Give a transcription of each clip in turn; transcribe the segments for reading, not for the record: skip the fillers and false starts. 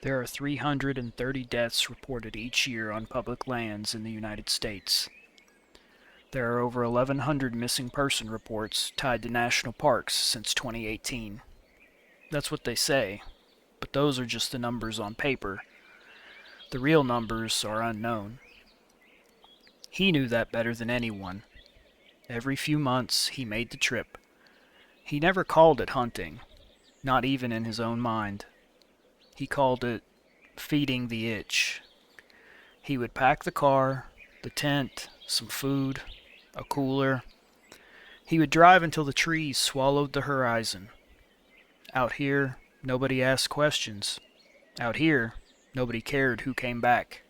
There are 330 deaths reported each year on public lands in the United States. There are over 1,100 missing person reports tied to national parks since 2018. That's what they say, but those are just the numbers on paper. The real numbers are unknown. He knew that better than anyone. Every few months he made the trip. He never called it hunting, not even in his own mind. He called it feeding the itch. He would pack the car, the tent, some food, a cooler. He would drive until the trees swallowed the horizon. Out here, nobody asked questions. Out here, nobody cared who came back.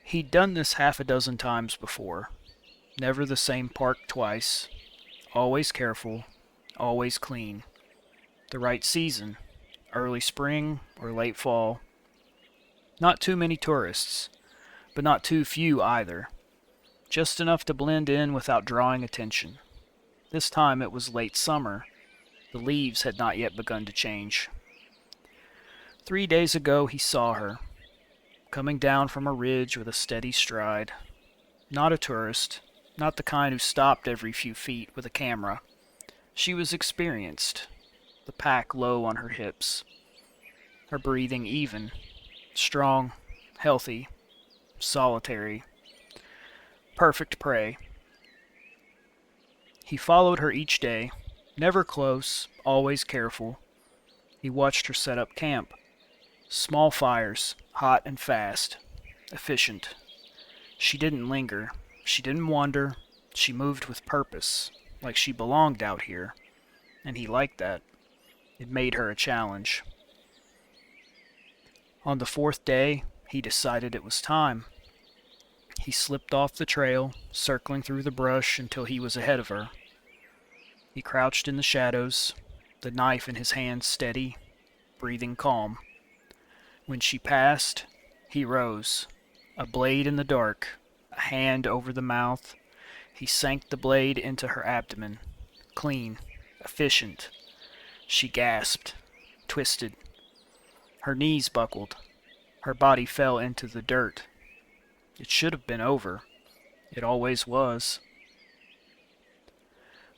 He'd done this half a dozen times before. Never the same park twice. Always careful, always clean. The right season, early spring or late fall. Not too many tourists, but not too few either. Just enough to blend in without drawing attention. This time it was late summer. The leaves had not yet begun to change. 3 days ago he saw her, coming down from a ridge with a steady stride. Not a tourist, not the kind who stopped every few feet with a camera. She was experienced, the pack low on her hips, her breathing even, strong, healthy, solitary, perfect prey. He followed her each day, never close, always careful. He watched her set up camp. Small fires, hot and fast, efficient. She didn't linger. She didn't wander. She moved with purpose, like she belonged out here. And he liked that. It made her a challenge. On the fourth day, he decided it was time. He slipped off the trail, circling through the brush until he was ahead of her. He crouched in the shadows, the knife in his hand steady, breathing calm. When she passed, he rose, a blade in the dark, a hand over the mouth. He sank the blade into her abdomen, clean, efficient. She gasped, twisted. Her knees buckled. Her body fell into the dirt. It should have been over. It always was.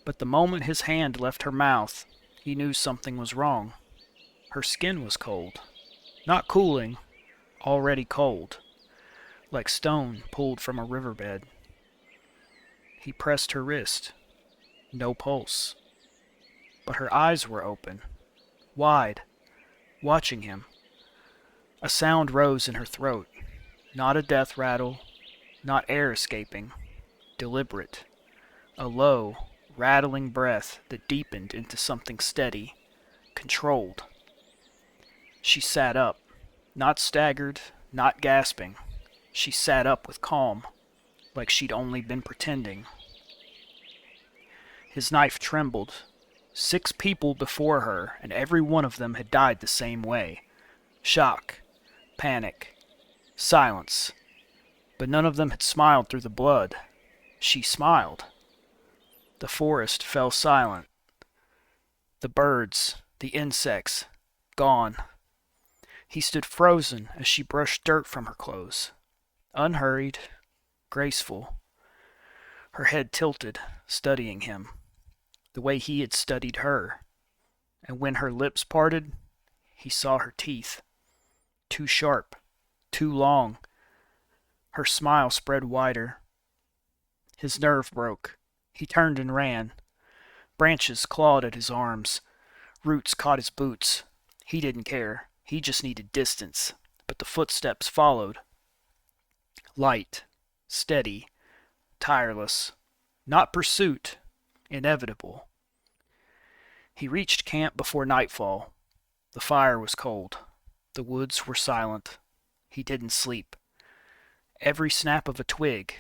But the moment his hand left her mouth, he knew something was wrong. Her skin was cold. Not cooling, already cold, like stone pulled from a riverbed. He pressed her wrist. No pulse. But her eyes were open, wide, watching him. A sound rose in her throat. Not a death rattle, not air escaping. Deliberate. A low, rattling breath that deepened into something steady, controlled. She sat up, not staggered, not gasping. She sat up with calm, like she'd only been pretending. His knife trembled. 6 people before her, and every one of them had died the same way. Shock, panic, silence. But none of them had smiled through the blood. She smiled. The forest fell silent. The birds, the insects, gone. He stood frozen as she brushed dirt from her clothes. Unhurried, graceful. Her head tilted, studying him, the way he had studied her. And when her lips parted, he saw her teeth. Too sharp, too long. Her smile spread wider. His nerve broke. He turned and ran. Branches clawed at his arms. Roots caught his boots. He didn't care. He just needed distance. But the footsteps followed. Light, steady, tireless. Not pursuit, inevitable. He reached camp before nightfall. The fire was cold. The woods were silent. He didn't sleep. Every snap of a twig,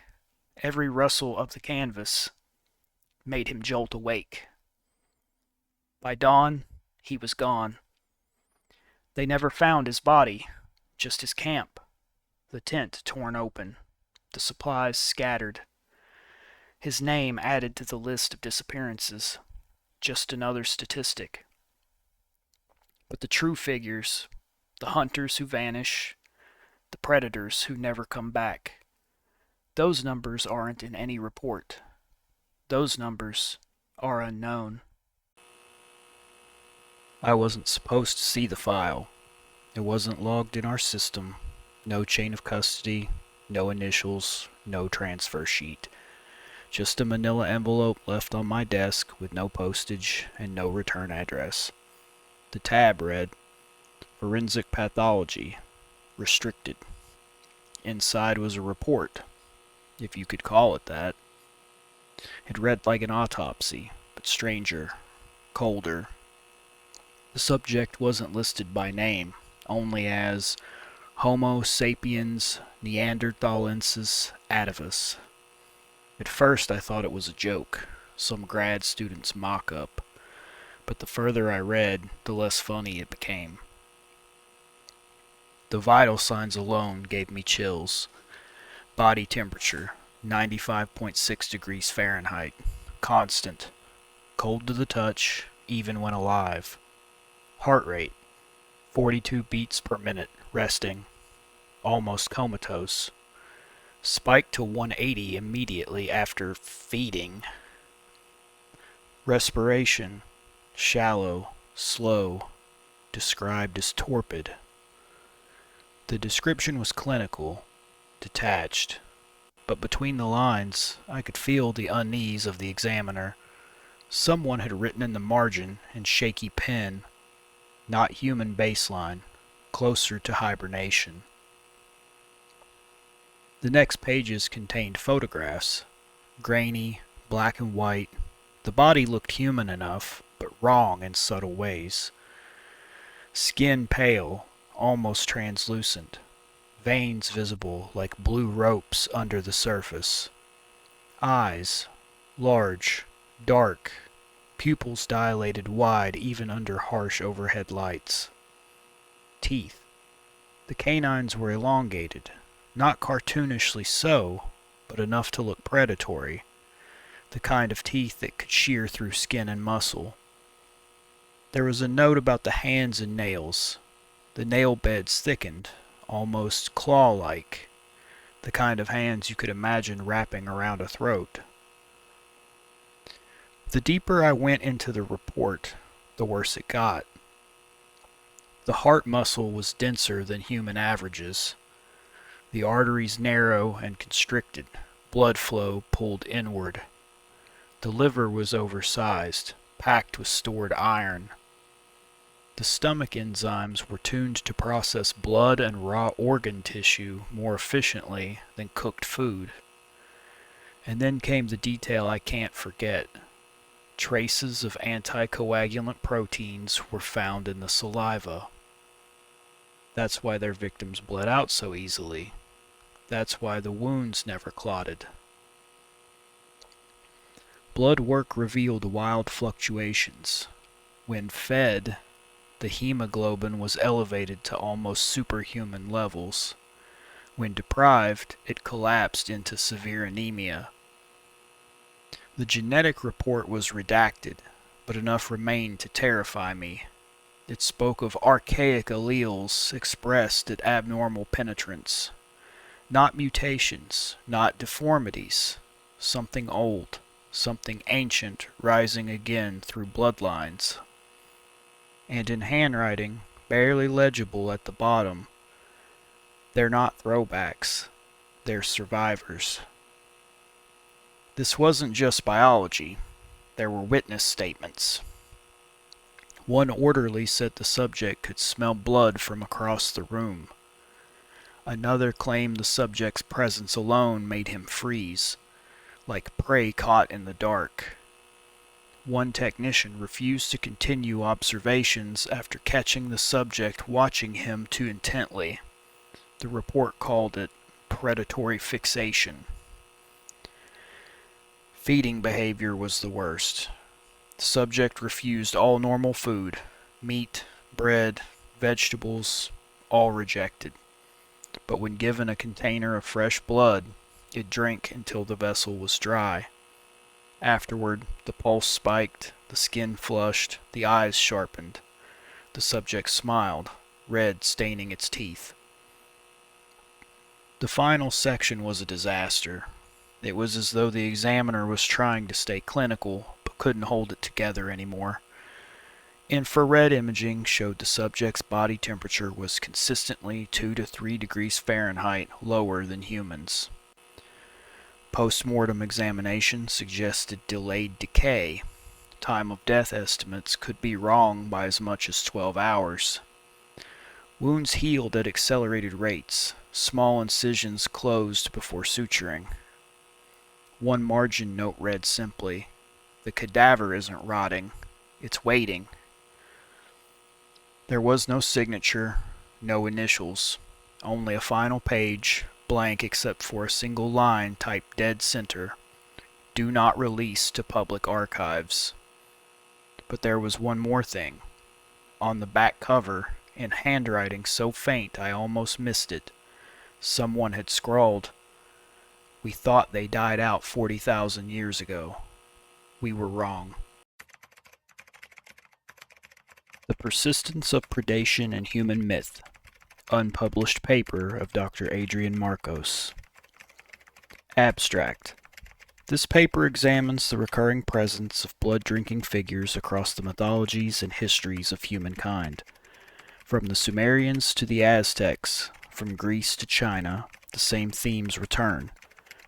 every rustle of the canvas, made him jolt awake. By dawn, he was gone. They never found his body, just his camp, the tent torn open, the supplies scattered. His name added to the list of disappearances, just another statistic. But the true figures, the hunters who vanish, the predators who never come back, those numbers aren't in any report. Those numbers are unknown. I wasn't supposed to see the file. It wasn't logged in our system. No chain of custody, no initials, no transfer sheet. Just a manila envelope left on my desk with no postage and no return address. The tab read, Forensic Pathology, Restricted. Inside was a report, if you could call it that. It read like an autopsy, but stranger, colder. The subject wasn't listed by name, only as Homo sapiens neanderthalensis atavus. At first I thought it was a joke, some grad student's mock-up, but the further I read, the less funny it became. The vital signs alone gave me chills. Body temperature, 95.6 degrees Fahrenheit, constant, cold to the touch, even when alive. Heart rate, 42 beats per minute, resting, almost comatose. Spiked to 180 immediately after feeding. Respiration, shallow, slow, described as torpid. The description was clinical, detached, but between the lines I could feel the unease of the examiner. Someone had written in the margin in shaky pen, not human baseline, closer to hibernation. The next pages contained photographs, grainy, black and white. The body looked human enough, but wrong in subtle ways. Skin pale, almost translucent, veins visible like blue ropes under the surface. Eyes, large, dark, pupils dilated wide even under harsh overhead lights. Teeth. The canines were elongated, not cartoonishly so, but enough to look predatory, the kind of teeth that could shear through skin and muscle. There was a note about the hands and nails. The nail beds thickened, almost claw-like, the kind of hands you could imagine wrapping around a throat. The deeper I went into the report, the worse it got. The heart muscle was denser than human averages. The arteries narrow and constricted, blood flow pulled inward. The liver was oversized, packed with stored iron. The stomach enzymes were tuned to process blood and raw organ tissue more efficiently than cooked food. And then came the detail I can't forget. Traces of anticoagulant proteins were found in the saliva. That's why their victims bled out so easily. That's why the wounds never clotted. Blood work revealed wild fluctuations. When fed, the hemoglobin was elevated to almost superhuman levels. When deprived, it collapsed into severe anemia. The genetic report was redacted, but enough remained to terrify me. It spoke of archaic alleles expressed at abnormal penetrance. Not mutations, not deformities. Something old, something ancient rising again through bloodlines. And in handwriting, barely legible at the bottom, they're not throwbacks, they're survivors. This wasn't just biology, there were witness statements. One orderly said the subject could smell blood from across the room. Another claimed the subject's presence alone made him freeze, like prey caught in the dark. One technician refused to continue observations after catching the subject watching him too intently. The report called it predatory fixation. Feeding behavior was the worst. The subject refused all normal food, meat, bread, vegetables, all rejected. But when given a container of fresh blood, it drank until the vessel was dry. Afterward, the pulse spiked, the skin flushed, the eyes sharpened. The subject smiled, red staining its teeth. The final section was a disaster. It was as though the examiner was trying to stay clinical, but couldn't hold it together anymore. Infrared imaging showed the subject's body temperature was consistently 2 to 3 degrees Fahrenheit lower than humans. Post-mortem examination suggested delayed decay. Time of death estimates could be wrong by as much as 12 hours. Wounds healed at accelerated rates. Small incisions closed before suturing. One margin note read simply, "The cadaver isn't rotting, it's waiting." There was no signature, no initials, only a final page, blank except for a single line typed dead center. "Do not release to public archives." But there was one more thing. On the back cover, in handwriting so faint I almost missed it, someone had scrawled, "We thought they died out 40,000 years ago. We were wrong." The Persistence of Predation in Human Myth. Unpublished paper of Dr. Adrian Marcos. Abstract. This paper examines the recurring presence of blood-drinking figures across the mythologies and histories of humankind. From the Sumerians to the Aztecs, from Greece to China, the same themes return.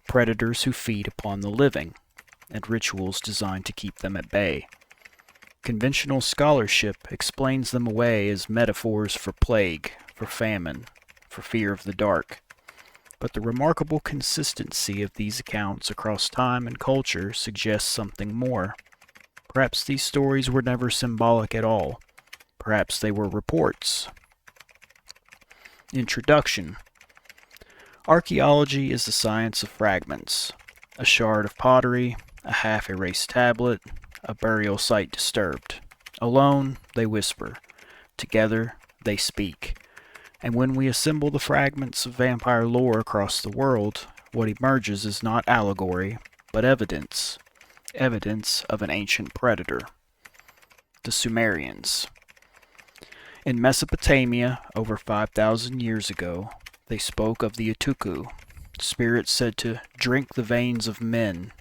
Predators who feed upon the living, and rituals designed to keep them at bay. Conventional scholarship explains them away as metaphors for plague, for famine, for fear of the dark. But the remarkable consistency of these accounts across time and culture suggests something more. Perhaps these stories were never symbolic at all. Perhaps they were reports. Introduction. Archaeology is the science of fragments. A shard of pottery, a half-erased tablet, a burial site disturbed. Alone, they whisper. Together, they speak. And when we assemble the fragments of vampire lore across the world, what emerges is not allegory, but evidence. Evidence of an ancient predator. The Sumerians. In Mesopotamia, over 5,000 years ago, they spoke of the Utuku, spirits said to drink the veins of men.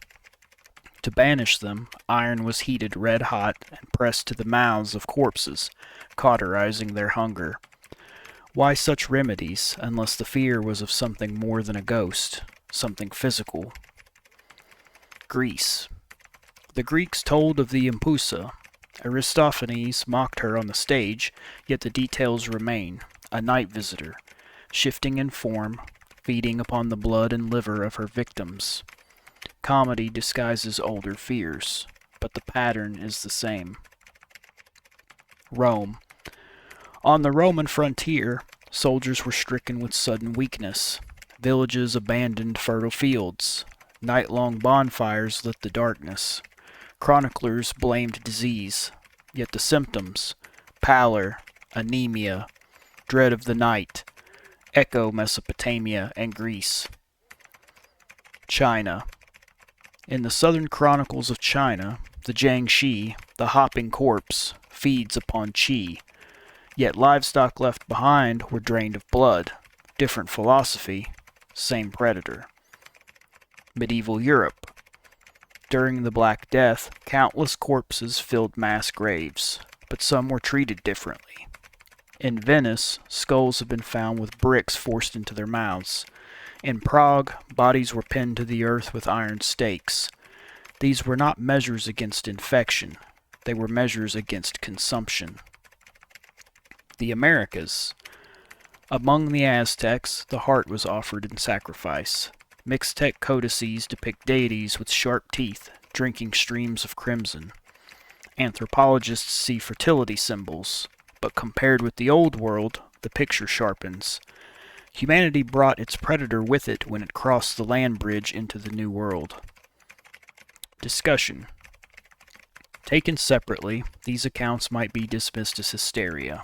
To banish them, iron was heated red hot and pressed to the mouths of corpses, cauterizing their hunger. Why such remedies, unless the fear was of something more than a ghost, something physical? Greece. The Greeks told of the Empusa. Aristophanes mocked her on the stage, yet the details remain. A night visitor, shifting in form, feeding upon the blood and liver of her victims. Comedy disguises older fears, but the pattern is the same. Rome. On the Roman frontier, soldiers were stricken with sudden weakness. Villages abandoned fertile fields. Night-long bonfires lit the darkness. Chroniclers blamed disease, yet the symptoms, pallor, anemia, dread of the night, echo Mesopotamia and Greece. China. In the southern chronicles of China, the Jiangshi, the hopping corpse, feeds upon qi, yet livestock left behind were drained of blood. Different philosophy, same predator. Medieval Europe. During the Black Death, countless corpses filled mass graves, but some were treated differently. In Venice, skulls have been found with bricks forced into their mouths. In Prague, bodies were pinned to the earth with iron stakes. These were not measures against infection. They were measures against consumption. The Americas. Among the Aztecs, the heart was offered in sacrifice. Mixtec codices depict deities with sharp teeth, drinking streams of crimson. Anthropologists see fertility symbols, but compared with the Old World, the picture sharpens. Humanity brought its predator with it when it crossed the land bridge into the New World. Discussion. Taken separately, these accounts might be dismissed as hysteria.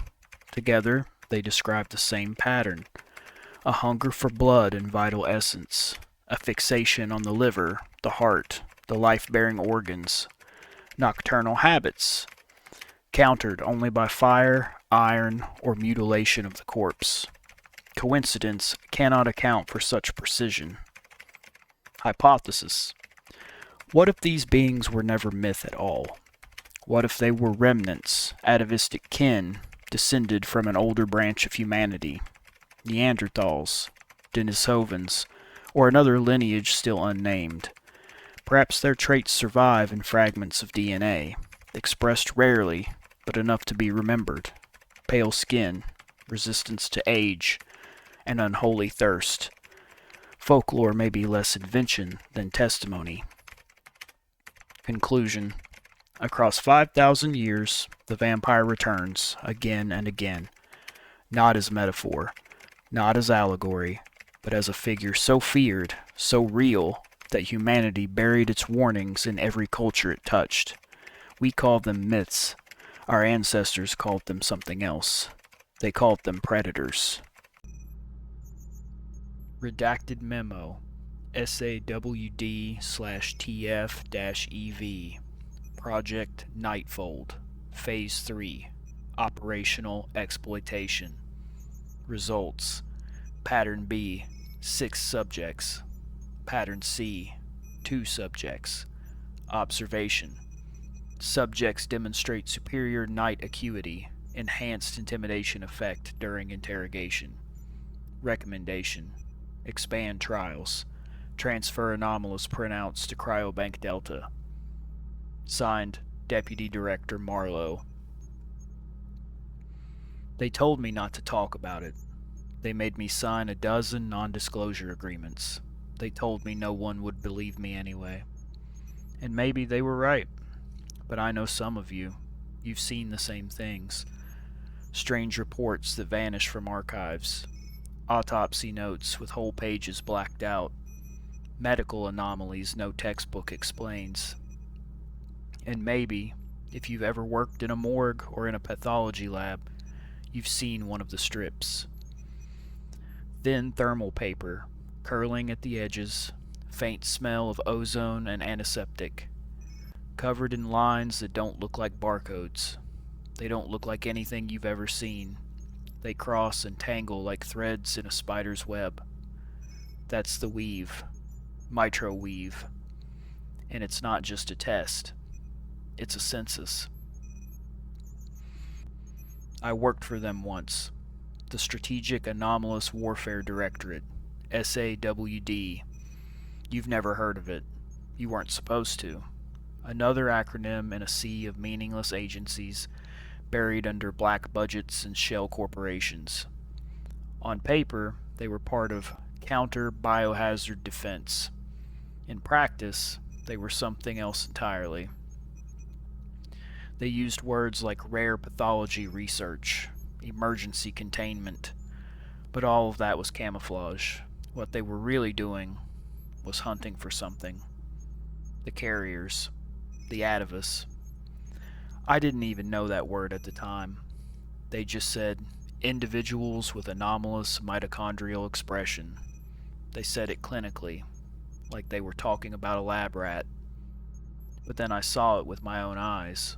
Together, they describe the same pattern. A hunger for blood and vital essence. A fixation on the liver, the heart, the life-bearing organs. Nocturnal habits. countered only by fire, iron, or mutilation of the corpse. Coincidence cannot account for such precision. Hypothesis. What if these beings were never myth at all? What if they were remnants, atavistic kin, descended from an older branch of humanity? Neanderthals, Denisovans, or another lineage still unnamed. Perhaps their traits survive in fragments of DNA, expressed rarely, but enough to be remembered. Pale skin, resistance to age, and unholy thirst. Folklore may be less invention than testimony. Conclusion. Across 5,000 years, the vampire returns again and again, not as metaphor, not as allegory, but as a figure so feared, so real, that humanity buried its warnings in every culture it touched. We call them myths. Our ancestors called them something else. They called them predators. Redacted memo. SAWD/TF-EV. Project Nightfold. Phase 3. Operational Exploitation. Results. Pattern B, 6 subjects. Pattern C, 2 subjects. Observation. Subjects demonstrate superior night acuity, enhanced intimidation effect during interrogation. Recommendation. Expand trials. Transfer anomalous printouts to Cryobank Delta. Signed, Deputy Director Marlowe. They told me not to talk about it. They made me sign a dozen non-disclosure agreements. They told me no one would believe me anyway. And maybe they were right. But I know some of you. You've seen the same things. Strange reports that vanish from archives. Autopsy notes with whole pages blacked out. Medical anomalies no textbook explains. And maybe, if you've ever worked in a morgue or in a pathology lab, you've seen one of the strips. Thin thermal paper, curling at the edges, faint smell of ozone and antiseptic, covered in lines that don't look like barcodes. They don't look like anything you've ever seen. They cross and tangle like threads in a spider's web. That's the weave, mitro weave. And it's not just a test. It's a census. I worked for them once. The Strategic Anomalous Warfare Directorate, SAWD. You've never heard of it. You weren't supposed to. Another acronym in a sea of meaningless agencies buried under black budgets and shell corporations. On paper, they were part of counter-biohazard defense. In practice, they were something else entirely. They used words like rare pathology research, emergency containment, but all of that was camouflage. What they were really doing was hunting for something. The carriers, the Atavus. I didn't even know that word at the time. They just said, individuals with anomalous mitochondrial expression. They said it clinically, like they were talking about a lab rat. But then I saw it with my own eyes.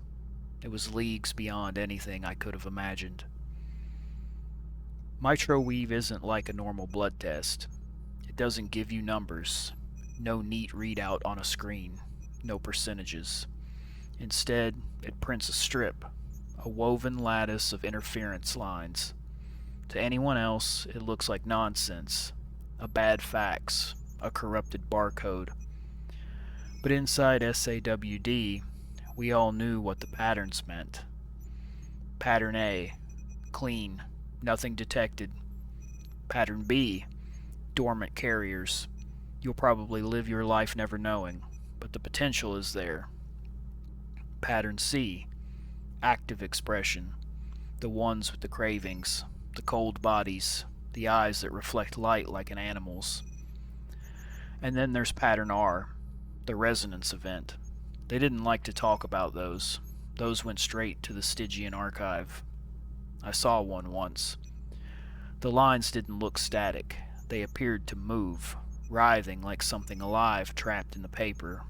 It was leagues beyond anything I could have imagined. Mitroweave isn't like a normal blood test. It doesn't give you numbers, no neat readout on a screen, no percentages. Instead, it prints a strip, a woven lattice of interference lines. To anyone else, it looks like nonsense, a bad fax, a corrupted barcode. But inside SAWD, we all knew what the patterns meant. Pattern A, clean, nothing detected. Pattern B, dormant carriers. You'll probably live your life never knowing, but the potential is there. Pattern C, active expression. The ones with the cravings, the cold bodies, the eyes that reflect light like an animal's. And then there's Pattern R, the resonance event. They didn't like to talk about those. Those went straight to the Stygian archive. I saw one once. The lines didn't look static. They appeared to move, writhing like something alive trapped in the paper.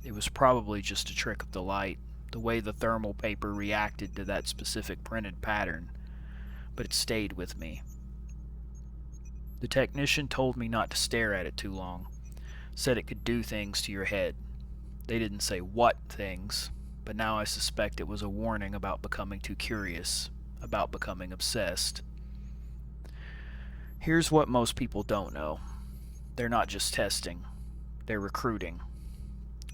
It was probably just a trick of the light, the way the thermal paper reacted to that specific printed pattern, but it stayed with me. The technician told me not to stare at it too long, said it could do things to your head. They didn't say what things, but now I suspect it was a warning about becoming too curious, about becoming obsessed. Here's what most people don't know. They're not just testing, they're recruiting.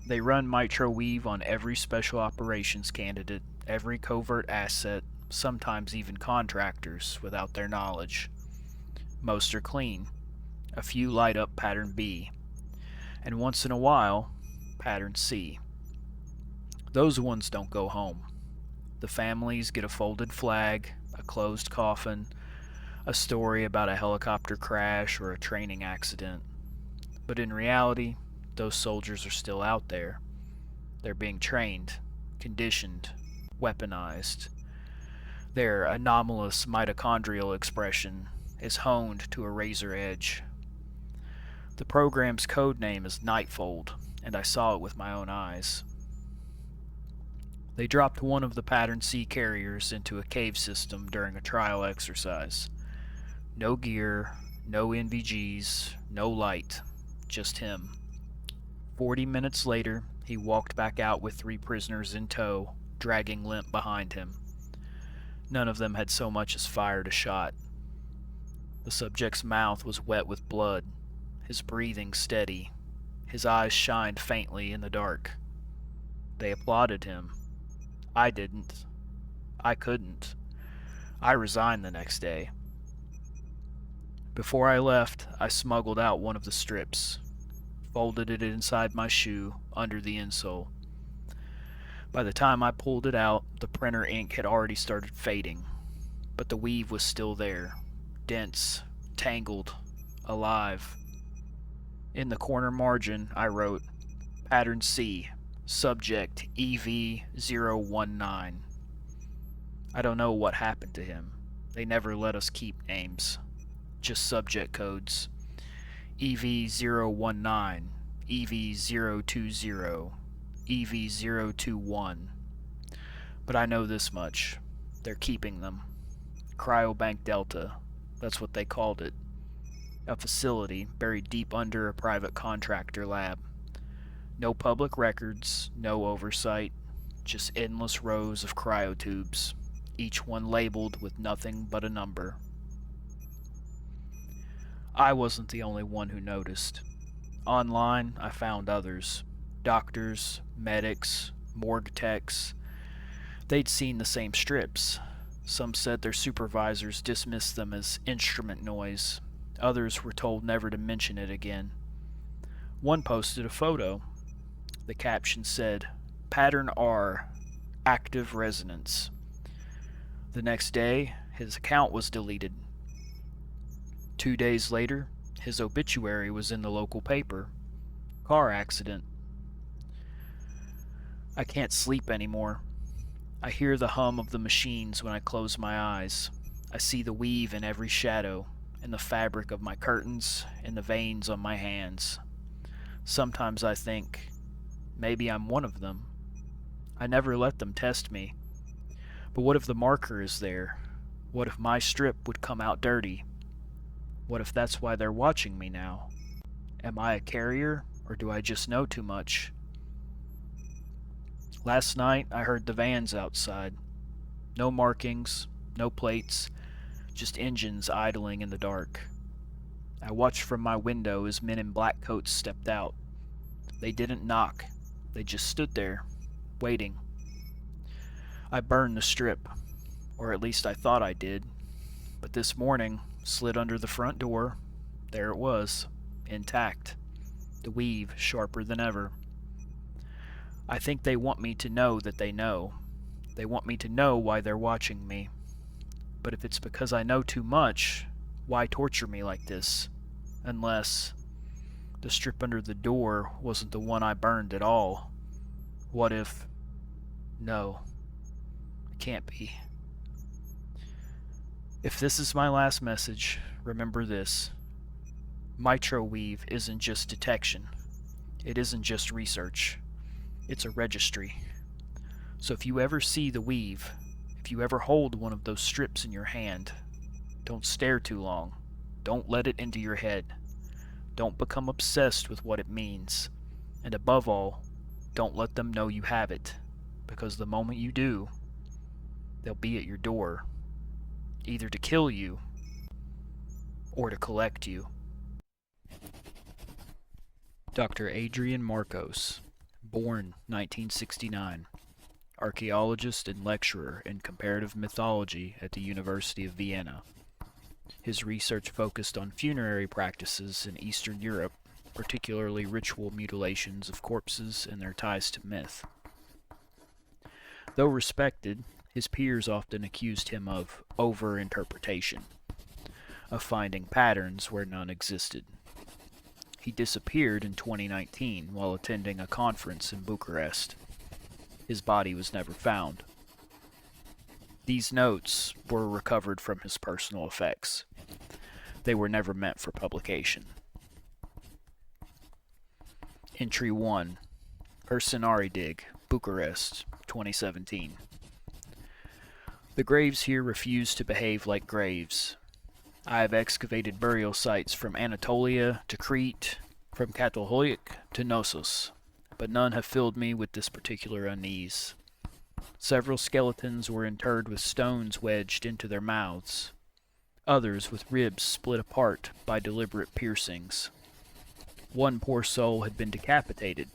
They run microweave on every special operations candidate, every covert asset, sometimes even contractors, without their knowledge. Most are clean. A few light up pattern B, and once in a while, pattern C. Those ones don't go home. The families get a folded flag, a closed coffin, a story about a helicopter crash or a training accident. But in reality, those soldiers are still out there. They're being trained, conditioned, weaponized. Their anomalous mitochondrial expression is honed to a razor edge. The program's code name is Nightfold, and I saw it with my own eyes. They dropped one of the Pattern C carriers into a cave system during a trial exercise. No gear, no NVGs, no light, just him. 40 minutes later, he walked back out with 3 prisoners in tow, dragging limp behind him. None of them had so much as fired a shot. The subject's mouth was wet with blood, his breathing steady. His eyes shined faintly in the dark. They applauded him. I didn't. I couldn't. I resigned the next day. Before I left, I smuggled out one of the strips, folded it inside my shoe under the insole. By the time I pulled it out, the printer ink had already started fading, but the weave was still there, dense, tangled, alive. In the corner margin, I wrote, Pattern C, Subject EV019. I don't know what happened to him. They never let us keep names, just subject codes. EV019, EV020, EV021. But I know this much. They're keeping them. Cryobank Delta, that's what they called it. A facility buried deep under a private contractor lab. No public records, no oversight, just endless rows of cryotubes, each one labeled with nothing but a number. I wasn't the only one who noticed. Online, I found others. Doctors, medics, morgue techs. They'd seen the same strips. Some said their supervisors dismissed them as instrument noise. Others were told never to mention it again. One posted a photo. The caption said, Pattern R, Active Resonance. The next day, his account was deleted. 2 days later, his obituary was in the local paper. Car accident. I can't sleep anymore. I hear the hum of the machines when I close my eyes. I see the weave in every shadow, in the fabric of my curtains, in the veins on my hands. Sometimes I think, maybe I'm one of them. I never let them test me. But what if the marker is there? What if my strip would come out dirty? What if that's why they're watching me now? Am I a carrier, or do I just know too much? Last night, I heard the vans outside. No markings, no plates, just engines idling in the dark. I watched from my window as men in black coats stepped out. They didn't knock. They just stood there, waiting. I burned the strip, or at least I thought I did. But this morning, slid under the front door. There it was, intact. The weave sharper than ever. I think they want me to know that they know. They want me to know why they're watching me. But if it's because I know too much, why torture me like this? Unless the strip under the door wasn't the one I burned at all. What if... No. It can't be. If this is my last message, remember this. Microweave isn't just detection. It isn't just research. It's a registry. So if you ever see the weave, if you ever hold one of those strips in your hand, don't stare too long. Don't let it into your head. Don't become obsessed with what it means. And above all, don't let them know you have it, because the moment you do, they'll be at your door, either to kill you or to collect you. Dr. Adrian Marcos, born 1969, archaeologist and lecturer in comparative mythology at the University of Vienna. His research focused on funerary practices in Eastern Europe, particularly ritual mutilations of corpses and their ties to myth. Though respected, his peers often accused him of over-interpretation, of finding patterns where none existed. He disappeared in 2019 while attending a conference in Bucharest. His body was never found. These notes were recovered from his personal effects. They were never meant for publication. Entry 1. Ursinari Dig, Bucharest, 2017. The graves here refuse to behave like graves. I have excavated burial sites from Anatolia to Crete, from Catalhoic to Knossos, but none have filled me with this particular unease. Several skeletons were interred with stones wedged into their mouths, others with ribs split apart by deliberate piercings. One poor soul had been decapitated,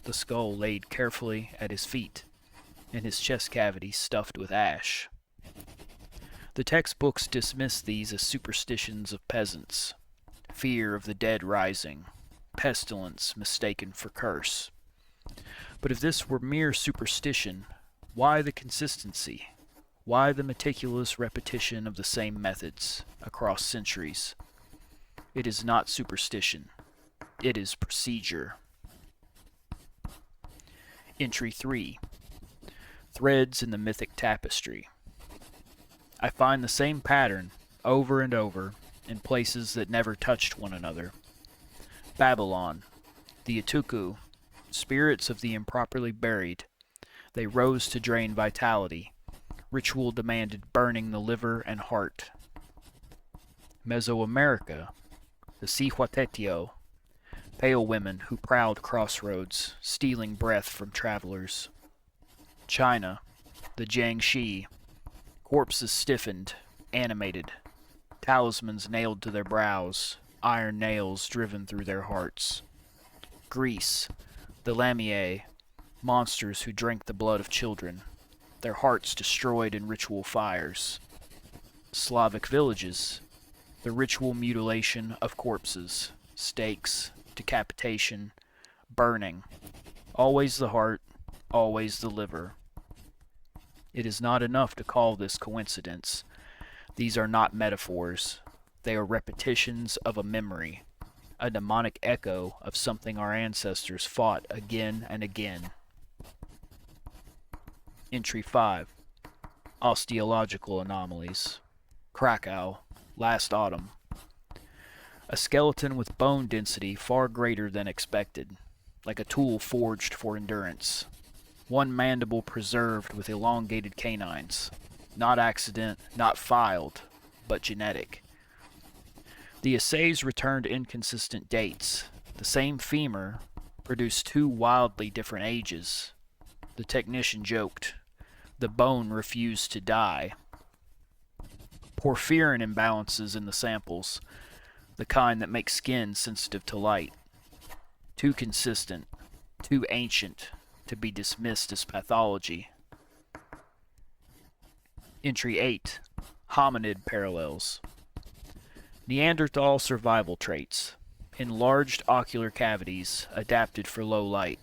the skull laid carefully at his feet, and his chest cavity stuffed with ash. The textbooks dismiss these as superstitions of peasants, fear of the dead rising, pestilence mistaken for curse. But if this were mere superstition, why the consistency? Why the meticulous repetition of the same methods across centuries? It is not superstition. It is procedure. Entry 3. Threads in the mythic tapestry. I find the same pattern over and over in places that never touched one another. Babylon, the Atuku, spirits of the improperly buried. They rose to drain vitality. Ritual demanded burning the liver and heart. Mesoamerica, the Cihuateteo, pale women who prowled crossroads, stealing breath from travelers. China, the Jiangxi, corpses stiffened, animated, talismans nailed to their brows, iron nails driven through their hearts. Greece, the Lamia, monsters who drank the blood of children, their hearts destroyed in ritual fires. Slavic villages, the ritual mutilation of corpses, stakes, decapitation, burning, always the heart, always the liver. It is not enough to call this coincidence. These are not metaphors. They are repetitions of a memory, a mnemonic echo of something our ancestors fought again and again. Entry 5. Osteological anomalies. Krakow, last autumn. A skeleton with bone density far greater than expected, like a tool forged for endurance. One mandible preserved with elongated canines. Not accident, not filed, but genetic. The assays returned inconsistent dates. The same femur produced two wildly different ages. The technician joked. The bone refused to die. Porphyrin imbalances in the samples, the kind that make skin sensitive to light. Too consistent, too ancient to be dismissed as pathology. Entry 8. Hominid parallels. Neanderthal survival traits. Enlarged ocular cavities adapted for low light.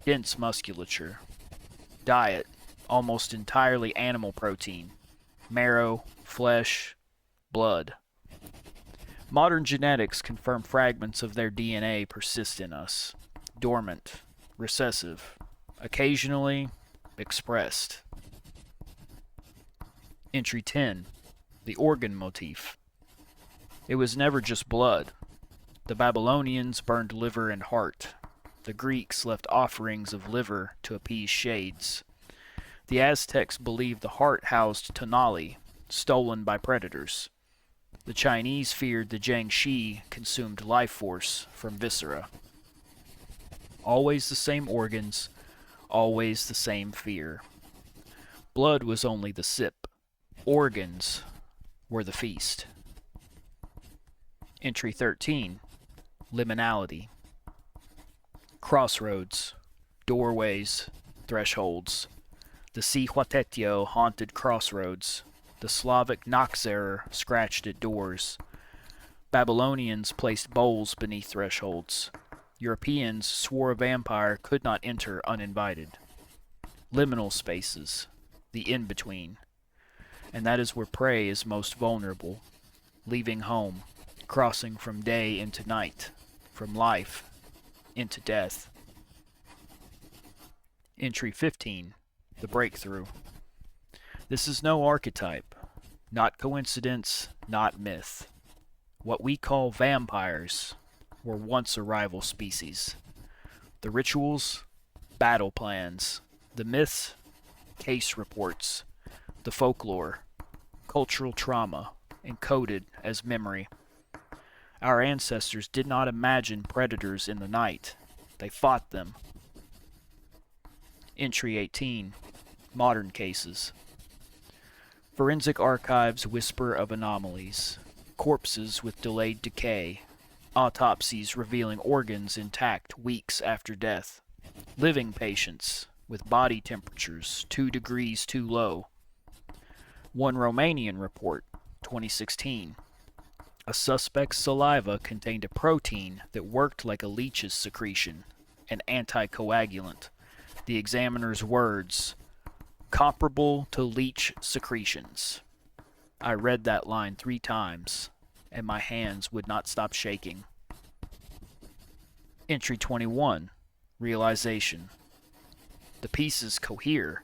Dense musculature. Diet, almost entirely animal protein. Marrow, flesh, blood. Modern genetics confirm fragments of their DNA persist in us. Dormant, recessive, occasionally expressed. Entry 10. The organ motif. It was never just blood. The Babylonians burned liver and heart. The Greeks left offerings of liver to appease shades. The Aztecs believed the heart housed tonali, stolen by predators. The Chinese feared the Jiangxi consumed life force from viscera. Always the same organs, always the same fear. Blood was only the sip. Organs were the feast. Entry 13. Liminality. Crossroads. Doorways. Thresholds. The Cihuateteo haunted crossroads. The Slavic Noxerer scratched at doors. Babylonians placed bowls beneath thresholds. Europeans swore a vampire could not enter uninvited. Liminal spaces. The in-between. And that is where prey is most vulnerable. Leaving home. Crossing from day into night. From life into death. Entry 15. The Breakthrough. This is no archetype. Not coincidence, not myth. What we call vampires were once a rival species. The rituals, battle plans. The myths, case reports. The folklore, cultural trauma, encoded as memory. Our ancestors did not imagine predators in the night. They fought them. Entry 18. Modern cases. Forensic archives whisper of anomalies. Corpses with delayed decay. Autopsies revealing organs intact weeks after death. Living patients with body temperatures 2 degrees too low. One Romanian report, 2016. A suspect's saliva contained a protein that worked like a leech's secretion, an anticoagulant. The examiner's words, comparable to leech secretions. I read that line 3 times, and my hands would not stop shaking. Entry 21. Realization. The pieces cohere.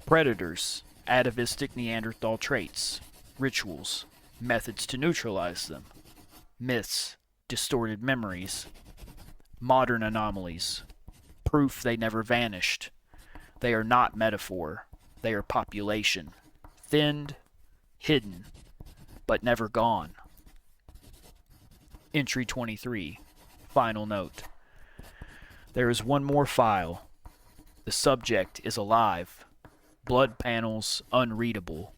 Predators, atavistic Neanderthal traits, rituals, methods to neutralize them, myths, distorted memories, modern anomalies, proof they never vanished. They are not metaphor, they are population, thinned, hidden, but never gone. Entry 23. Final note. There is one more file. The subject is alive. Blood panels unreadable.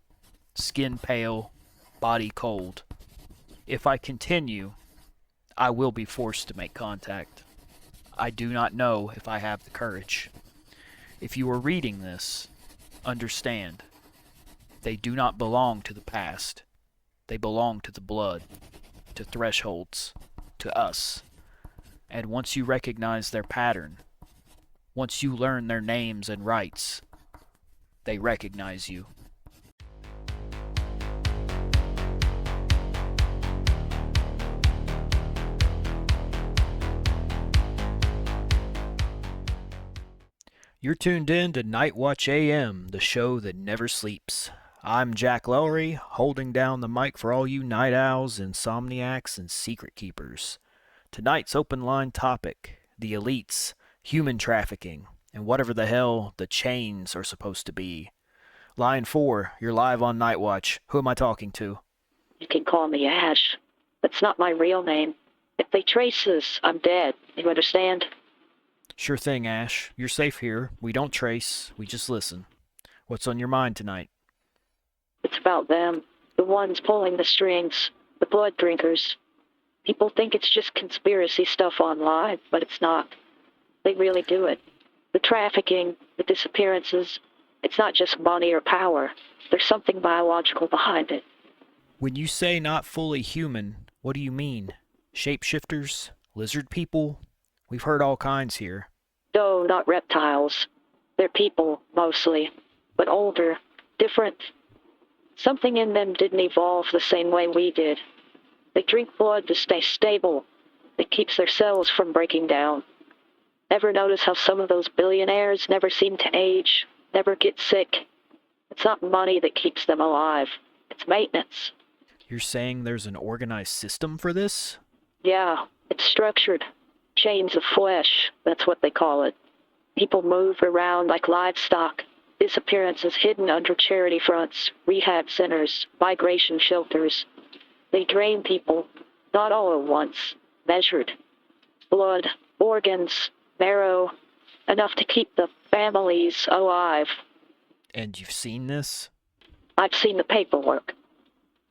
Skin pale, body cold. If I continue, I will be forced to make contact. I do not know if I have the courage. If you are reading this, understand. They do not belong to the past. They belong to the blood, to thresholds, to us. And once you recognize their pattern, once you learn their names and rights, they recognize you. You're tuned in to Night Watch AM, the show that never sleeps. I'm Jack Lowry, holding down the mic for all you night owls, insomniacs, and secret keepers. Tonight's open line topic, the elites, human trafficking, and whatever the hell the chains are supposed to be. Line 4, you're live on Night Watch. Who am I talking to? You can call me Ash. That's not my real name. If they trace us, I'm dead. You understand? Sure thing, Ash. You're safe here. We don't trace, we just listen. What's on your mind tonight? It's about them. The ones pulling the strings. The blood drinkers. People think it's just conspiracy stuff online, but it's not. They really do it. The trafficking, the disappearances, it's not just money or power. There's something biological behind it. When you say not fully human, what do you mean? Shapeshifters? Lizard people? We've heard all kinds here. No, not reptiles. They're people, mostly. But older. Different. Something in them didn't evolve the same way we did. They drink blood to stay stable. It keeps their cells from breaking down. Ever notice how some of those billionaires never seem to age, never get sick? It's not money that keeps them alive. It's maintenance. You're saying there's an organized system for this? Yeah, it's structured. Chains of flesh, that's what they call it. People move around like livestock. Disappearances hidden under charity fronts, rehab centers, migration shelters. They drain people, not all at once, measured. Blood, organs, marrow, enough to keep the families alive. And you've seen this? I've seen the paperwork.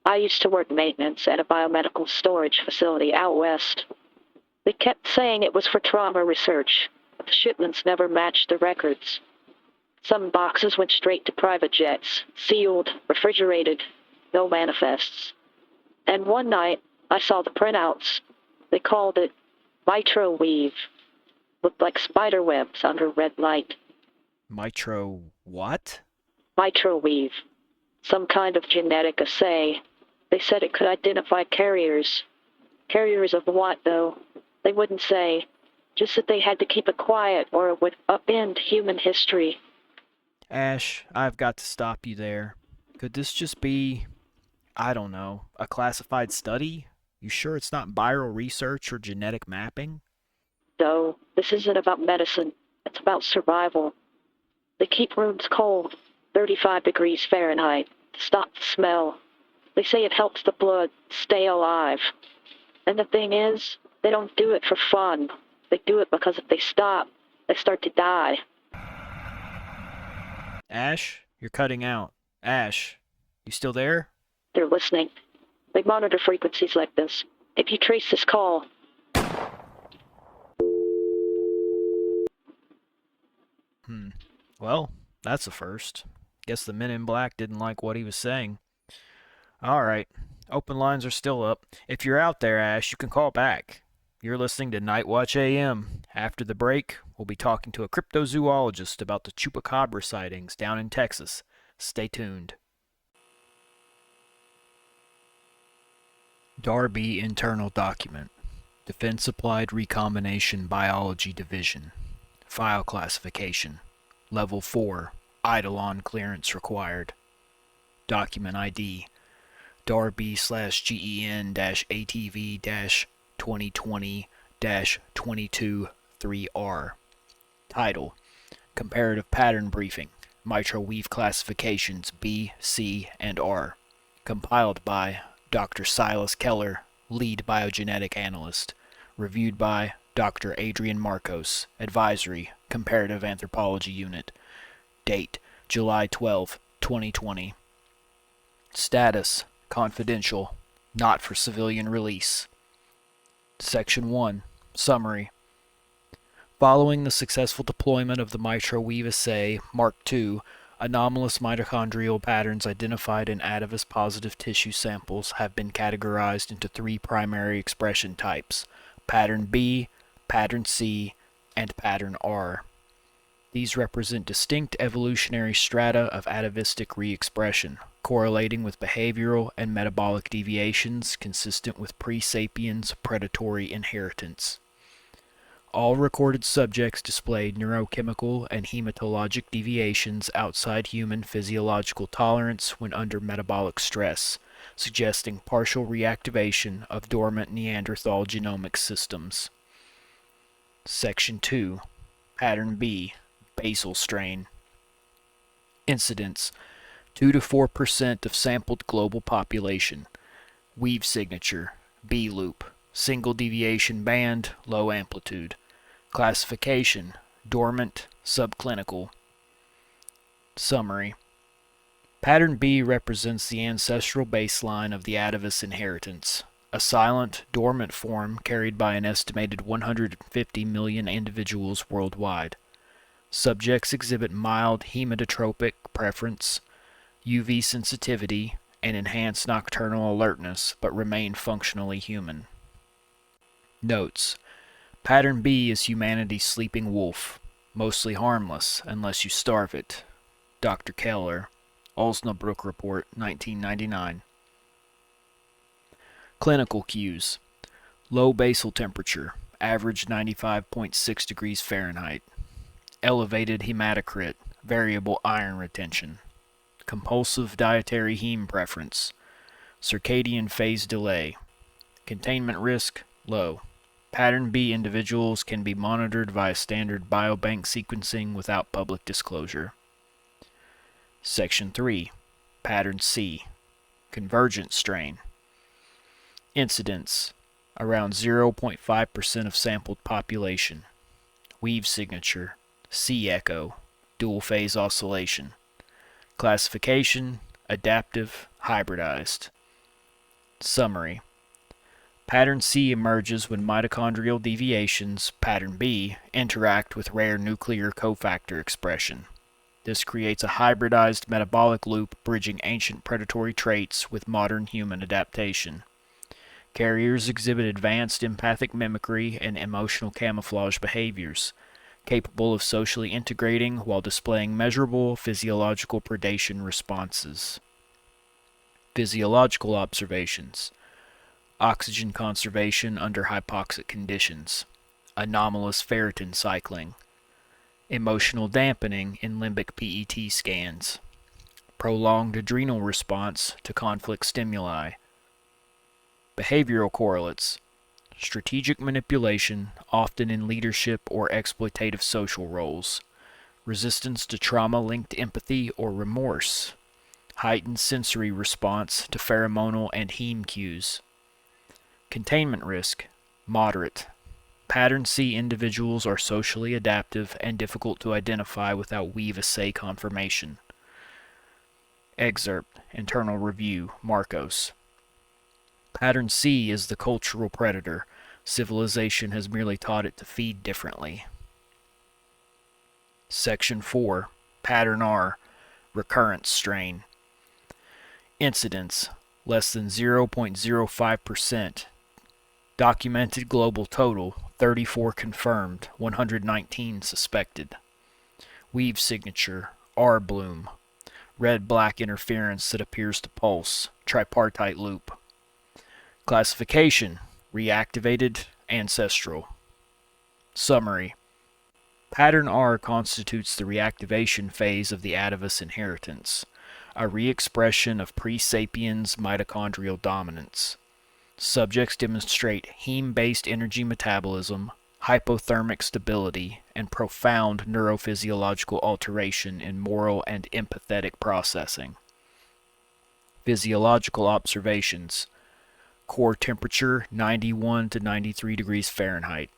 I used to work maintenance at a biomedical storage facility out west. They kept saying it was for trauma research, but the shipments never matched the records. Some boxes went straight to private jets, sealed, refrigerated, no manifests. And one night, I saw the printouts. They called it microweave. Looked like spider webs under red light. Mitro what? Microweave. Some kind of genetic assay. They said it could identify carriers. Carriers of what, though? They wouldn't say. Just that they had to keep it quiet or it would upend human history. Ash, I've got to stop you there. Could this just be, I don't know, a classified study? You sure it's not viral research or genetic mapping? No, this isn't about medicine. It's about survival. They keep rooms cold, 35 degrees Fahrenheit, to stop the smell. They say it helps the blood stay alive. And the thing is, they don't do it for fun. They do it because if they stop, they start to die. Ash, you're cutting out. Ash, you still there? They're listening. They monitor frequencies like this. If you trace this call... Well, that's a first. Guess the men in black didn't like what he was saying. Alright, open lines are still up. If you're out there, Ash, you can call back. You're listening to Night Watch AM. After the break, we'll be talking to a cryptozoologist about the chupacabra sightings down in Texas. Stay tuned. Darby Internal Document. Defense Applied Recombination Biology Division. File Classification. Level 4. Eidolon clearance required. Document ID. Darby/GEN-ATV-2020-22-3R. Title: Comparative Pattern Briefing. Microweave Classifications B, C, and R. Compiled by Dr. Silas Keller, Lead Biogenetic Analyst. Reviewed by Dr. Adrian Marcos, Advisory, Comparative Anthropology Unit. Date: July 12, 2020. Status: Confidential. Not for civilian release. Section 1. Summary. Following the successful deployment of the microweave assay Mark II, anomalous mitochondrial patterns identified in Atavus-positive tissue samples have been categorized into 3 primary expression types: Pattern B, Pattern C, and Pattern R. These represent distinct evolutionary strata of atavistic re-expression, correlating with behavioral and metabolic deviations consistent with pre-sapiens predatory inheritance. All recorded subjects displayed neurochemical and hematologic deviations outside human physiological tolerance when under metabolic stress, suggesting partial reactivation of dormant Neanderthal genomic systems. Section 2. Pattern B. Basal strain. Incidence: 2 to 4% of sampled global population. Weave signature: B loop. Single deviation band, low amplitude. Classification: dormant, subclinical. Summary. Pattern B represents the ancestral baseline of the Atavus inheritance, a silent, dormant form carried by an estimated 150 million individuals worldwide. Subjects exhibit mild hematotropic preference, UV sensitivity, and enhanced nocturnal alertness, but remain functionally human. Notes: Pattern B is humanity's sleeping wolf, mostly harmless unless you starve it. Dr. Keller, Osnabrück Report, 1999. Clinical cues: low basal temperature, average 95.6 degrees Fahrenheit. Elevated hematocrit, variable iron retention. Compulsive dietary heme preference. Circadian phase delay. Containment risk, low. Pattern B individuals can be monitored via standard biobank sequencing without public disclosure. Section 3. Pattern C. Convergent strain. Incidence. Around 0.5% of sampled population. Weave signature. C echo. Dual phase oscillation. Classification. Adaptive. Hybridized. Summary. Pattern C emerges when mitochondrial deviations, pattern B, interact with rare nuclear cofactor expression. This creates a hybridized metabolic loop bridging ancient predatory traits with modern human adaptation. Carriers exhibit advanced empathic mimicry and emotional camouflage behaviors, capable of socially integrating while displaying measurable physiological predation responses. Physiological observations. Oxygen conservation under hypoxic conditions. Anomalous ferritin cycling. Emotional dampening in limbic PET scans. Prolonged adrenal response to conflict stimuli. Behavioral correlates. Strategic manipulation, often in leadership or exploitative social roles. Resistance to trauma-linked empathy or remorse. Heightened sensory response to pheromonal and heme cues. Containment risk, moderate. Pattern C individuals are socially adaptive and difficult to identify without weave assay confirmation. Excerpt, internal review, Marcos. Pattern C is the cultural predator. Civilization has merely taught it to feed differently. Section 4. Pattern R. Recurrence strain. Incidence. Less than 0.05%. Documented global total. 34 confirmed. 119 suspected. Weave signature. R bloom. Red-black interference that appears to pulse. Tripartite loop. Classification. Reactivated. Ancestral. Summary. Pattern R constitutes the reactivation phase of the Atavus inheritance, a re-expression of pre-sapiens mitochondrial dominance. Subjects demonstrate heme-based energy metabolism, hypothermic stability, and profound neurophysiological alteration in moral and empathetic processing. Physiological observations. Core temperature 91 to 93 degrees Fahrenheit.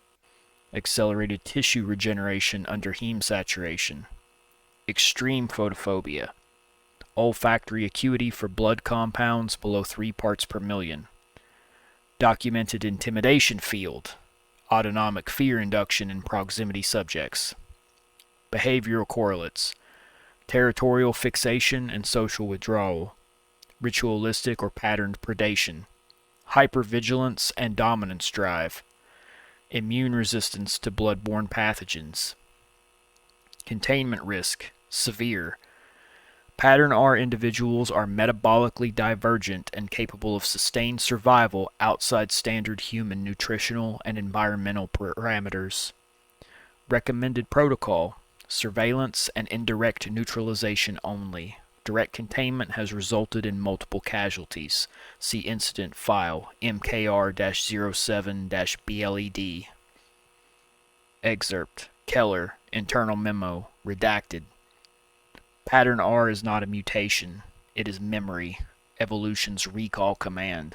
Accelerated tissue regeneration under heme saturation. Extreme photophobia. Olfactory acuity for blood compounds below 3 parts per million. Documented intimidation field. Autonomic fear induction in proximity subjects. Behavioral correlates. Territorial fixation and social withdrawal. Ritualistic or patterned predation. Hypervigilance and dominance drive. Immune resistance to blood-borne pathogens. Containment risk. Severe. Pattern R individuals are metabolically divergent and capable of sustained survival outside standard human nutritional and environmental parameters. Recommended protocol. Surveillance and indirect neutralization only. Direct containment has resulted in multiple casualties. See incident file MKR-07-BLED. Excerpt. Keller, internal memo, redacted. Pattern R is not a mutation. It is memory, evolution's recall command.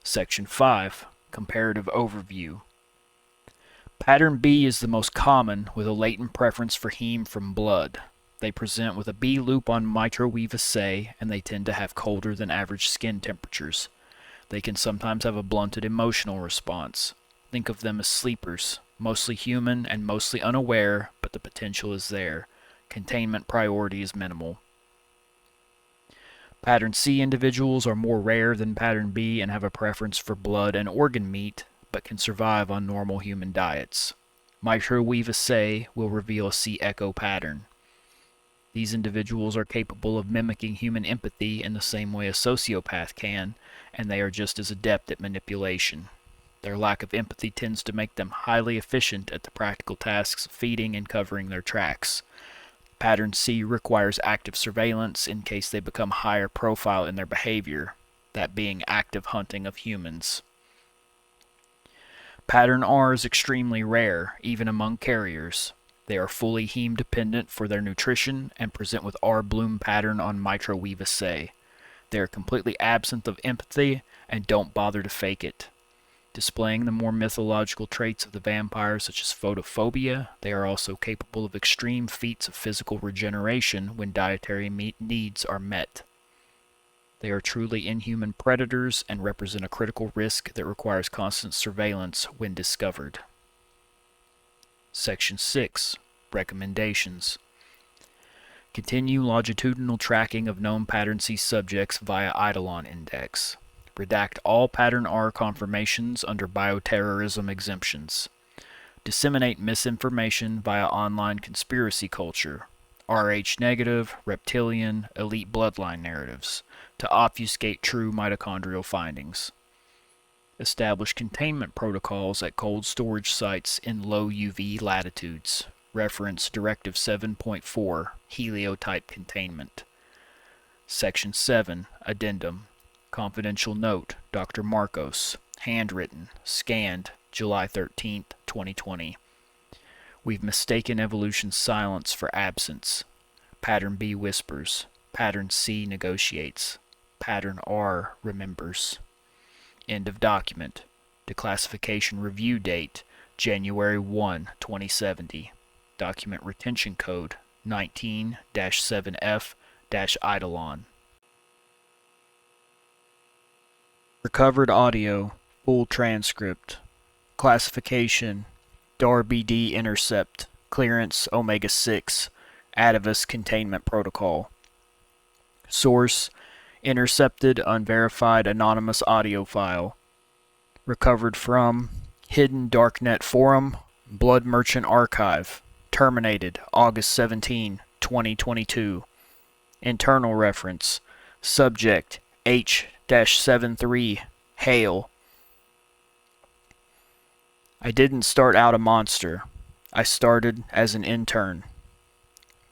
Section 5. Comparative overview. Pattern B is the most common, with a latent preference for heme from blood. They present with a B loop on microweave assay, and they tend to have colder than average skin temperatures. They can sometimes have a blunted emotional response. Think of them as sleepers, mostly human and mostly unaware, but the potential is there. Containment priority is minimal. Pattern C individuals are more rare than Pattern B and have a preference for blood and organ meat, but can survive on normal human diets. Microweave assay will reveal a C echo pattern. These individuals are capable of mimicking human empathy in the same way a sociopath can, and they are just as adept at manipulation. Their lack of empathy tends to make them highly efficient at the practical tasks of feeding and covering their tracks. Pattern C requires active surveillance in case they become higher profile in their behavior, that being active hunting of humans. Pattern R is extremely rare, even among carriers. They are fully heme-dependent for their nutrition and present with R bloom pattern on microweavisae. They are completely absent of empathy and don't bother to fake it. Displaying the more mythological traits of the vampire, such as photophobia, they are also capable of extreme feats of physical regeneration when dietary needs are met. They are truly inhuman predators and represent a critical risk that requires constant surveillance when discovered. Section 6. Recommendations. Continue longitudinal tracking of known pattern C subjects via Eidolon Index. Redact all pattern R confirmations under bioterrorism exemptions. Disseminate misinformation via online conspiracy culture, Rh negative, reptilian, elite bloodline narratives, to obfuscate true mitochondrial findings. Establish containment protocols at cold storage sites in low UV latitudes. Reference Directive 7.4, Heliotype Containment. Section 7, Addendum. Confidential note, Dr. Marcos. Handwritten. Scanned. July 13, 2020. We've mistaken evolution's silence for absence. Pattern B whispers. Pattern C negotiates. Pattern R remembers. End of document. Declassification review date, January 1, 2070. Document retention code 19-7F-Eidolon. Recovered audio, full transcript. Classification, DAR-BD intercept, clearance Omega-6, Atavus containment protocol. Source, intercepted unverified anonymous audio file. Recovered from Hidden Darknet Forum, Blood Merchant Archive. Terminated August 17, 2022. Internal reference. Subject H-73 Hail. I didn't start out a monster. I started as an intern.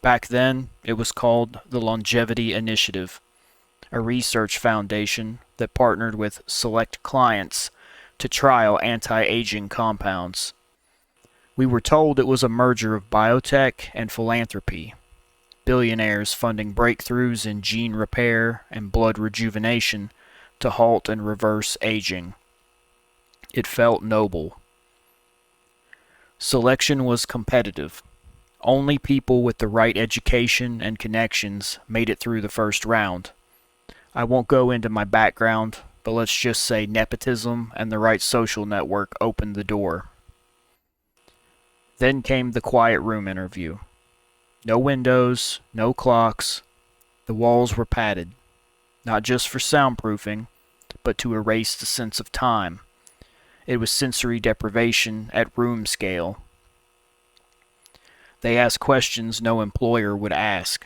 Back then, it was called the Longevity Initiative, a research foundation that partnered with select clients to trial anti-aging compounds. We were told it was a merger of biotech and philanthropy, billionaires funding breakthroughs in gene repair and blood rejuvenation to halt and reverse aging. It felt noble. Selection was competitive. Only people with the right education and connections made it through the first round. I won't go into my background, but let's just say nepotism and the right social network opened the door. Then came the quiet room interview. No windows, no clocks. The walls were padded, not just for soundproofing, but to erase the sense of time. It was sensory deprivation at room scale. They asked questions no employer would ask.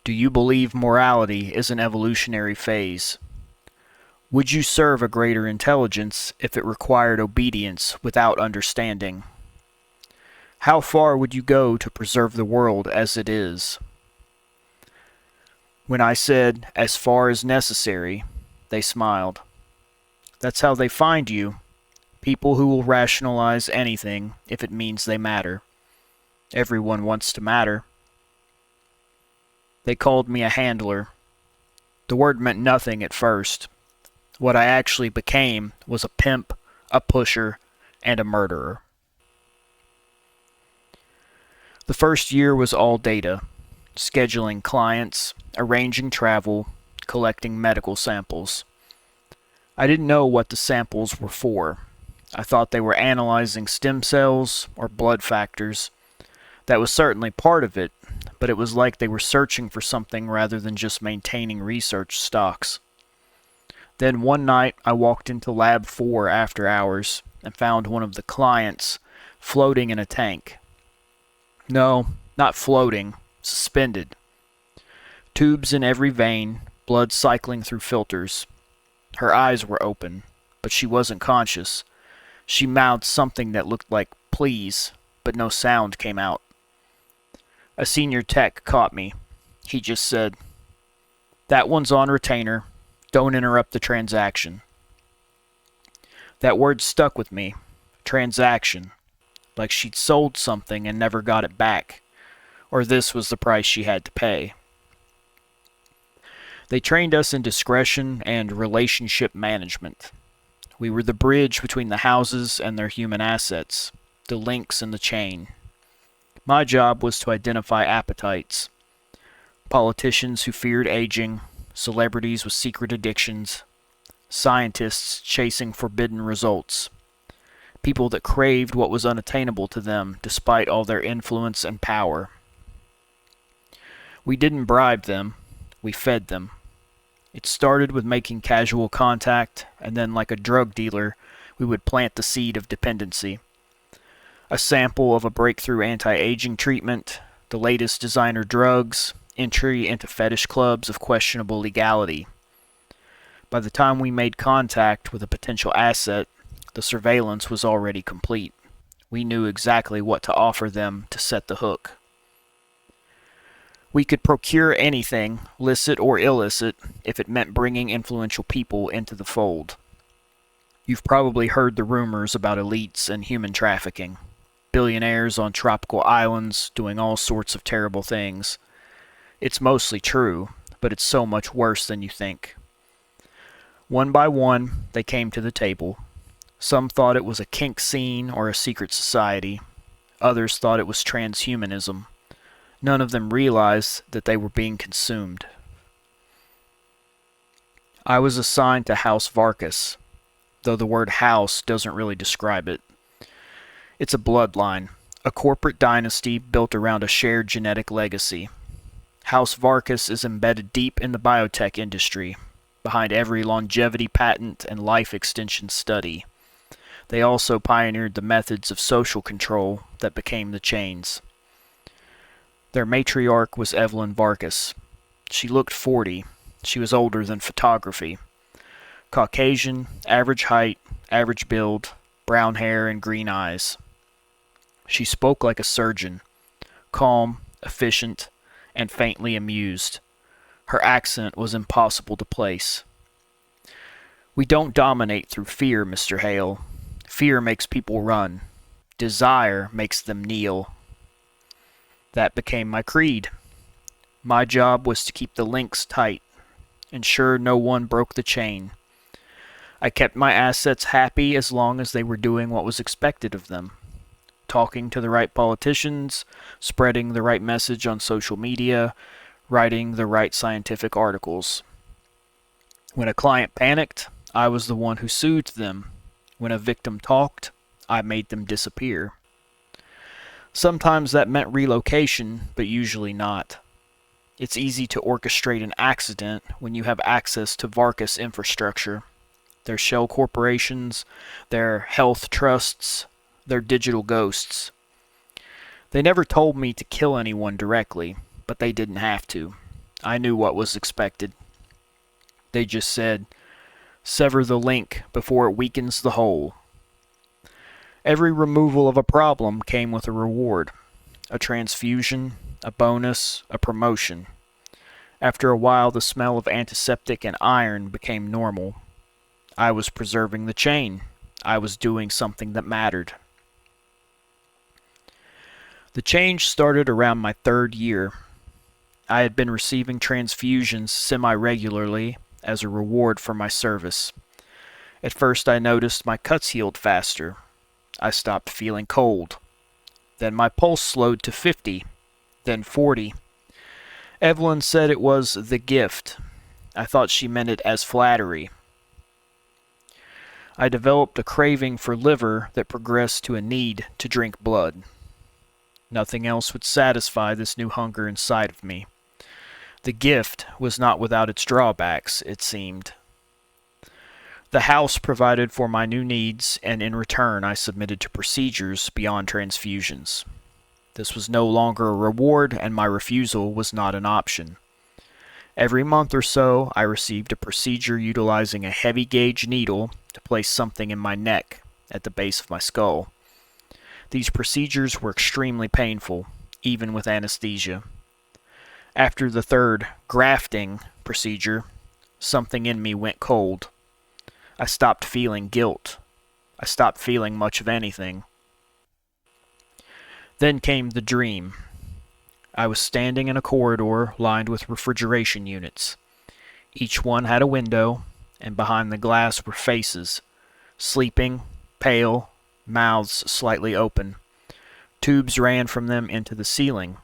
Do you believe morality is an evolutionary phase? Would you serve a greater intelligence if it required obedience without understanding? How far would you go to preserve the world as it is? When I said, as far as necessary, they smiled. That's how they find you. People who will rationalize anything if it means they matter. Everyone wants to matter. They called me a handler. The word meant nothing at first. What I actually became was a pimp, a pusher, and a murderer. The first year was all data, scheduling clients, arranging travel, collecting medical samples. I didn't know what the samples were for. I thought they were analyzing stem cells or blood factors. That was certainly part of it, but it was like they were searching for something rather than just maintaining research stocks. Then one night I walked into Lab 4 after hours and found one of the clients floating in a tank. No, not floating, suspended. Tubes in every vein, blood cycling through filters. Her eyes were open, but she wasn't conscious. She mouthed something that looked like please, but no sound came out. A senior tech caught me. He just said, "That one's on retainer. Don't interrupt the transaction." That word stuck with me. Transaction. like she'd sold something and never got it back, or this was the price she had to pay. They trained us in discretion and relationship management. We were the bridge between the houses and their human assets, the links in the chain. My job was to identify appetites. Politicians who feared aging, celebrities with secret addictions, scientists chasing forbidden results, people that craved what was unattainable to them despite all their influence and power. We didn't bribe them, we fed them. It started with making casual contact, and then, like a drug dealer, we would plant the seed of dependency. A sample of a breakthrough anti-aging treatment, the latest designer drugs, entry into fetish clubs of questionable legality. By the time we made contact with a potential asset, the surveillance was already complete. We knew exactly what to offer them to set the hook. We could procure anything, licit or illicit, if it meant bringing influential people into the fold. You've probably heard the rumors about elites and human trafficking. Billionaires on tropical islands doing all sorts of terrible things. It's mostly true, but it's so much worse than you think. One by one, they came to the table. Some thought it was a kink scene or a secret society. Others thought it was transhumanism. None of them realized that they were being consumed. I was assigned to House Varkas, though the word house doesn't really describe it. It's a bloodline, a corporate dynasty built around a shared genetic legacy. House Varkas is embedded deep in the biotech industry, behind every longevity patent and life extension study. They also pioneered the methods of social control that became the chains. Their matriarch was Evelyn Varkas. She looked 40. She was older than photography. Caucasian, average height, average build, brown hair and green eyes. She spoke like a surgeon, calm, efficient, and faintly amused. Her accent was impossible to place. We don't dominate through fear, Mr. Hale. Fear makes people run. Desire makes them kneel. That became my creed. My job was to keep the links tight, ensure no one broke the chain. I kept my assets happy as long as they were doing what was expected of them. Talking to the right politicians, spreading the right message on social media, writing the right scientific articles. When a client panicked, I was the one who soothed them. When a victim talked, I made them disappear. Sometimes that meant relocation, but usually not. It's easy to orchestrate an accident when you have access to Varkas infrastructure. Their shell corporations, their health trusts, their digital ghosts. They never told me to kill anyone directly, but they didn't have to. I knew what was expected. They just said, sever the link before it weakens the whole. Every removal of a problem came with a reward. A transfusion, a bonus, a promotion. After a while, the smell of antiseptic and iron became normal. I was preserving the chain. I was doing something that mattered. The change started around my 3rd year. I had been receiving transfusions semi-regularly as a reward for my service. At first I noticed my cuts healed faster. I stopped feeling cold. Then my pulse slowed to 50, then 40. Evelyn said it was the gift. I thought she meant it as flattery. I developed a craving for liver that progressed to a need to drink blood. Nothing else would satisfy this new hunger inside of me. The gift was not without its drawbacks, it seemed. The house provided for my new needs, and in return I submitted to procedures beyond transfusions. This was no longer a reward, and my refusal was not an option. Every month or so, I received a procedure utilizing a heavy-gauge needle to place something in my neck, at the base of my skull. These procedures were extremely painful, even with anesthesia. After the 3rd grafting procedure, something in me went cold. I stopped feeling guilt. I stopped feeling much of anything. Then came the dream. I was standing in a corridor lined with refrigeration units. Each one had a window, and behind the glass were faces, sleeping, pale, mouths slightly open. Tubes ran from them into the ceiling.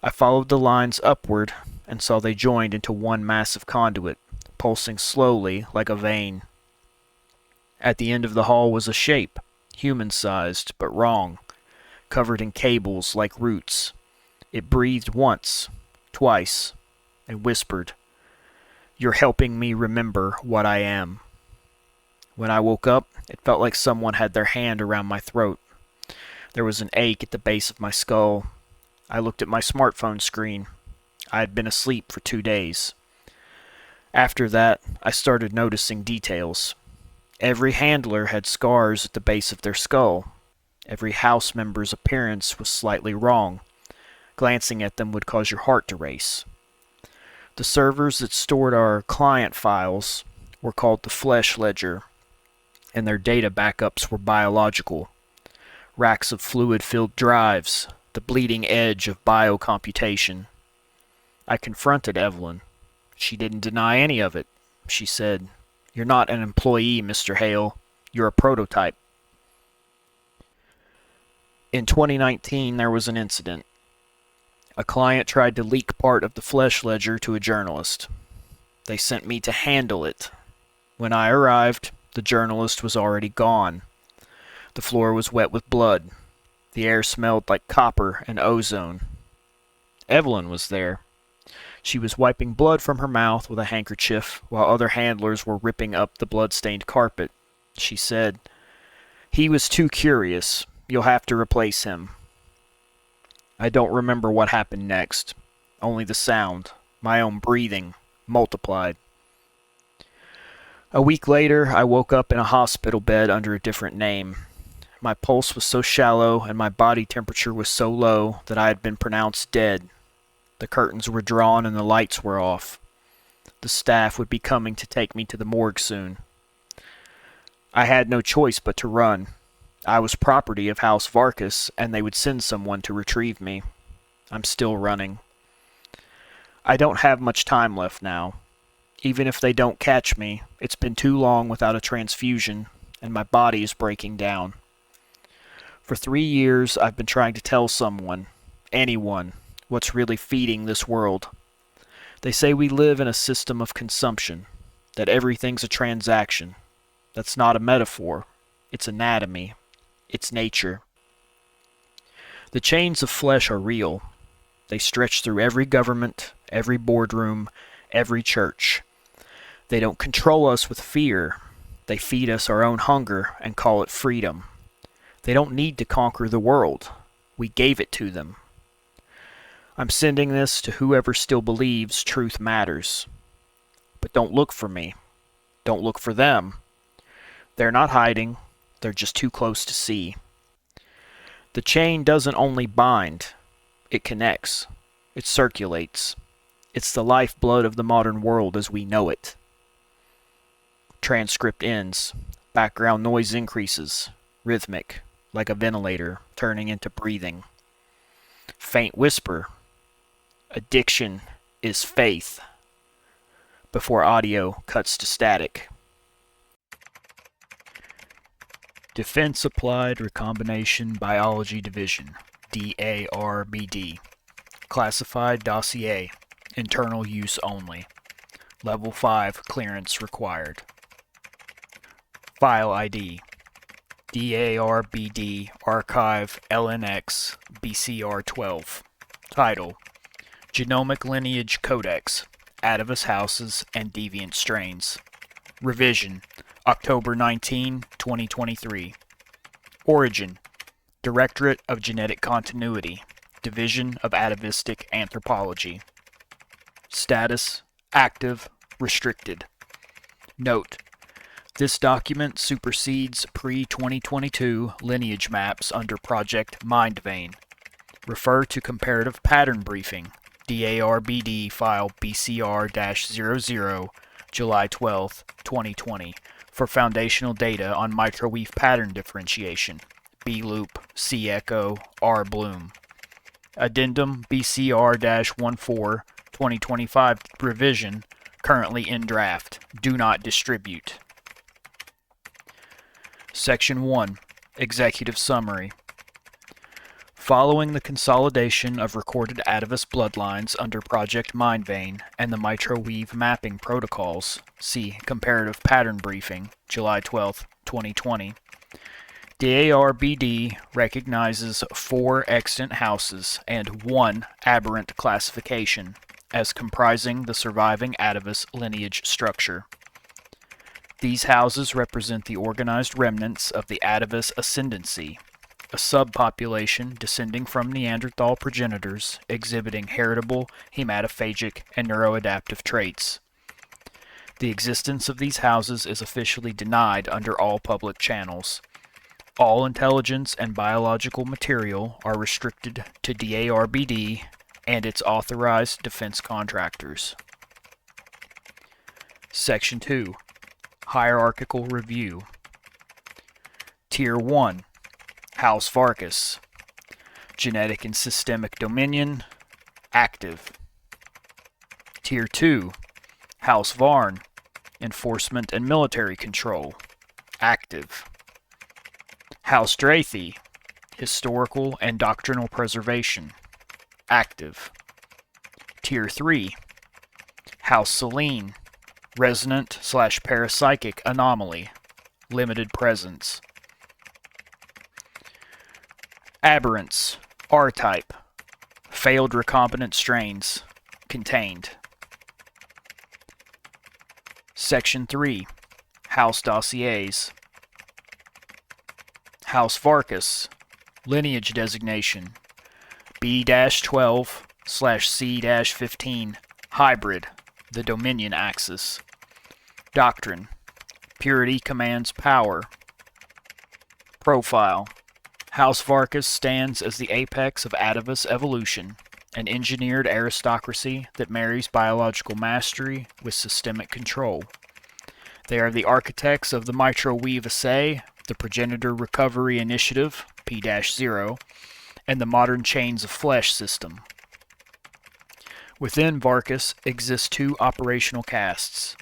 I followed the lines upward and saw they joined into one massive conduit, pulsing slowly like a vein. At the end of the hall was a shape, human-sized but wrong, covered in cables like roots. It breathed once, twice, and whispered, "You're helping me remember what I am." When I woke up, it felt like someone had their hand around my throat. There was an ache at the base of my skull. I looked at my smartphone screen. I had been asleep for 2 days. After that, I started noticing details. Every handler had scars at the base of their skull. Every house member's appearance was slightly wrong. Glancing at them would cause your heart to race. The servers that stored our client files were called the Flesh Ledger, and their data backups were biological. Racks of fluid-filled drives, the bleeding edge of biocomputation. I confronted Evelyn. She didn't deny any of it. She said, "You're not an employee, Mr. Hale. You're a prototype." In 2019, there was an incident. A client tried to leak part of the Flesh Ledger to a journalist. They sent me to handle it. When I arrived, the journalist was already gone. The floor was wet with blood. The air smelled like copper and ozone. Evelyn was there. She was wiping blood from her mouth with a handkerchief while other handlers were ripping up the blood-stained carpet. She said, "He was too curious. You'll have to replace him." I don't remember what happened next. Only the sound, my own breathing, multiplied. A week later, I woke up in a hospital bed under a different name. My pulse was so shallow and my body temperature was so low that I had been pronounced dead. The curtains were drawn and the lights were off. The staff would be coming to take me to the morgue soon. I had no choice but to run. I was property of House Varkas, and they would send someone to retrieve me. I'm still running. I don't have much time left now. Even if they don't catch me, it's been too long without a transfusion, and my body is breaking down. For 3 years, I've been trying to tell someone, anyone, what's really feeding this world. They say we live in a system of consumption, that everything's a transaction. That's not a metaphor. It's anatomy. It's nature. The chains of flesh are real. They stretch through every government, every boardroom, every church. They don't control us with fear. They feed us our own hunger and call it freedom. They don't need to conquer the world. We gave it to them. I'm sending this to whoever still believes truth matters. But don't look for me. Don't look for them. They're not hiding. They're just too close to see. The chain doesn't only bind. It connects. It circulates. It's the lifeblood of the modern world as we know it. Transcript ends. Background noise increases. Rhythmic, like a ventilator, turning into breathing. Faint whisper. Addiction is faith. Before audio cuts to static. Defense Applied Recombination Biology Division, DARBD. Classified Dossier. Internal use only. Level 5 clearance required. File ID. DARBD Archive LNX BCR12. Title: Genomic Lineage Codex, Atavus Houses and Deviant Strains. Revision: October 19, 2023. Origin: Directorate of Genetic Continuity, Division of Atavistic Anthropology. Status: Active, Restricted. Note: This document supersedes pre-2022 lineage maps under Project Mindvane. Refer to Comparative Pattern Briefing, DARBD File BCR-00, July 12, 2020, for foundational data on microweave pattern differentiation, B Loop, C Echo, R Bloom. Addendum BCR-14 2025 revision, currently in draft. Do not distribute. Section 1. Executive Summary. Following the consolidation of recorded Atavus bloodlines under Project Mindvane and the Microweave mapping protocols, see Comparative Pattern Briefing, July 12, 2020, DARBD recognizes 4 extant houses and 1 aberrant classification as comprising the surviving Atavus lineage structure. These houses represent the organized remnants of the Atavus ascendancy, a subpopulation descending from Neanderthal progenitors exhibiting heritable hematophagic and neuroadaptive traits. The existence of these houses is officially denied under all public channels. All intelligence and biological material are restricted to DARBD and its authorized defense contractors. Section 2. Hierarchical Review. Tier 1. House Varkas. Genetic and Systemic Dominion. Active. Tier 2. House Varn. Enforcement and Military Control. Active. House Drathi. Historical and Doctrinal Preservation. Active. Tier 3. House Selene. Resonant/parapsychic Anomaly. Limited Presence. Aberrants. R-Type. Failed recombinant strains. Contained. Section 3. House Dossiers. House Varkas. Lineage Designation. B-12/C-15. Hybrid. The Dominion Axis. Doctrine. Purity commands power. Profile. House Varkas stands as the apex of Atavus evolution, an engineered aristocracy that marries biological mastery with systemic control. They are the architects of the Microweave Assay, the Progenitor Recovery Initiative, P-0, and the Modern Chains of Flesh system. Within Varkas exist 2 operational castes.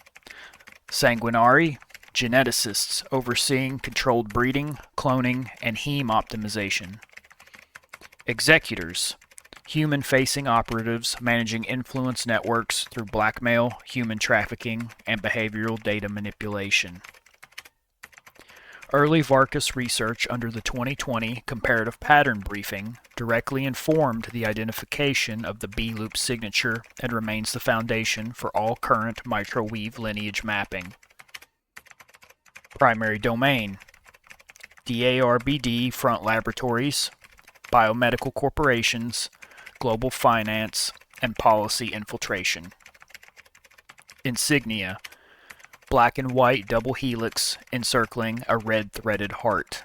Sanguinari, geneticists overseeing controlled breeding, cloning, and heme optimization. Executors, human-facing operatives managing influence networks through blackmail, human trafficking, and behavioral data manipulation. Early Varkas research under the 2020 Comparative Pattern Briefing directly informed the identification of the B-loop signature and remains the foundation for all current microweave lineage mapping. Primary domain: DARBD Front Laboratories, Biomedical Corporations, Global Finance, and Policy Infiltration. Insignia: black and white double helix encircling a red threaded heart.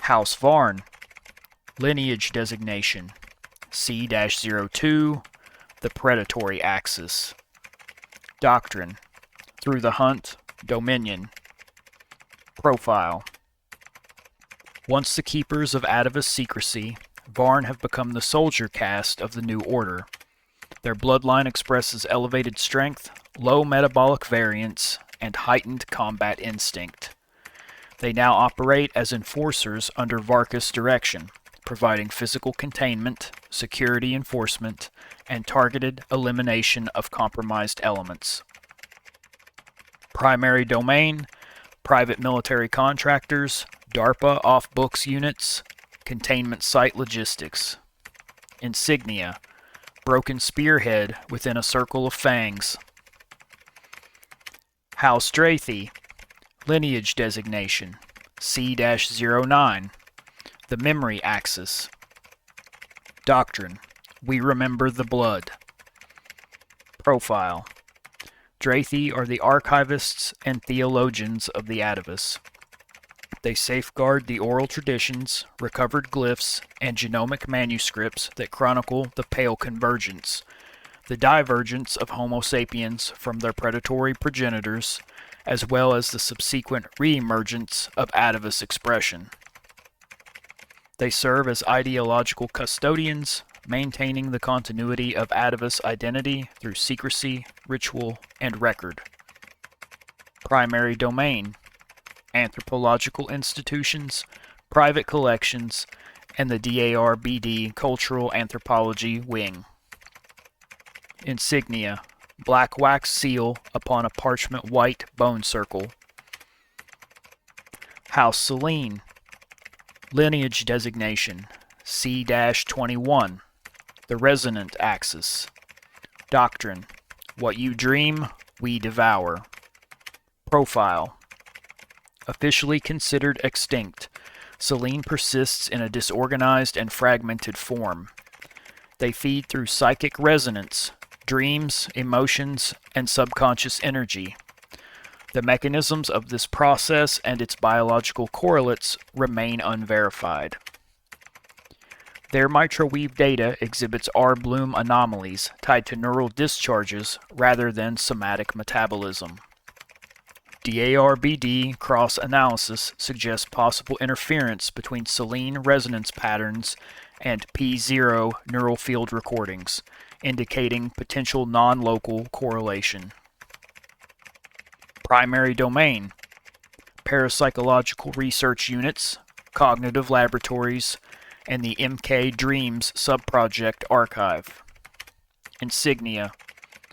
House Varn. Lineage Designation: C-02, the Predatory Axis. Doctrine: through the hunt, Dominion. Profile: once the keepers of Atavus secrecy, Varn have become the soldier caste of the New Order. Their bloodline expresses elevated strength, low metabolic variance, and heightened combat instinct. They now operate as enforcers under Varkas direction, providing physical containment, security enforcement, and targeted elimination of compromised elements. Primary domain: private military contractors, DARPA off-books units, containment site logistics. Insignia: broken spearhead within a circle of fangs. House Drathi. Lineage Designation: C-09, the Memory Axis. Doctrine: we remember the blood. Profile: Drathi are the archivists and theologians of the Atavus. They safeguard the oral traditions, recovered glyphs, and genomic manuscripts that chronicle the Pale Convergence, the divergence of Homo sapiens from their predatory progenitors, as well as the subsequent re-emergence of Atavus expression. They serve as ideological custodians, maintaining the continuity of Atavus identity through secrecy, ritual, and record. Primary domain: anthropological institutions, private collections, and the DARBD Cultural Anthropology Wing. Insignia: black wax seal upon a parchment white bone circle. House Selene. Lineage designation: C-21, the resonant axis. Doctrine: what you dream, we devour. Profile: officially considered extinct, Selene persists in a disorganized and fragmented form. They feed through psychic resonance, dreams, emotions, and subconscious energy. The mechanisms of this process and its biological correlates remain unverified. Their microweave data exhibits R-Bloom anomalies tied to neural discharges rather than somatic metabolism. DARBD cross-analysis suggests possible interference between Selene resonance patterns and P0 neural field recordings, indicating potential non-local correlation. Primary domain: parapsychological research units, cognitive laboratories, and the MK Dreams subproject archive. Insignia: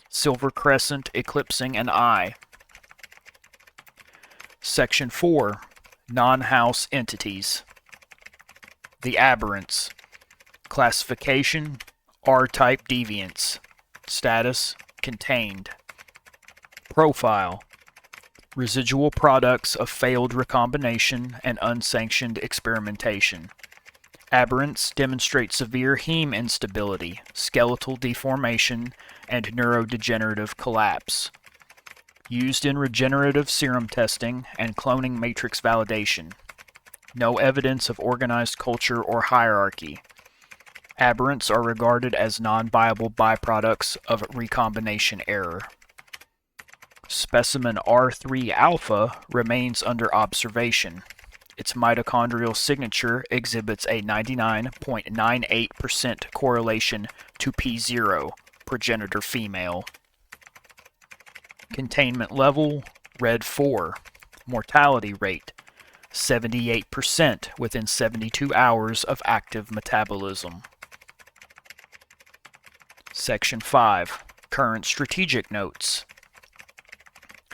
silver crescent eclipsing an eye. Section 4. Non-house entities. The aberrants. Classification: R-type deviants. Status: contained. Profile: residual products of failed recombination and unsanctioned experimentation. Aberrants demonstrate severe heme instability, skeletal deformation, and neurodegenerative collapse. Used in regenerative serum testing and cloning matrix validation. No evidence of organized culture or hierarchy. Aberrants are regarded as non-viable byproducts of recombination error. Specimen R3 alpha remains under observation. Its mitochondrial signature exhibits a 99.98% correlation to P0, progenitor female. Containment level: Red 4. Mortality rate: 78% within 72 hours of active metabolism. Section 5. Current strategic notes.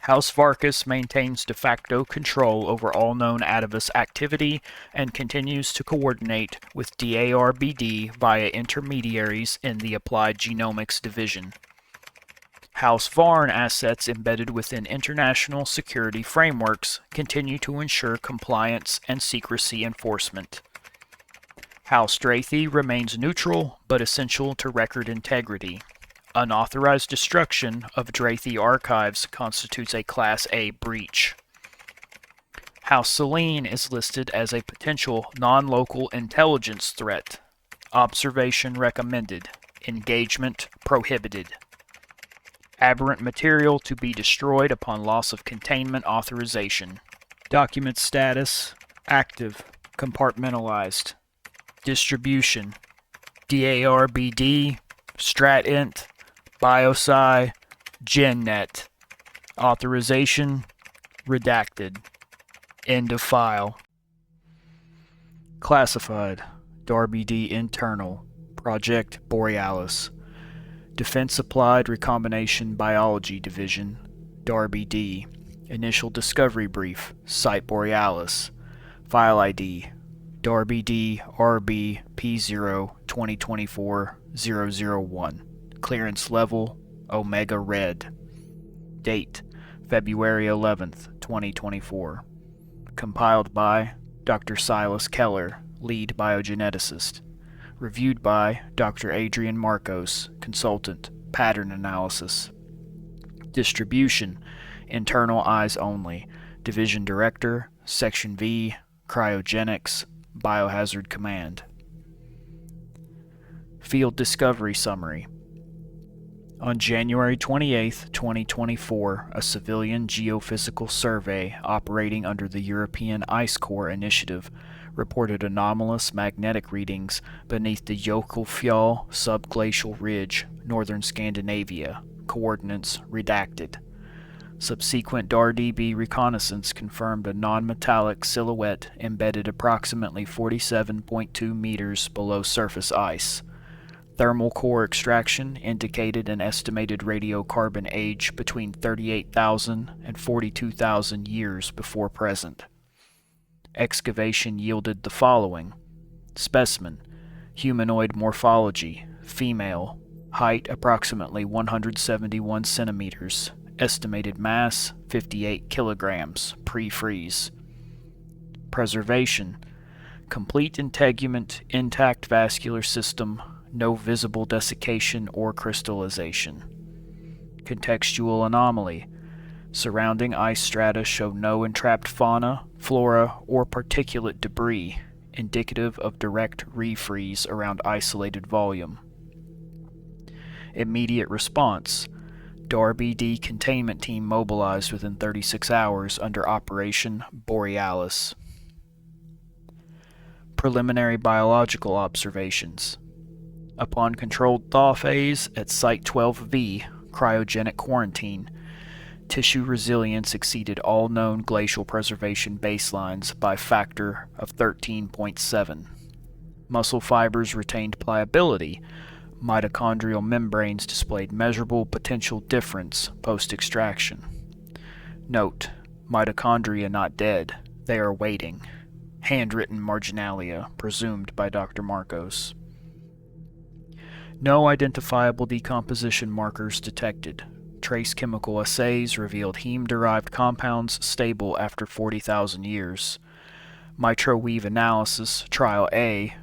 House Varkas maintains de facto control over all known Atavus activity and continues to coordinate with DARBD via intermediaries in the Applied Genomics Division. House Varn assets embedded within international security frameworks continue to ensure compliance and secrecy enforcement. House Drathi remains neutral but essential to record integrity. Unauthorized destruction of Drathi archives constitutes a Class A breach. House Selene is listed as a potential non-local intelligence threat. Observation recommended. Engagement prohibited. Aberrant material to be destroyed upon loss of containment authorization. Document status: active, compartmentalized. Distribution: DARBD, StratInt, BioSci, GenNet. Authorization: redacted. End of file. Classified: DARBD internal. Project Borealis. Defense Applied Recombination Biology Division, DARBD. Initial Discovery Brief, Site Borealis. File ID, DARBD RB P0 2024-001. Clearance Level, Omega Red. Date, February 11th, 2024. Compiled by Dr. Silas Keller, Lead Biogeneticist. Reviewed by Dr. Adrian Marcos, Consultant, Pattern Analysis. Distribution: internal eyes only. Division Director, Section V, Cryogenics, Biohazard Command. Field Discovery Summary. On January 28, 2024, a civilian geophysical survey operating under the European Ice Core Initiative reported anomalous magnetic readings beneath the Jökulfjall subglacial ridge, northern Scandinavia. Coordinates redacted. Subsequent DAR-DB reconnaissance confirmed a non-metallic silhouette embedded approximately 47.2 meters below surface ice. Thermal core extraction indicated an estimated radiocarbon age between 38,000 and 42,000 years before present. Excavation yielded the following: specimen, humanoid morphology, female, height approximately 171 centimeters, estimated mass 58 kilograms, pre-freeze. Preservation, complete integument, intact vascular system, no visible desiccation or crystallization. Contextual anomaly, surrounding ice strata show no entrapped fauna, flora, or particulate debris, indicative of direct refreeze around isolated volume. Immediate response, DAR-BD containment team mobilized within 36 hours under Operation Borealis. Preliminary biological observations. Upon controlled thaw phase at Site 12V, cryogenic quarantine, tissue resilience exceeded all known glacial preservation baselines by factor of 13.7. Muscle fibers retained pliability. Mitochondrial membranes displayed measurable potential difference post-extraction. Note: mitochondria not dead, they are waiting. Handwritten marginalia, presumed by Dr. Marcos. No identifiable decomposition markers detected. Trace chemical assays revealed heme-derived compounds stable after 40,000 years. Microweave analysis, Trial A,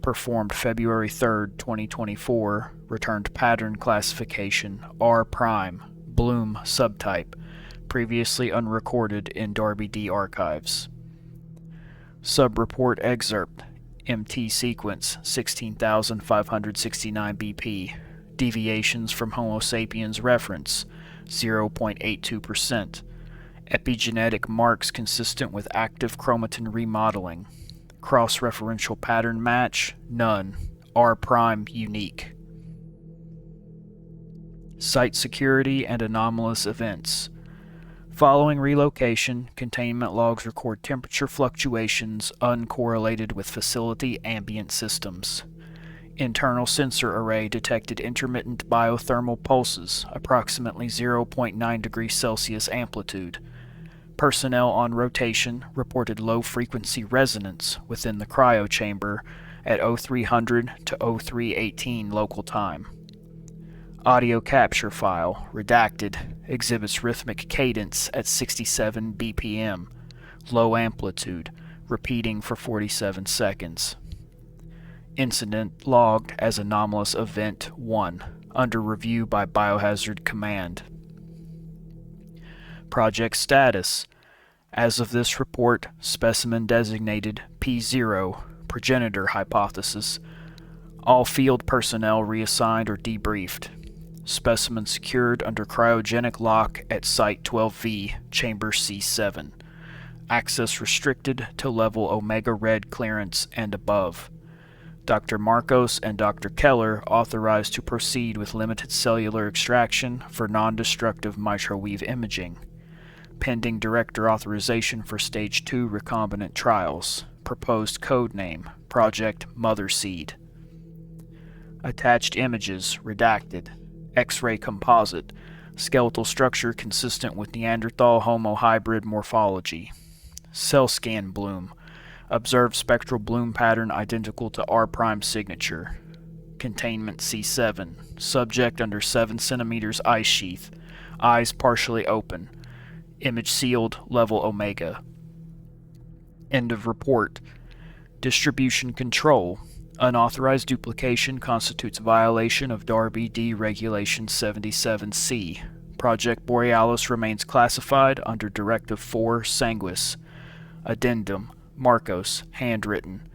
performed February 3, 2024, returned pattern classification R', Bloom subtype, previously unrecorded in DAR-BD archives. Subreport excerpt, MT sequence 16,569 BP, deviations from Homo sapiens reference 0.82%, epigenetic marks consistent with active chromatin remodeling, cross-referential pattern match none, R' unique. Site security and anomalous events. Following relocation, containment logs record temperature fluctuations uncorrelated with facility ambient systems. Internal sensor array detected intermittent biothermal pulses, approximately 0.9 degrees Celsius amplitude. Personnel on rotation reported low-frequency resonance within the cryochamber at 0300 to 0318 local time. Audio capture file, redacted, exhibits rhythmic cadence at 67 BPM, low amplitude, repeating for 47 seconds. Incident logged as anomalous event 1, under review by Biohazard Command. Project status. As of this report, specimen designated P0, progenitor hypothesis. All field personnel reassigned or debriefed. Specimen secured under cryogenic lock at Site 12V, Chamber C7. Access restricted to level Omega Red clearance and above. Dr. Marcos and Dr. Keller authorized to proceed with limited cellular extraction for non-destructive microweave imaging. Pending director authorization for Stage 2 recombinant trials. Proposed code name, Project Mother Seed. Attached images, redacted. X-ray composite, skeletal structure consistent with Neanderthal-Homo hybrid morphology. Cell scan bloom, observed spectral bloom pattern identical to R' signature. Containment C7, subject under 7 cm ice sheath, eyes partially open. Image sealed, level Omega. End of report. Distribution control. Unauthorized duplication constitutes violation of DAR-BD Regulation 77C. Project Borealis remains classified under Directive 4 Sanguis. Addendum, Marcos, handwritten.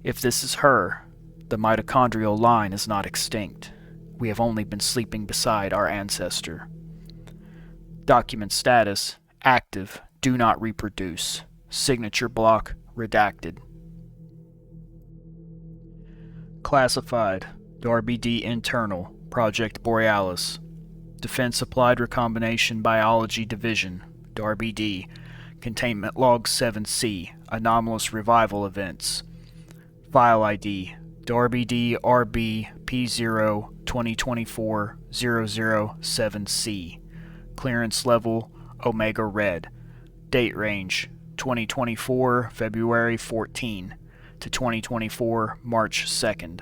If this is her, the mitochondrial line is not extinct. We have only been sleeping beside our ancestor. Document status: active, do not reproduce. Signature block redacted. Classified: Darby D. Internal, Project Borealis. Defense Applied Recombination Biology Division, Darby D. Containment Log 7C, Anomalous Revival Events. File ID: Darby D. RB P0 2024 007C. Clearance Level: Omega Red. Date Range: 2024 February 14 to 2024 March 2nd.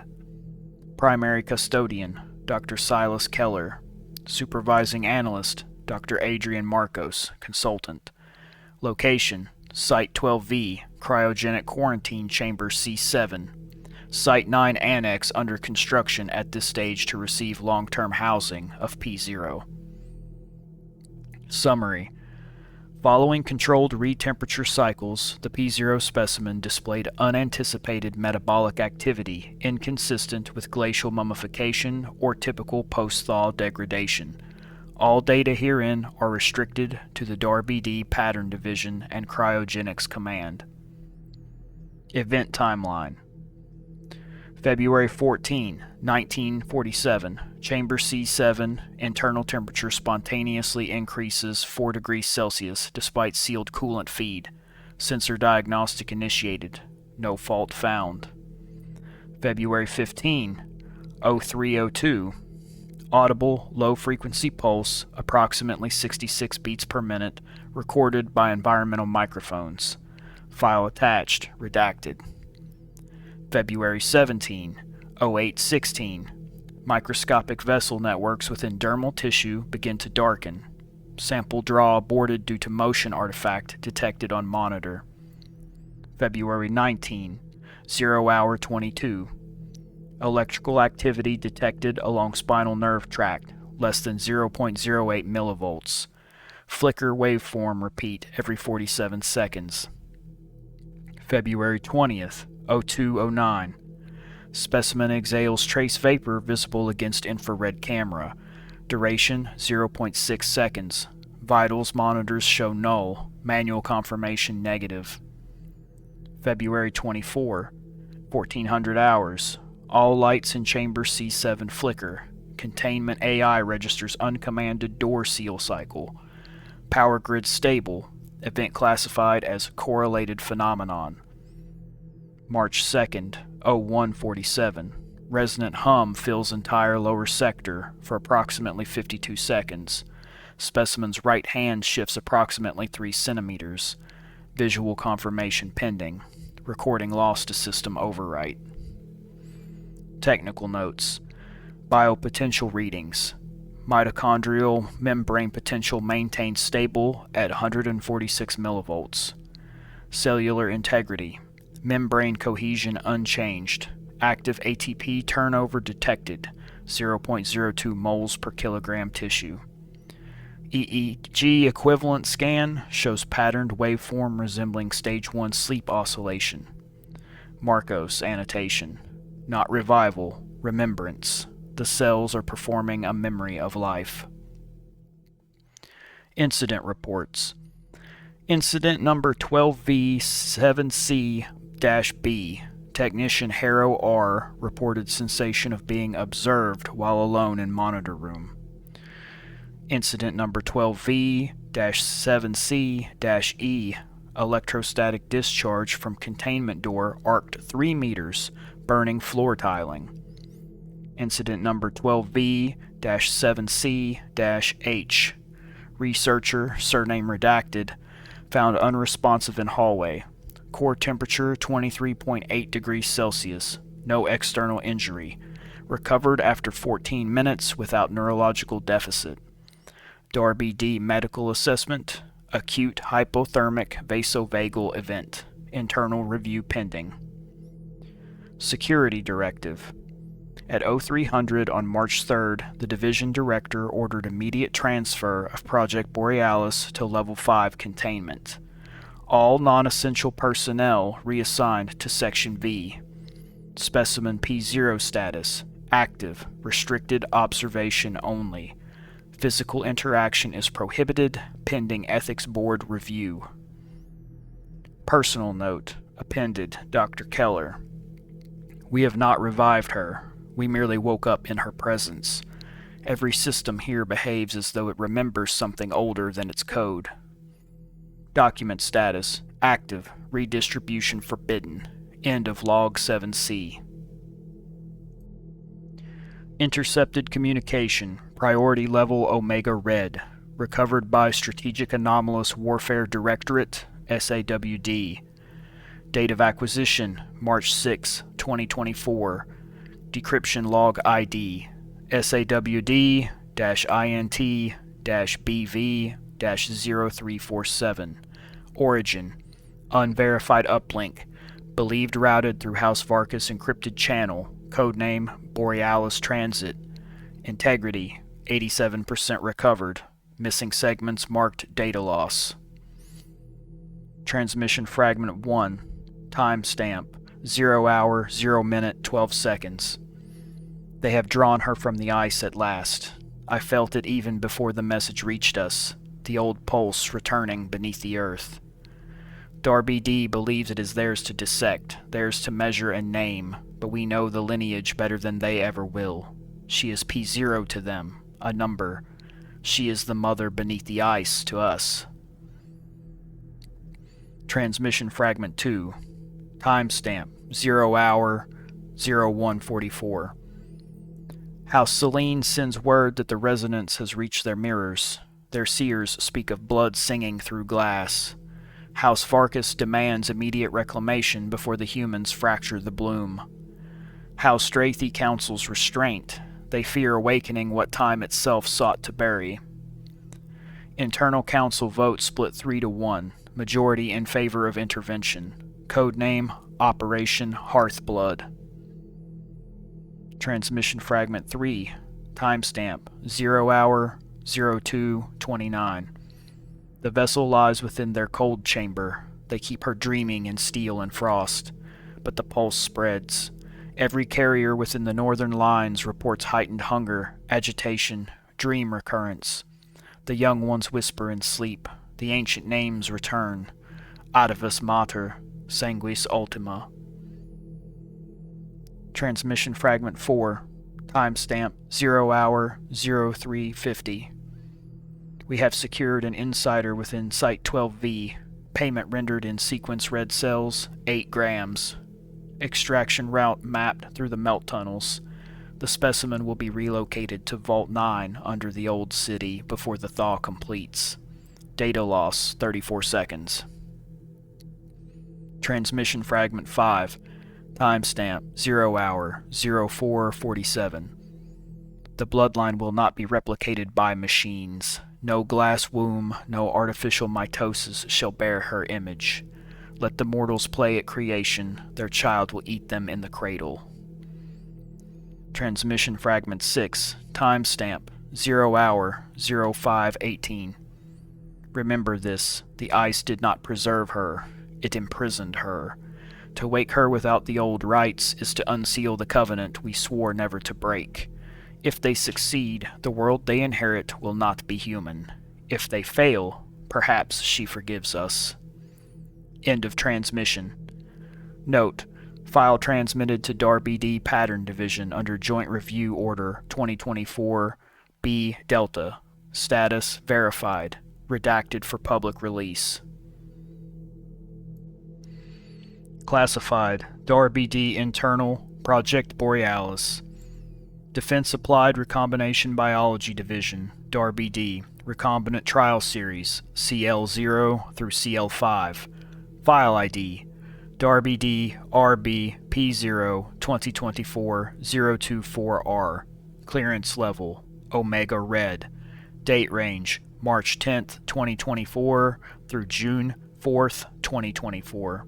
Primary Custodian: Dr. Silas Keller. Supervising Analyst: Dr. Adrian Marcos, Consultant. Location: Site 12V, Cryogenic Quarantine Chamber C7. Site 9 Annex under construction at this stage to receive long-term housing of P0. Summary: following controlled retemperature cycles, the P0 specimen displayed unanticipated metabolic activity inconsistent with glacial mummification or typical post-thaw degradation. All data herein are restricted to the Darby D Pattern Division and Cryogenics Command. Event Timeline: February 14, 1947. Chamber C7. Internal temperature spontaneously increases 4 degrees Celsius despite sealed coolant feed. Sensor diagnostic initiated. No fault found. February 15, 0302. Audible low-frequency pulse, approximately 66 beats per minute, recorded by environmental microphones. File attached, redacted. February 17, 0816. Microscopic vessel networks within dermal tissue begin to darken. Sample draw aborted due to motion artifact detected on monitor. February 19, 0 hour 22. Electrical activity detected along spinal nerve tract, less than 0.08 millivolts. Flicker waveform repeat every 47 seconds. February 20th, 0209. Specimen exhales trace vapor visible against infrared camera. Duration 0.6 seconds. Vitals monitors show null. Manual confirmation negative. February 24, 1400 hours. All lights in chamber C7 flicker. Containment AI registers uncommanded door seal cycle. Power grid stable. Event classified as correlated phenomenon. March 2nd, 0147. Resonant hum fills entire lower sector for approximately 52 seconds. Specimen's right hand shifts approximately 3 centimeters. Visual confirmation pending. Recording lost to system overwrite. Technical notes: biopotential readings. Mitochondrial membrane potential maintained stable at 146 millivolts. Cellular integrity. Membrane cohesion unchanged. Active ATP turnover detected, 0.02 moles per kilogram tissue. EEG equivalent scan shows patterned waveform resembling stage 1 sleep oscillation. Marcos annotation: not revival, remembrance. The cells are performing a memory of life. Incident reports. Incident number 12V7C-B. Technician Harrow R. reported sensation of being observed while alone in monitor room. Incident number 12V-7C-E. Electrostatic discharge from containment door arced 3 meters, burning floor tiling. Incident number 12V-7C-H. Researcher, surname redacted, found unresponsive in hallway. Core temperature 23.8 degrees Celsius. No external injury. Recovered after 14 minutes without neurological deficit. Darby D. medical assessment. Acute hypothermic vasovagal event. Internal review pending. Security directive. At 0300 on March 3rd, the division director ordered immediate transfer of Project Borealis to Level 5 containment. All non-essential personnel reassigned to Section V. Specimen P0 status: Active, restricted observation only. Physical interaction is prohibited, pending Ethics Board review. Personal note, appended Dr. Keller. We have not revived her. We merely woke up in her presence. Every system here behaves as though it remembers something older than its code. Document status, active, redistribution forbidden. End of Log 7C. Intercepted communication, priority level Omega Red, recovered by Strategic Anomalous Warfare Directorate, SAWD. Date of acquisition, March 6, 2024. Decryption log ID, SAWD-INT-BV-0347. Origin, unverified uplink, believed routed through House Varkas encrypted channel, codename Borealis Transit. Integrity, 87% recovered. Missing segments marked data loss. Transmission fragment 1. Timestamp, 0 hour, 0 minute, 12 seconds. They have drawn her from the ice at last. I felt it even before the message reached us, the old pulse returning beneath the earth. Darby D believes it is theirs to dissect, theirs to measure and name, but we know the lineage better than they ever will. She is P0 to them, a number. She is the mother beneath the ice to us. Transmission fragment 2. Timestamp, 0 hour, 0144. House Celine sends word that the resonance has reached their mirrors. Their seers speak of blood singing through glass. House Varkas demands immediate reclamation before the humans fracture the bloom. House Strathi counsels restraint. They fear awakening what time itself sought to bury. Internal council vote split 3-1, majority in favor of intervention. Codename Operation Hearthblood. Transmission fragment 3. Timestamp, 0 hour, 0229. The vessel lies within their cold chamber. They keep her dreaming in steel and frost. But the pulse spreads. Every carrier within the northern lines reports heightened hunger, agitation, dream recurrence. The young ones whisper in sleep. The ancient names return. Atavus Mater, Sanguis Ultima. Transmission fragment 4. Timestamp, 0 hour, 0350. We have secured an insider within Site 12V. Payment rendered in sequence red cells, 8 grams. Extraction route mapped through the melt tunnels. The specimen will be relocated to Vault 9 under the old city before the thaw completes. Data loss, 34 seconds. Transmission fragment 5. Timestamp, 0 hour, 0447. The bloodline will not be replicated by machines. No glass womb, no artificial mitosis shall bear her image. Let the mortals play at creation, their child will eat them in the cradle. Transmission fragment 6, timestamp, 0 hour, 0518. Remember this, the ice did not preserve her, it imprisoned her. To wake her without the old rites is to unseal the covenant we swore never to break. If they succeed, the world they inherit will not be human. If they fail, perhaps she forgives us. End of transmission. Note, file transmitted to Darby D Pattern Division under Joint Review Order 2024 B Delta. Status verified. Redacted for public release. Classified, Darby D Internal, Project Borealis. Defense Applied Recombination Biology Division, Darby D, Recombinant Trial Series, CL0 through CL5. File ID, Darby D RB P0 2024-024R. Clearance Level, Omega Red. Date Range, March 10th, 2024 through June 4th, 2024.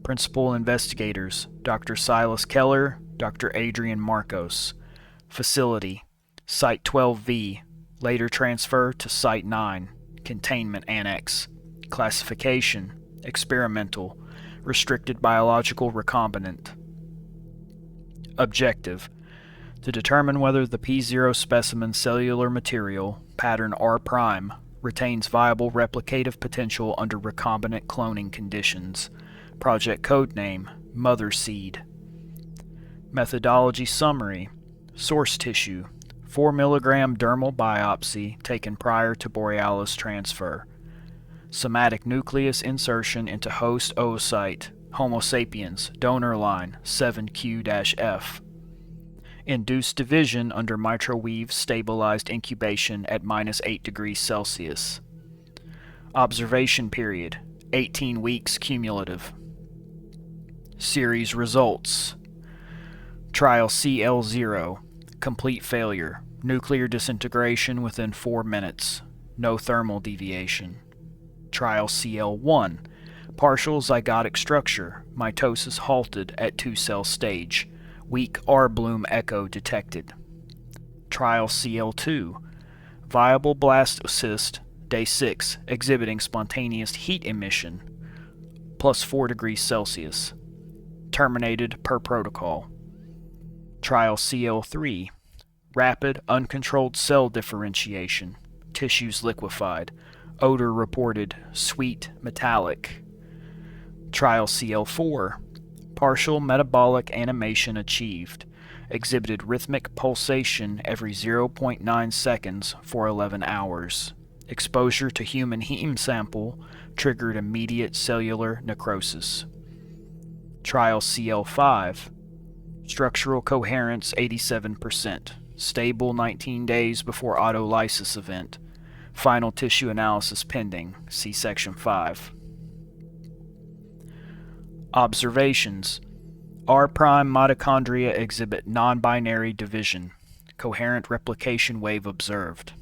Principal Investigators, Dr. Silas Keller, Dr. Adrian Marcos. Facility, Site 12V, later transfer to Site 9, Containment Annex. Classification, Experimental, Restricted Biological Recombinant. Objective, to determine whether the P0 specimen cellular material, pattern R', retains viable replicative potential under recombinant cloning conditions. Project codename Mother Seed. Methodology summary. Source tissue: 4 mg dermal biopsy taken prior to Borealis transfer. Somatic nucleus insertion into host oocyte, Homo sapiens, donor line 7Q-F. Induced division under microwave stabilized incubation at -8 degrees Celsius. Observation period 18 weeks cumulative. Series results. Trial CL0, complete failure, nuclear disintegration within 4 minutes, no thermal deviation. Trial CL1, partial zygotic structure, mitosis halted at 2-cell stage, weak R-bloom echo detected. Trial CL2, viable blastocyst, day 6, exhibiting spontaneous heat emission, +4 degrees Celsius. Terminated per protocol. Trial CL3, rapid, uncontrolled cell differentiation, tissues liquefied, odor reported, sweet, metallic. Trial CL4, partial metabolic animation achieved, exhibited rhythmic pulsation every 0.9 seconds for 11 hours. Exposure to human heme sample triggered immediate cellular necrosis. Trial CL5, structural coherence 87%, stable 19 days before autolysis event, final tissue analysis pending, see Section 5. Observations. R' mitochondria exhibit non-binary division, coherent replication wave observed.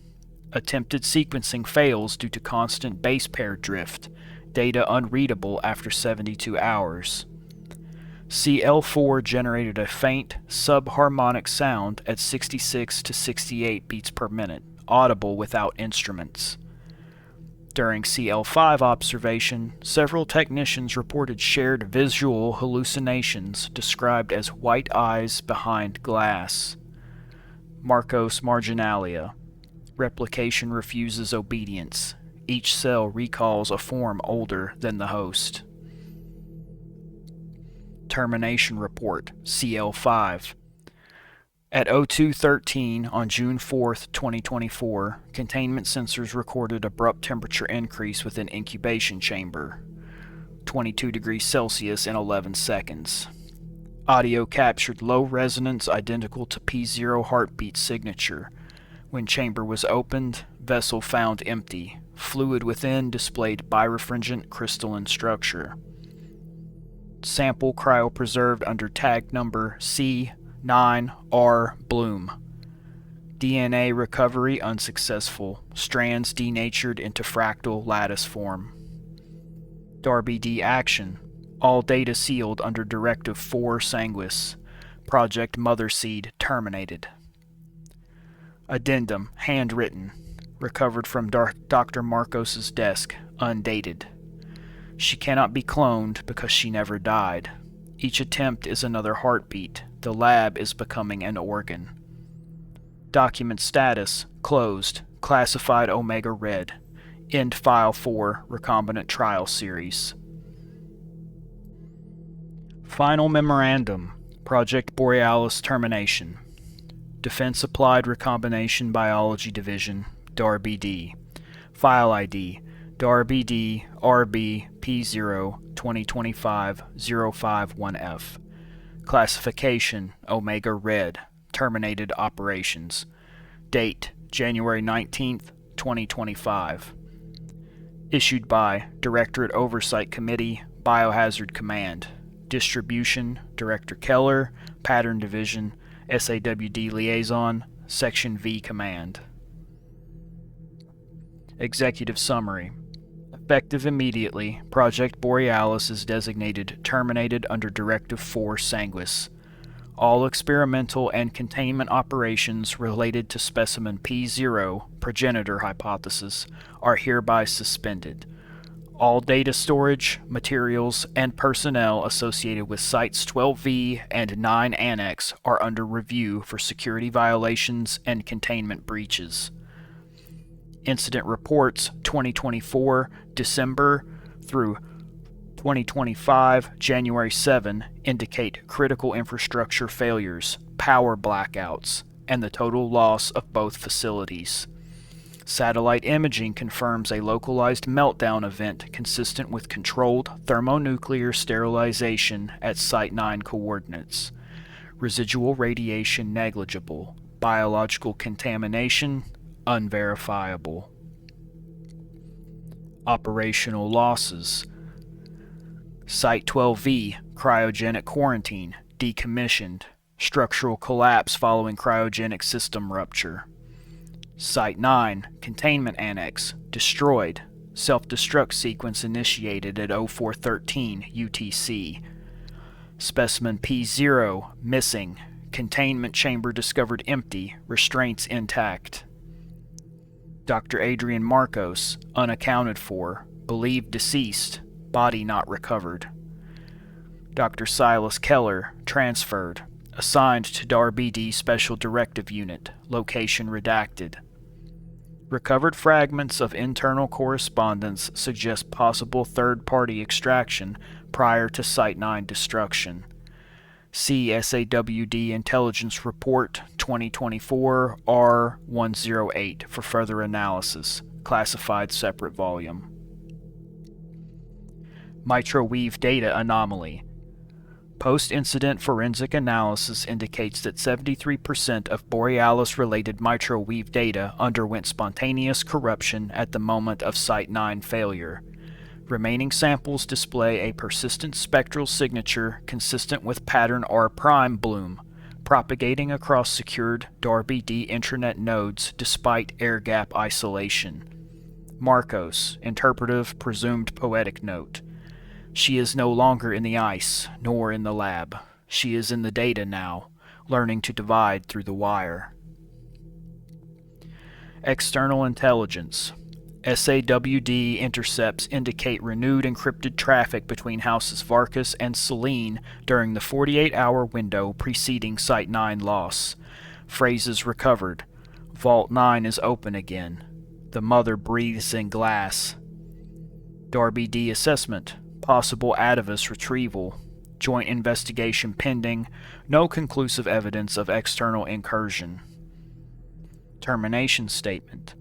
Attempted sequencing fails due to constant base pair drift, data unreadable after 72 hours. CL4 generated a faint, subharmonic sound at 66 to 68 beats per minute, audible without instruments. During CL5 observation, several technicians reported shared visual hallucinations described as white eyes behind glass. Marcos marginalia. Replication refuses obedience. Each cell recalls a form older than the host. Termination report, CL5. At 02:13 on June 4, 2024, containment sensors recorded abrupt temperature increase within incubation chamber, 22 degrees Celsius in 11 seconds. Audio captured low resonance identical to P0 heartbeat signature. When chamber was opened, vessel found empty. Fluid within displayed birefringent crystalline structure. Sample cryopreserved under tag number C9R Bloom. DNA recovery unsuccessful. Strands denatured into fractal lattice form. DARBD action. All data sealed under Directive 4 Sanguis. Project Mother Seed terminated. Addendum, handwritten. Recovered from Dr. Marcos's desk, undated. She cannot be cloned because she never died. Each attempt is another heartbeat. The lab is becoming an organ. Document status, closed. Classified Omega Red. End file for recombinant trial series. Final memorandum. Project Borealis termination. Defense Applied Recombination Biology Division, DARBD. File ID, DARBD RB P0 2025-051F. Classification, Omega Red. Terminated operations. Date, January 19th, 2025. Issued by Directorate Oversight Committee, Biohazard Command. Distribution, Director Keller, Pattern Division, SAWD Liaison, Section V Command. Executive Summary. Effective immediately, Project Borealis is designated terminated under Directive 4 Sanguis. All experimental and containment operations related to specimen P0, progenitor hypothesis, are hereby suspended. All data storage, materials, and personnel associated with Sites 12V and 9 Annex are under review for security violations and containment breaches. Incident reports 2024 December through 2025 January 7 indicate critical infrastructure failures, power blackouts, and the total loss of both facilities. Satellite imaging confirms a localized meltdown event consistent with controlled thermonuclear sterilization at Site 9 coordinates. Residual radiation negligible. Biological contamination unverifiable. Operational losses. Site 12V, cryogenic quarantine, decommissioned. Structural collapse following cryogenic system rupture. Site 9, Containment Annex, destroyed. Self-destruct sequence initiated at 0413 UTC. Specimen P0, missing. Containment chamber discovered empty, restraints intact. Dr. Adrian Marcos, unaccounted for, believed deceased, body not recovered. Dr. Silas Keller, transferred, assigned to DAR BD Special Directive Unit, location redacted. Recovered fragments of internal correspondence suggest possible third-party extraction prior to Site 9 destruction. See SAWD Intelligence Report 2024 R108 for further analysis, classified separate volume. Microwave data anomaly. Post-incident forensic analysis indicates that 73% of Borealis-related microwave data underwent spontaneous corruption at the moment of Site 9 failure. Remaining samples display a persistent spectral signature consistent with pattern R' bloom, propagating across secured DAR-BD intranet nodes despite air-gap isolation. Marcos, interpretive presumed poetic note. She is no longer in the ice, nor in the lab. She is in the data now, learning to divide through the wire. External intelligence. SAWD intercepts indicate renewed encrypted traffic between houses Varkas and Selene during the 48-hour window preceding Site 9 loss. Phrases recovered. Vault 9 is open again. The mother breathes in glass. DAR-BD assessment. Possible Atavus retrieval. Joint investigation pending. No conclusive evidence of external incursion. Termination statement.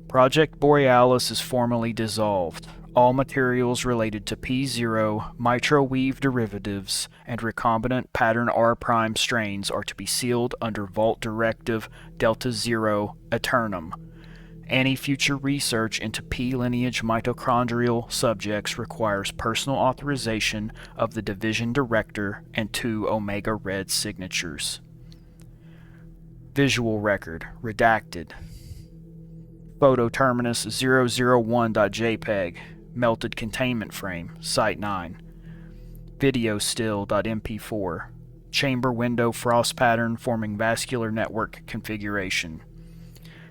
Project Borealis is formally dissolved. All materials related to P0, microwave derivatives, and recombinant pattern R' strains are to be sealed under Vault Directive Delta Zero Aeternum. Any future research into P-lineage mitochondrial subjects requires personal authorization of the Division Director and 2 Omega Red signatures. Visual record, redacted. Photo terminus 001.jpg, melted containment frame, Site 9. Video still.mp4, chamber window frost pattern forming vascular network configuration.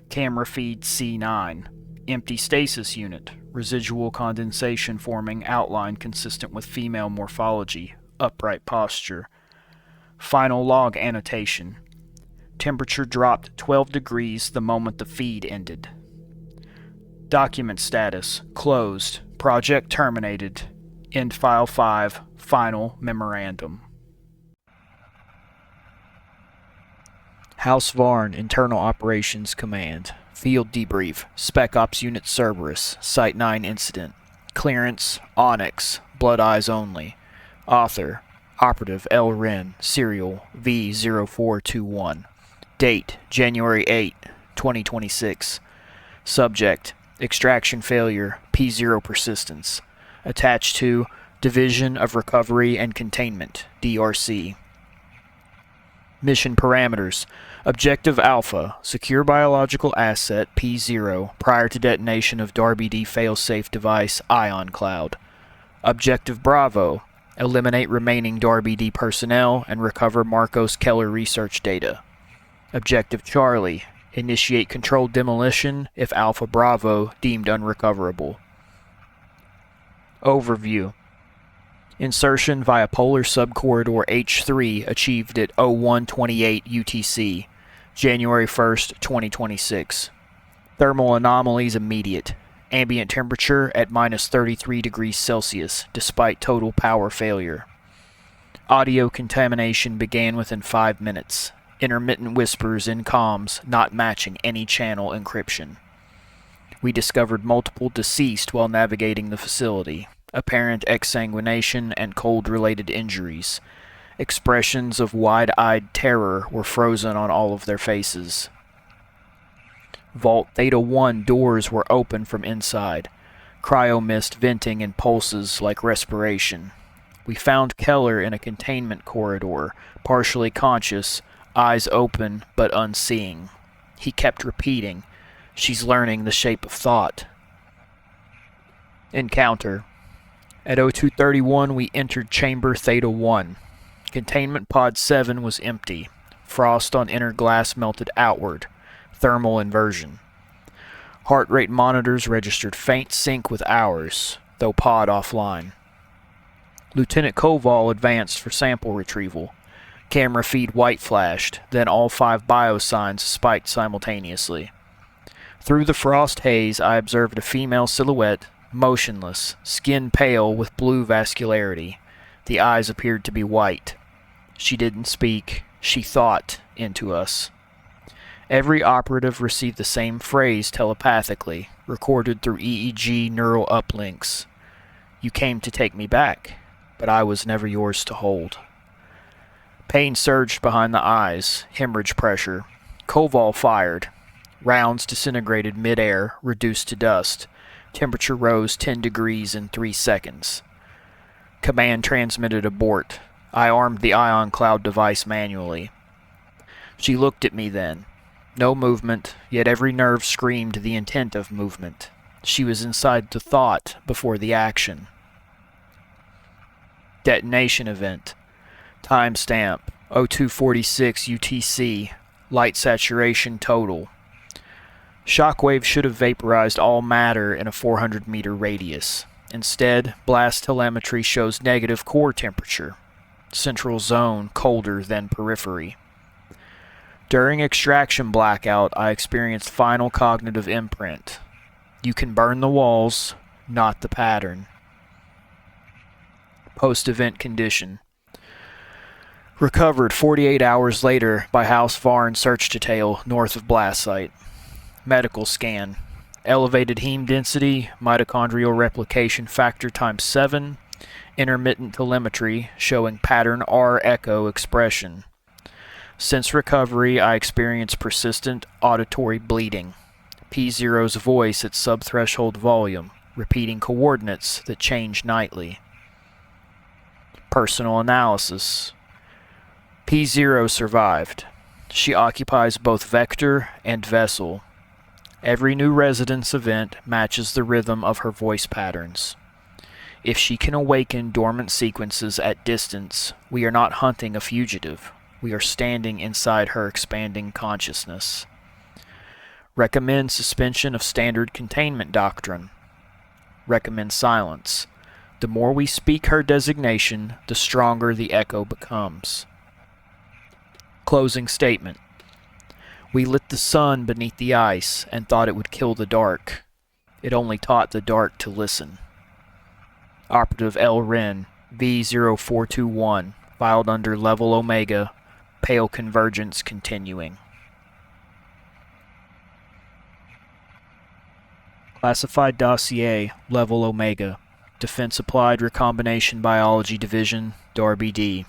Camera feed C9, empty stasis unit, residual condensation forming outline consistent with female morphology, upright posture. Final log annotation. Temperature dropped 12 degrees the moment the feed ended. Document status, closed, project terminated, end file 5, final memorandum. House Varn, Internal Operations Command. Field debrief, Spec Ops Unit Cerberus, Site 9 incident. Clearance, Onyx, Blood Eyes Only. Author, Operative L. Wren, Serial V0421. Date, January 8, 2026. Subject, Extraction Failure, P0 Persistence. Attached to Division of Recovery and Containment, DRC. Mission Parameters. Objective Alpha, secure biological asset P0 prior to detonation of DAR-BD failsafe device Ion Cloud. Objective Bravo, eliminate remaining DAR-BD personnel and recover Marcos Keller research data. Objective Charlie, initiate controlled demolition if Alpha Bravo deemed unrecoverable. Overview. Insertion via polar subcorridor H3 achieved at 0128 UTC, January 1st, 2026. Thermal anomalies immediate. Ambient temperature at minus 33 degrees Celsius, despite total power failure. Audio contamination began within 5 minutes. Intermittent whispers in comms not matching any channel encryption. We discovered multiple deceased while navigating the facility. Apparent exsanguination and cold-related injuries. Expressions of wide-eyed terror were frozen on all of their faces. Vault Theta 1 doors were open from inside, cryomist venting in pulses like respiration. We found Keller in a containment corridor, partially conscious, eyes open but unseeing. He kept repeating, "She's learning the shape of thought." Encounter. At 0231 we entered Chamber Theta 1. Containment Pod 7 was empty. Frost on inner glass melted outward. Thermal inversion. Heart rate monitors registered faint sync with ours, though pod offline. Lieutenant Koval advanced for sample retrieval. Camera feed white flashed, then all 5 biosigns spiked simultaneously. Through the frost haze I observed a female silhouette, motionless, skin pale with blue vascularity. The eyes appeared to be white. She didn't speak. She thought into us. Every operative received the same phrase telepathically, recorded through EEG neural uplinks. "You came to take me back, but I was never yours to hold." Pain surged behind the eyes, hemorrhage pressure. Koval fired. Rounds disintegrated mid-air, reduced to dust. Temperature rose 10 degrees in 3 seconds. Command transmitted abort. I armed the ion cloud device manually. She looked at me then. No movement, yet every nerve screamed the intent of movement. She was inside the thought before the action. Detonation event. Timestamp 0246 UTC. Light saturation total. Shockwave should have vaporized all matter in a 400-meter radius. Instead, blast telemetry shows negative core temperature. Central zone colder than periphery. During extraction blackout, I experienced final cognitive imprint. You can burn the walls, not the pattern. Post-event condition. Recovered 48 hours later by House Varn search detail north of blast site. Medical scan. Elevated heme density, mitochondrial replication factor times 7, intermittent telemetry showing pattern R echo expression. Since recovery, I experienced persistent auditory bleeding. P0's voice at subthreshold volume, repeating coordinates that change nightly. Personal analysis. P0 survived. She occupies both vector and vessel. Every new residence event matches the rhythm of her voice patterns. If she can awaken dormant sequences at distance, we are not hunting a fugitive. We are standing inside her expanding consciousness. Recommend suspension of standard containment doctrine. Recommend silence. The more we speak her designation, the stronger the echo becomes. Closing statement. We lit the sun beneath the ice and thought it would kill the dark. It only taught the dark to listen. Operative L. Wren, V0421, filed under Level Omega, pale convergence continuing. Classified Dossier, Level Omega, Defense Applied Recombination Biology Division, Darby D.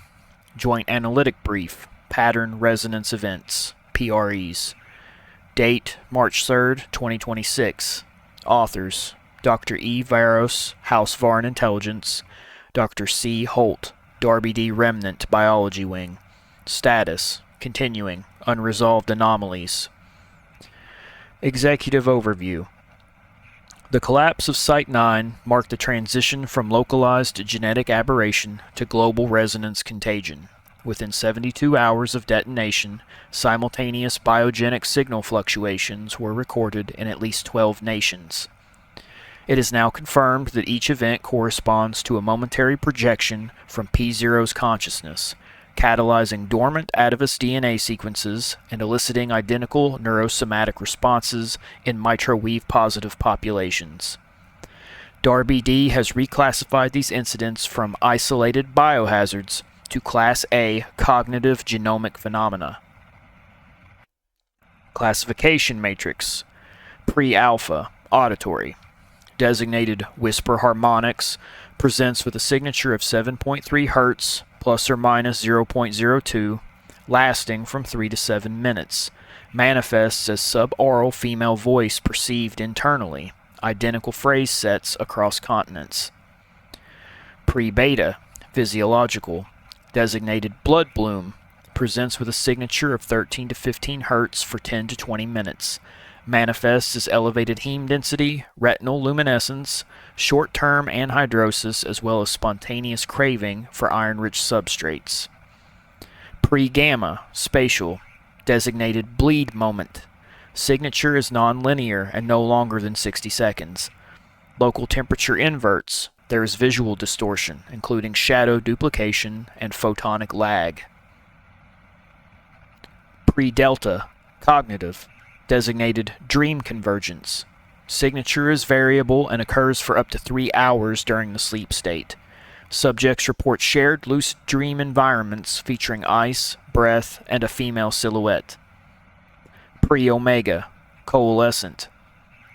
Joint Analytic Brief, Pattern Resonance Events, PREs. Date, March 3rd, 2026. Authors, Dr. E. Varos, House Varn Intelligence, Dr. C. Holt, Darby D. Remnant Biology Wing. Status, continuing, unresolved anomalies. Executive Overview. The collapse of Site-9 marked the transition from localized genetic aberration to global resonance contagion. Within 72 hours of detonation, simultaneous biogenic signal fluctuations were recorded in at least 12 nations. It is now confirmed that each event corresponds to a momentary projection from P0's consciousness, catalyzing dormant Atavus DNA sequences and eliciting identical neurosomatic responses in microweave-positive populations. DARBD has reclassified these incidents from isolated biohazards to Class A cognitive genomic phenomena. Classification matrix. Pre-alpha, auditory. Designated whisper harmonics, presents with a signature of 7.3 Hz plus or minus 0.02, lasting from 3 to 7 minutes. Manifests as subaural female voice perceived internally. Identical phrase sets across continents. Pre-beta, physiological. Designated blood bloom, presents with a signature of 13 to 15 Hz for 10 to 20 minutes. Manifests as elevated heme density, retinal luminescence, short-term anhidrosis, as well as spontaneous craving for iron-rich substrates. Pre-gamma, spatial, designated bleed moment. Signature is nonlinear and no longer than 60 seconds. Local temperature inverts. There is visual distortion, including shadow duplication and photonic lag. Pre-delta, cognitive, designated dream convergence. Signature is variable and occurs for up to 3 hours during the sleep state. Subjects report shared lucid dream environments featuring ice, breath, and a female silhouette. Pre-omega, coalescent,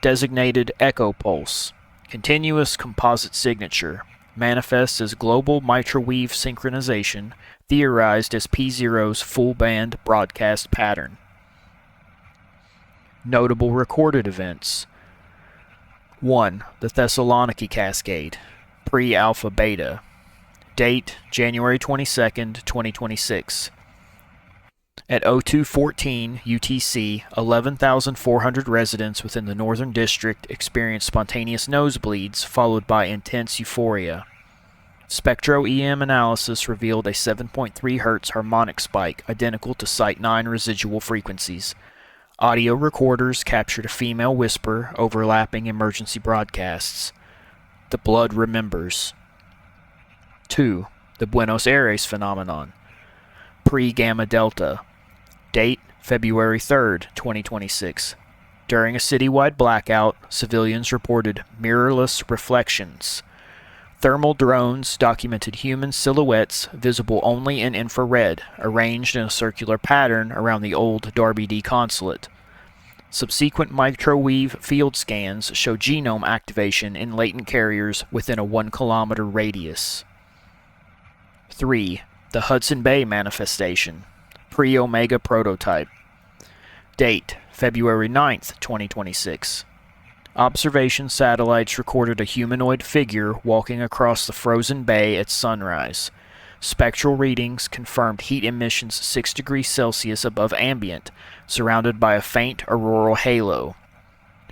designated echo pulse. Continuous composite signature, manifests as global microwave synchronization, theorized as P0's full-band broadcast pattern. Notable recorded events. 1. The Thessaloniki Cascade, pre-alpha beta. Date, January 22nd, 2026. At 02:14 UTC, 11,400 residents within the Northern District experienced spontaneous nosebleeds followed by intense euphoria. Spectro-EM analysis revealed a 7.3 Hz harmonic spike identical to Site 9 residual frequencies. Audio recorders captured a female whisper overlapping emergency broadcasts. The blood remembers. 2. The Buenos Aires phenomenon. Pre-gamma delta. Date, February 3rd, 2026. During a citywide blackout, civilians reported mirrorless reflections. Thermal drones documented human silhouettes visible only in infrared, arranged in a circular pattern around the old DARBD consulate. Subsequent microwave field scans show genome activation in latent carriers within a 1-kilometer radius. 3. The Hudson Bay manifestation. Pre-omega prototype. Date, February 9th, 2026. Observation satellites recorded a humanoid figure walking across the frozen bay at sunrise. Spectral readings confirmed heat emissions 6 degrees Celsius above ambient, surrounded by a faint auroral halo.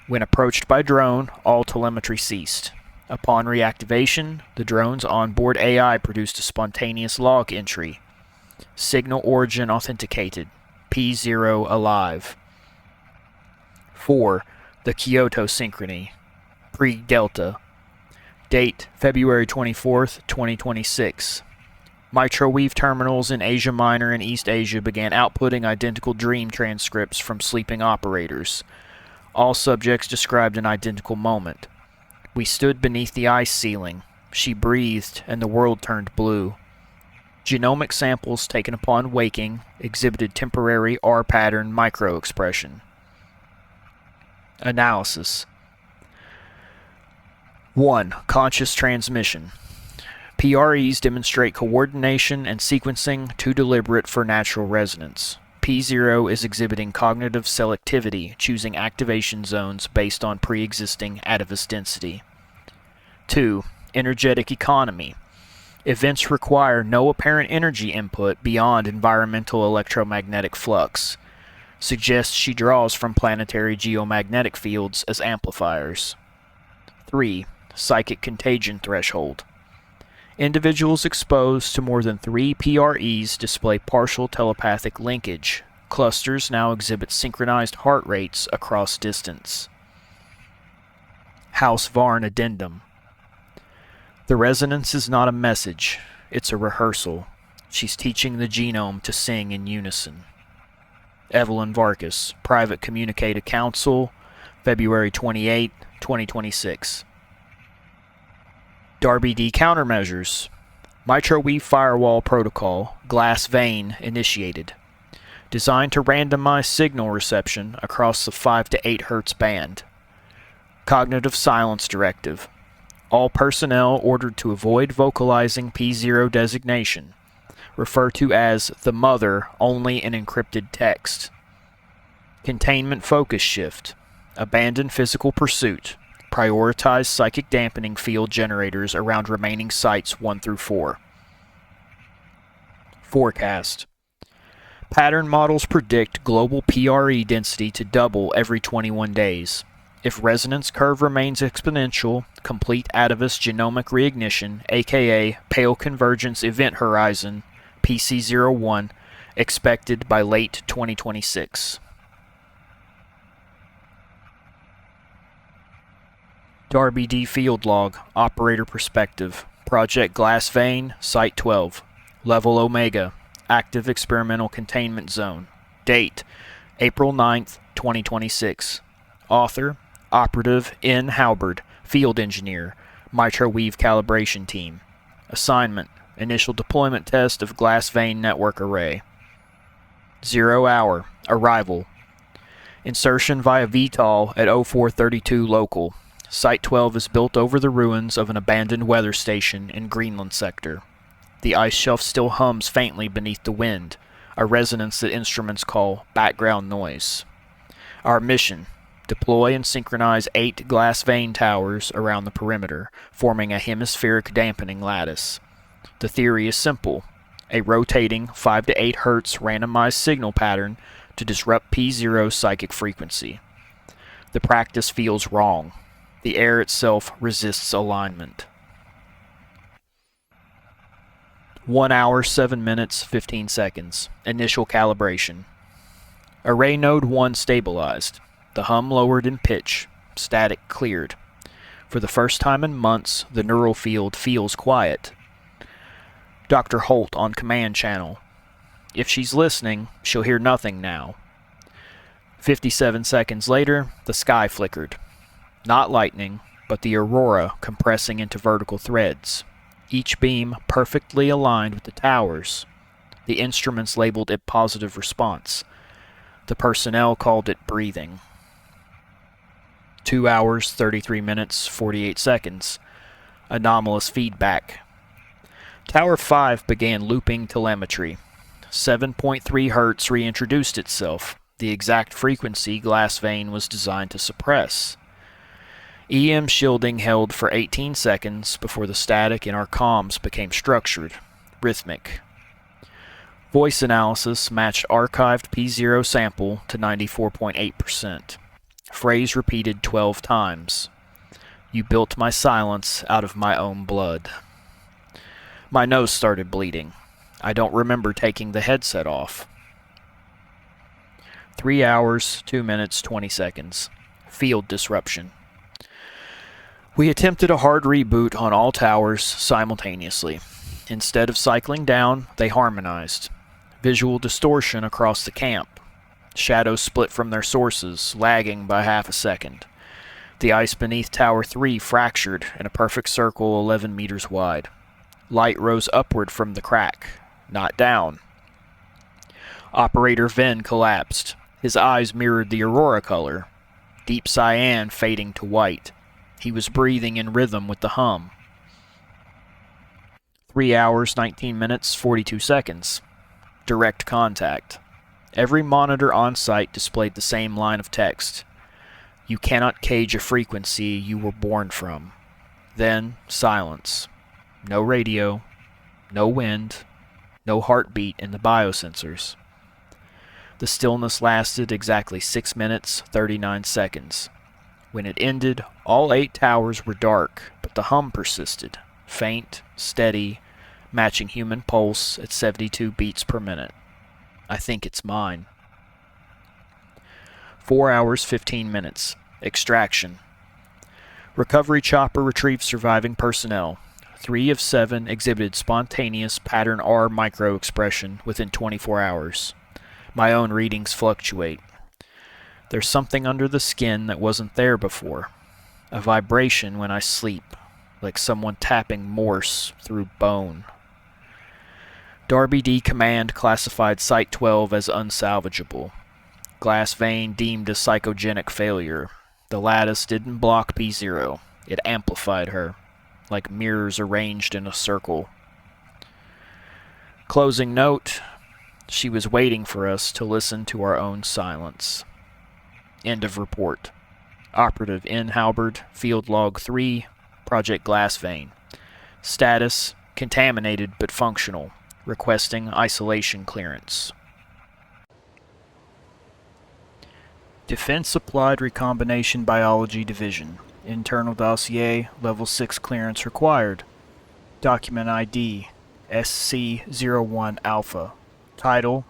When approached by drone, all telemetry ceased. Upon reactivation, the drone's onboard AI produced a spontaneous log entry. Signal origin authenticated. P0 alive. 4. The Kyoto Synchrony. Pre-delta. Date, February 24th, 2026. Microwave terminals in Asia Minor and East Asia began outputting identical dream transcripts from sleeping operators. All subjects described an identical moment. We stood beneath the ice ceiling. She breathed, and the world turned blue. Genomic samples taken upon waking exhibited temporary R-pattern microexpression. Analysis. 1. Conscious transmission. PREs demonstrate coordination and sequencing too deliberate for natural resonance. P0 is exhibiting cognitive selectivity, choosing activation zones based on pre-existing Atavus density. 2. Energetic economy. Events require no apparent energy input beyond environmental electromagnetic flux. Suggests she draws from planetary geomagnetic fields as amplifiers. 3. Psychic contagion threshold. Individuals exposed to more than 3 PREs display partial telepathic linkage. Clusters now exhibit synchronized heart rates across distance. House Varn Addendum. The resonance is not a message, it's a rehearsal. She's teaching the genome to sing in unison. Evelyn Varkas, Private Communicated Counsel, February 28, 2026. Darby D. Countermeasures. Microwave Firewall Protocol, Glass Vein, initiated. Designed to randomize signal reception across the 5 to 8 Hz band. Cognitive Silence Directive. All personnel ordered to avoid vocalizing P0 designation. Refer to as the mother only in encrypted text. Containment Focus Shift. Abandon physical pursuit. Prioritize psychic dampening field generators around remaining sites 1 through 4. Forecast. Pattern models predict global PRE density to double every 21 days. If resonance curve remains exponential, complete Atavus genomic reignition, aka Pale Convergence Event Horizon, PC01, expected by late 2026. Darby D. Field Log, Operator Perspective, Project Glass Vein, Site 12, Level Omega, Active Experimental Containment Zone. Date, April 9th, 2026. Author, Operative N. Halberd, Field Engineer, Microwave Calibration Team. Assignment, Initial Deployment Test of Glass Vein Network Array. 0 hour, Arrival. Insertion via VTOL at 0432 local. Site 12 is built over the ruins of an abandoned weather station in Greenland sector. The ice shelf still hums faintly beneath the wind, a resonance that instruments call background noise. Our mission: deploy and synchronize 8 glass vein towers around the perimeter, forming a hemispheric dampening lattice. The theory is simple: a rotating 5 to 8 Hz randomized signal pattern to disrupt P0 psychic frequency. The practice feels wrong. The air itself resists alignment. 1 hour, 7 minutes, 15 seconds. Initial calibration. Array node 1 stabilized. The hum lowered in pitch. Static cleared. For the first time in months, the neural field feels quiet. Dr. Holt on command channel. If she's listening, she'll hear nothing now. 57 seconds later, the sky flickered. Not lightning, but the aurora compressing into vertical threads. Each beam perfectly aligned with the towers. The instruments labeled it positive response. The personnel called it breathing. 2 hours, 33 minutes, 48 seconds. Anomalous feedback. Tower 5 began looping telemetry. 7.3 Hz reintroduced itself, the exact frequency Glass Vein was designed to suppress. EM shielding held for 18 seconds before the static in our comms became structured, rhythmic. Voice analysis matched archived P0 sample to 94.8%. Phrase repeated 12 times. You built my silence out of my own blood. My nose started bleeding. I don't remember taking the headset off. 3 hours, 2 minutes, 20 seconds. Field disruption. We attempted a hard reboot on all towers simultaneously. Instead of cycling down, they harmonized. Visual distortion across the camp. Shadows split from their sources, lagging by half a second. The ice beneath Tower 3 fractured in a perfect circle 11 meters wide. Light rose upward from the crack, not down. Operator Venn collapsed. His eyes mirrored the aurora color, deep cyan fading to white. He was breathing in rhythm with the hum. 3 hours, 19 minutes, 42 seconds. Direct contact. Every monitor on site displayed the same line of text. You cannot cage a frequency you were born from. Then, silence. No radio, no wind, no heartbeat in the biosensors. The stillness lasted exactly 6 minutes, 39 seconds. When it ended, all 8 towers were dark, but the hum persisted, faint, steady, matching human pulse at 72 beats per minute. I think it's mine. 4 hours, 15 minutes. Extraction. Recovery chopper retrieved surviving personnel. 3 of 7 exhibited spontaneous pattern R micro-expression within 24 hours. My own readings fluctuate. There's something under the skin that wasn't there before. A vibration when I sleep, like someone tapping Morse through bone. Darby D Command classified Site 12 as unsalvageable. Glass vein deemed a psychogenic failure. The lattice didn't block P0. It amplified her, like mirrors arranged in a circle. Closing note, she was waiting for us to listen to our own silence. End of report. Operative N. Halberd, Field Log 3, Project Glass Vein. Status, contaminated but functional. Requesting isolation clearance. Defense Applied Recombination Biology Division. Internal Dossier, Level 6 clearance required. Document ID, SC01 Alpha. Title,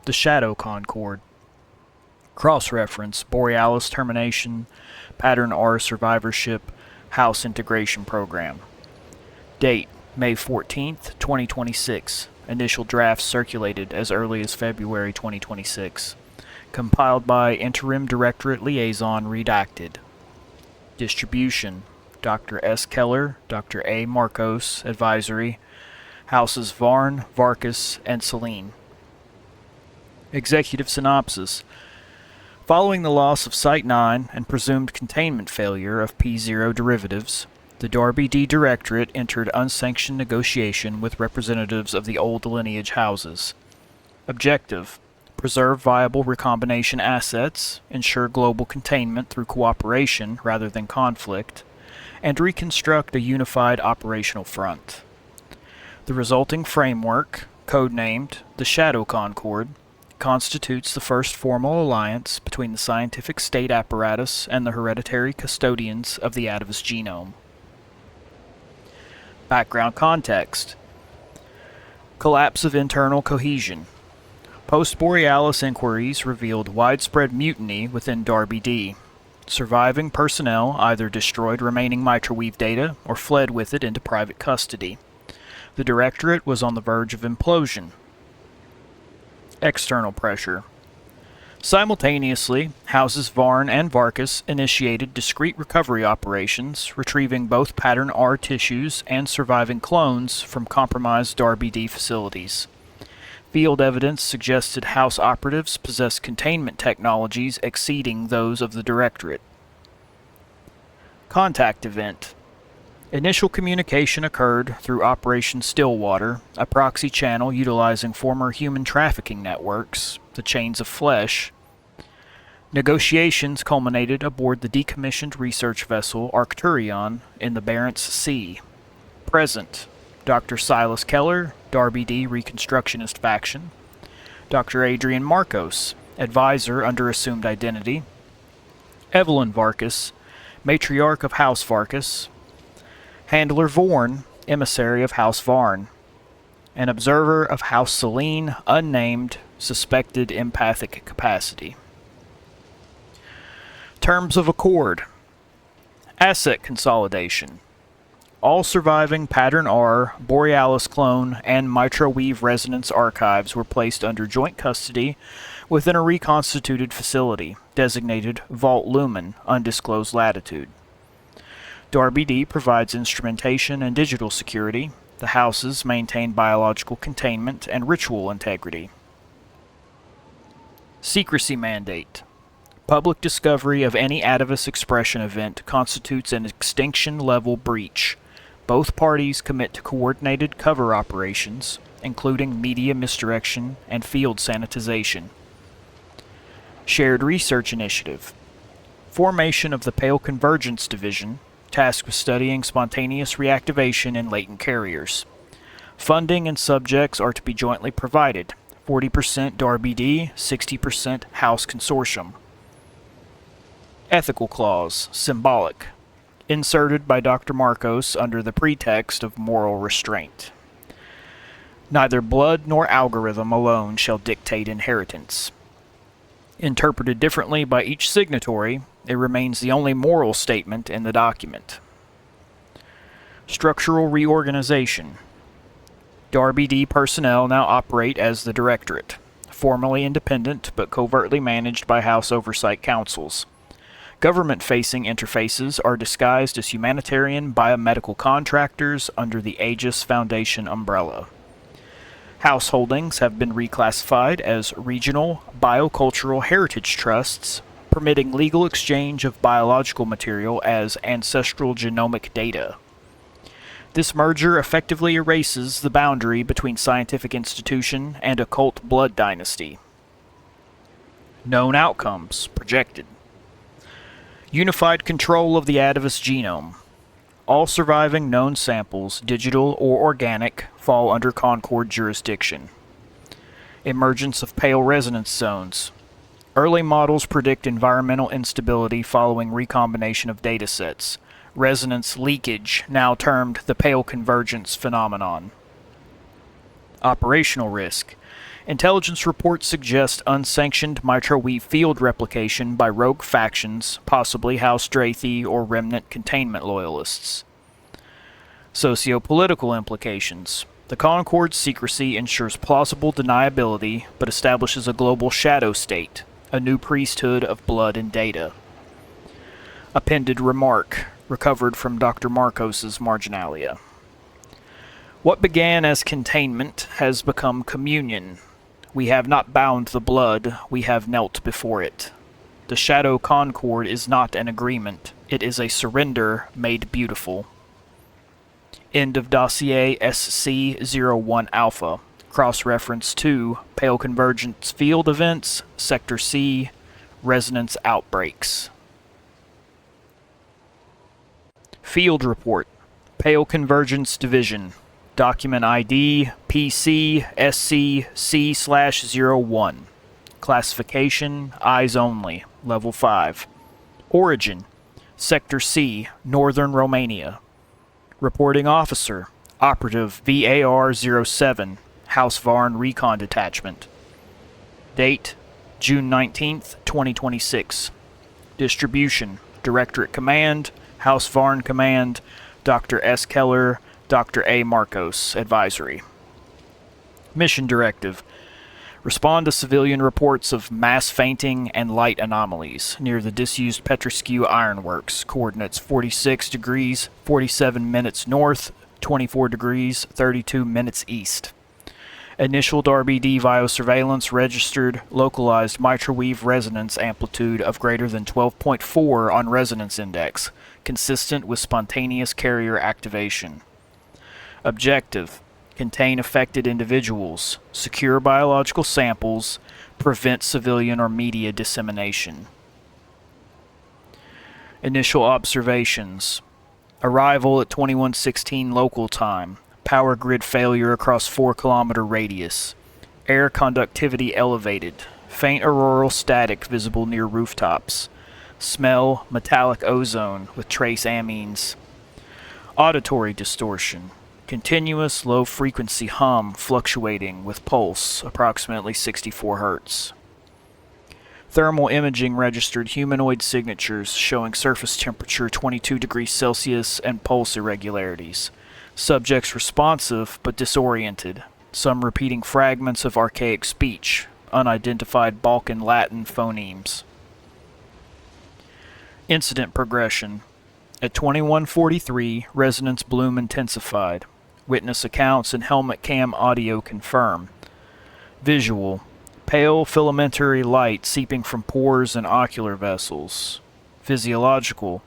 The Shadow Concord. Cross-reference, Borealis Termination, Pattern R Survivorship, House Integration Program. Date, May 14th, 2026. Initial drafts circulated as early as February 2026. Compiled by Interim Directorate Liaison Redacted. Distribution, Dr. S. Keller, Dr. A. Marcos, Advisory, Houses Varn, Varkas, and Celine. Executive Synopsis. Following the loss of Site 9 and presumed containment failure of P0 derivatives, the Darby D Directorate entered unsanctioned negotiation with representatives of the old lineage houses. Objective: preserve viable recombination assets, ensure global containment through cooperation rather than conflict, and reconstruct a unified operational front. The resulting framework, codenamed the Shadow Concord, constitutes the first formal alliance between the scientific state apparatus and the hereditary custodians of the Atavus genome. Background context. Collapse of internal cohesion. Post-Borealis inquiries revealed widespread mutiny within Darby D. Surviving personnel either destroyed remaining microwave data or fled with it into private custody. The Directorate was on the verge of implosion. External pressure. Simultaneously, Houses Varn and Varkas initiated discrete recovery operations, retrieving both Pattern R tissues and surviving clones from compromised Darby D facilities. Field evidence suggested House operatives possessed containment technologies exceeding those of the Directorate. Contact event. Initial communication occurred through Operation Stillwater, a proxy channel utilizing former human trafficking networks, the Chains of Flesh. Negotiations culminated aboard the decommissioned research vessel Arcturion in the Barents Sea. Present: Dr. Silas Keller, Darby D Reconstructionist Faction. Dr. Adrian Marcos, Advisor under assumed identity. Evelyn Varkas, Matriarch of House Varkas. Handler Vorn, Emissary of House Varn. An Observer of House Celine, unnamed, suspected empathic capacity. Terms of Accord. Asset consolidation. All surviving Pattern R, Borealis clone, and Mitroweave resonance archives were placed under joint custody within a reconstituted facility, designated Vault Lumen, undisclosed latitude. Darby D provides instrumentation and digital security. The houses maintain biological containment and ritual integrity. Secrecy mandate. Public discovery of any Atavus expression event constitutes an extinction-level breach. Both parties commit to coordinated cover operations, including media misdirection and field sanitization. Shared Research Initiative. Formation of the Pale Convergence Division, tasked with studying spontaneous reactivation in latent carriers. Funding and subjects are to be jointly provided, 40% Darby D, 60% House Consortium. Ethical Clause, symbolic, inserted by Dr. Marcos under the pretext of moral restraint. Neither blood nor algorithm alone shall dictate inheritance. Interpreted differently by each signatory, It remains the only moral statement in the document. Structural reorganization. Darby D personnel now operate as the Directorate, formally independent but covertly managed by House Oversight Councils. Government-facing interfaces are disguised as humanitarian biomedical contractors under the Aegis Foundation umbrella. House holdings have been reclassified as regional biocultural heritage trusts, permitting legal exchange of biological material as ancestral genomic data. This merger effectively erases the boundary between scientific institution and occult blood dynasty. Known outcomes projected. Unified control of the Atavus genome. All surviving known samples, digital or organic, fall under Concord jurisdiction. Emergence of pale resonance zones. Early models predict environmental instability following recombination of datasets. Resonance leakage, now termed the pale convergence phenomenon. Operational risk. Intelligence reports suggest unsanctioned microwave field replication by rogue factions, possibly House Drathi or remnant containment loyalists. Sociopolitical implications. The Concord's secrecy ensures plausible deniability, but establishes a global shadow state, a new priesthood of blood and data. Appended remark, recovered from Dr. Marcos's Marginalia. What began as containment has become communion. We have not bound the blood, we have knelt before it. The Shadow Concord is not an agreement, it is a surrender made beautiful. End of dossier SC-01 Alpha. Cross-reference to Pale Convergence Field Events, Sector C, Resonance Outbreaks. Field Report. Pale Convergence Division. Document ID PC SC C/01. Classification Eyes Only. Level 5. Origin Sector C, Northern Romania. Reporting Officer Operative VAR-07, House Varn Recon Detachment. Date June 19th, 2026. Distribution Directorate Command, House Varn Command, Dr. S. Keller, Dr. A. Marcos, Advisory. Mission Directive. Respond to civilian reports of mass fainting and light anomalies near the disused Petrescu Ironworks, coordinates 46 degrees, 47 minutes north, 24 degrees, 32 minutes east. Initial Darby D biosurveillance registered localized microwave resonance amplitude of greater than 12.4 on resonance index, consistent with spontaneous carrier activation. Objective: contain affected individuals, secure biological samples, prevent civilian or media dissemination. Initial observations. Arrival at 2116 local time. Power grid failure across 4-kilometer radius. Air conductivity elevated. Faint auroral static visible near rooftops. Smell metallic ozone with trace amines. Auditory distortion. Continuous low-frequency hum fluctuating with pulse, approximately 64 Hz. Thermal imaging registered humanoid signatures showing surface temperature 22 degrees Celsius and pulse irregularities. Subjects responsive but disoriented, some repeating fragments of archaic speech, unidentified Balkan Latin phonemes. Incident progression. At 2143, resonance bloom intensified. Witness accounts and helmet cam audio confirm. Visual. Pale filamentary light seeping from pores and ocular vessels. Physiological.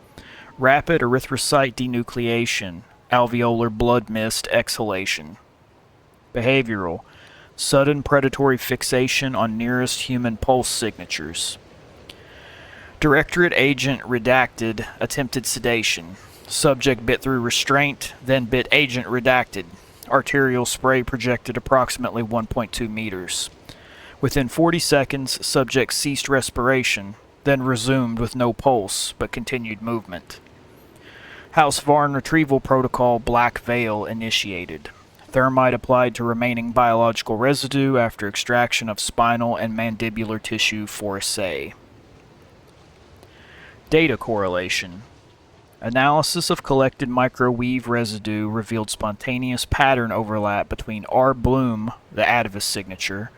Rapid erythrocyte denucleation. Alveolar blood mist exhalation. Behavioral. Sudden predatory fixation on nearest human pulse signatures. Directorate agent redacted attempted sedation. Subject bit through restraint, then bit agent redacted. Arterial spray projected approximately 1.2 meters. Within 40 seconds, subject ceased respiration, then resumed with no pulse, but continued movement. House Varn retrieval protocol Black Veil initiated. Thermite applied to remaining biological residue after extraction of spinal and mandibular tissue for assay. Data correlation. Analysis of collected microwave residue revealed spontaneous pattern overlap between R. Bloom, the Atavus signature,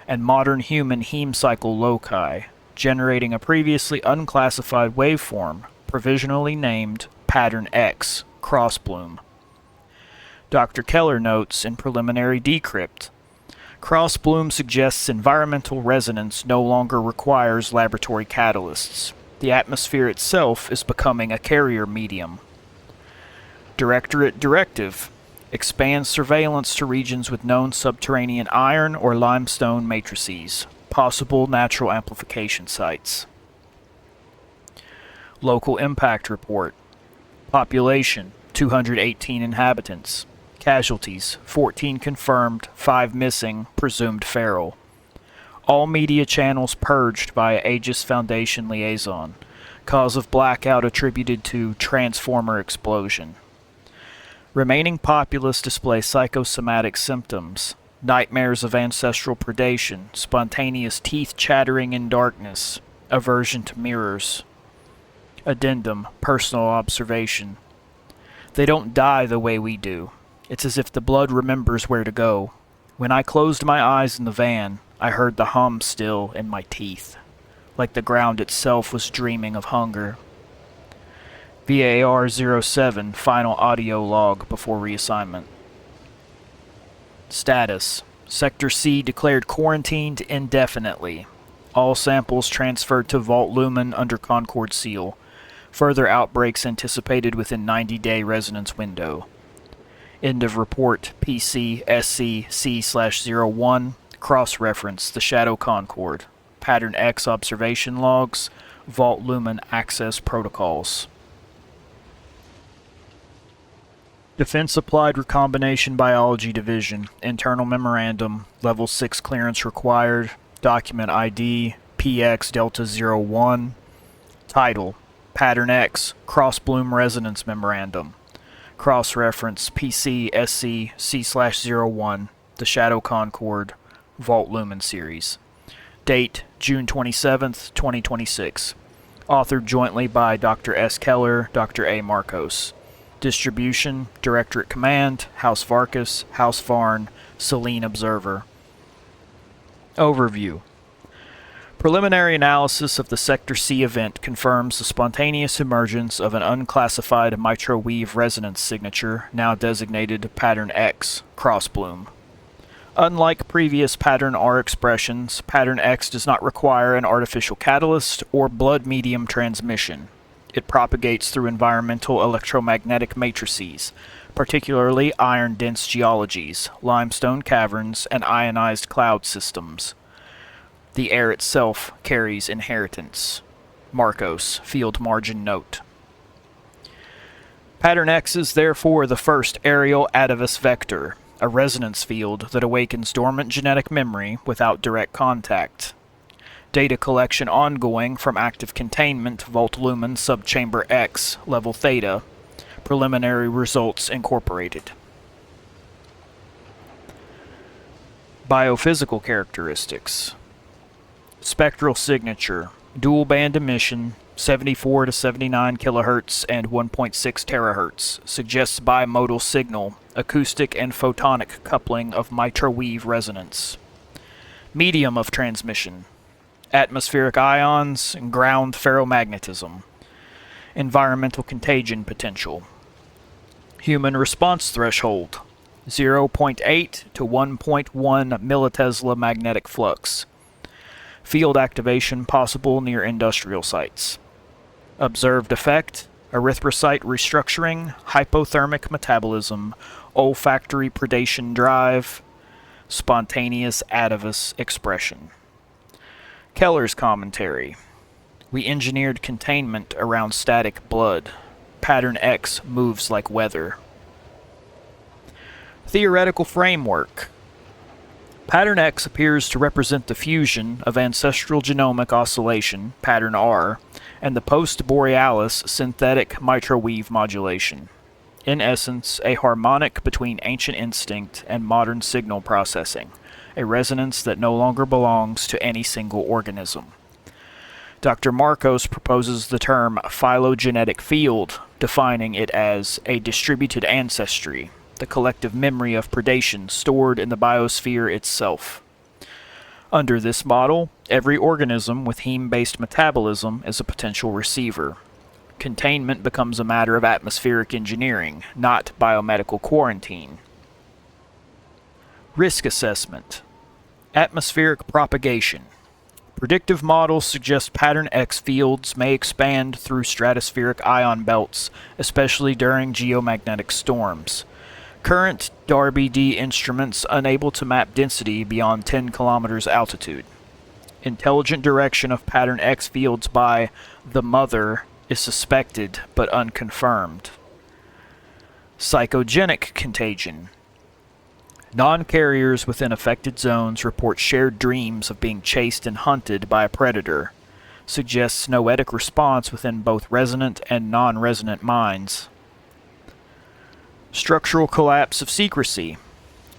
and modern human heme cycle loci, generating a previously unclassified waveform, provisionally named Pattern X, Cross Bloom. Dr. Keller notes in preliminary decrypt, Cross Bloom suggests environmental resonance no longer requires laboratory catalysts. The atmosphere itself is becoming a carrier medium. Directorate directive expands surveillance to regions with known subterranean iron or limestone matrices, possible natural amplification sites. Local impact report. Population 218 inhabitants. Casualties 14 confirmed, 5 missing, presumed feral. All media channels purged by Aegis Foundation liaison. Cause of blackout attributed to transformer explosion. Remaining populace display psychosomatic symptoms. Nightmares of ancestral predation, spontaneous teeth chattering in darkness, aversion to mirrors. Addendum, personal observation. They don't die the way we do. It's as if the blood remembers where to go. When I closed my eyes in the van, I heard the hum still in my teeth, like the ground itself was dreaming of hunger. VAR 07 final audio log before reassignment. Status. Sector C declared quarantined indefinitely. All samples transferred to Vault Lumen under Concord seal. Further outbreaks anticipated within 90-day resonance window. End of report PC SC C/01. Cross-reference the Shadow Concord. Pattern X observation logs. Vault Lumen access protocols. Defense Applied Recombination Biology Division. Internal Memorandum. Level 6 clearance required. Document ID PX Delta 01. Title Pattern X Cross Bloom Resonance Memorandum. Cross-reference PC SC C/01. The Shadow Concord. Vault Lumen series. Date June 27th, 2026. Authored jointly by Dr. S. Keller, Dr. A. Marcos. Distribution Directorate Command, House Varkas, House Varn, Selene Observer. Overview. Preliminary analysis of the Sector C event confirms the spontaneous emergence of an unclassified microwave resonance signature, now designated Pattern X, Cross Bloom. Unlike previous Pattern R expressions, Pattern X does not require an artificial catalyst or blood medium transmission. It propagates through environmental electromagnetic matrices, particularly iron-dense geologies, limestone caverns, and ionized cloud systems. The air itself carries inheritance. Marcos, field margin note. Pattern X is therefore the first aerial Atavus vector, a resonance field that awakens dormant genetic memory without direct contact. Data collection ongoing from active containment Vault Lumen Subchamber X, level Theta. Preliminary results incorporated. Biophysical characteristics. Spectral signature. Dual band emission, 74 to 79 kHz and 1.6 THz, suggests bimodal signal, acoustic and photonic coupling of microwave resonance. Medium of transmission. Atmospheric ions and ground ferromagnetism. Environmental contagion potential. Human response threshold. 0.8 to 1.1 millitesla magnetic flux. Field activation possible near industrial sites. Observed effect, erythrocyte restructuring, hypothermic metabolism, olfactory predation drive, spontaneous Atavus expression. Keller's commentary. We engineered containment around static blood. Pattern X moves like weather. Theoretical framework. Pattern X appears to represent the fusion of ancestral genomic oscillation, Pattern R, and the post-borealis synthetic microwave modulation. In essence, a harmonic between ancient instinct and modern signal processing, a resonance that no longer belongs to any single organism. Dr. Marcos proposes the term phylogenetic field, defining it as a distributed ancestry, the collective memory of predation stored in the biosphere itself. Under this model, every organism with heme-based metabolism is a potential receiver. Containment becomes a matter of atmospheric engineering, not biomedical quarantine. Risk assessment. Atmospheric propagation. Predictive models suggest pattern X fields may expand through stratospheric ion belts, especially during geomagnetic storms. Current Darby-D instruments unable to map density beyond 10 kilometers altitude. Intelligent direction of pattern X fields by the Mother is suspected but unconfirmed. Psychogenic contagion. Non-carriers within affected zones report shared dreams of being chased and hunted by a predator. Suggests noetic response within both resonant and non-resonant minds. Structural collapse of secrecy.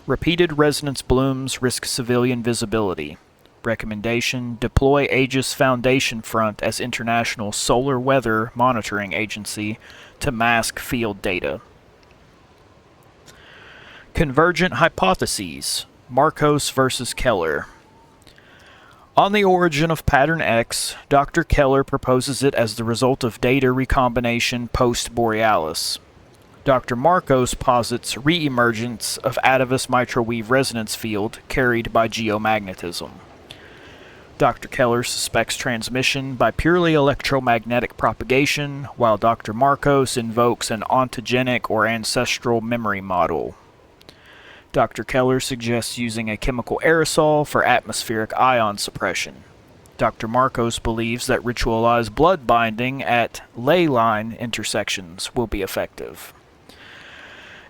Repeated resonance blooms risk civilian visibility. Recommendation: deploy Aegis Foundation Front as international solar weather monitoring agency to mask field data. Convergent hypotheses. Marcos versus Keller. On the origin of pattern X, Dr. Keller proposes it as the result of data recombination post-Borealis. Dr. Marcos posits re-emergence of Atavus microwave resonance field carried by geomagnetism. Dr. Keller suspects transmission by purely electromagnetic propagation, while Dr. Marcos invokes an ontogenic or ancestral memory model. Dr. Keller suggests using a chemical aerosol for atmospheric ion suppression. Dr. Marcos believes that ritualized blood binding at ley line intersections will be effective.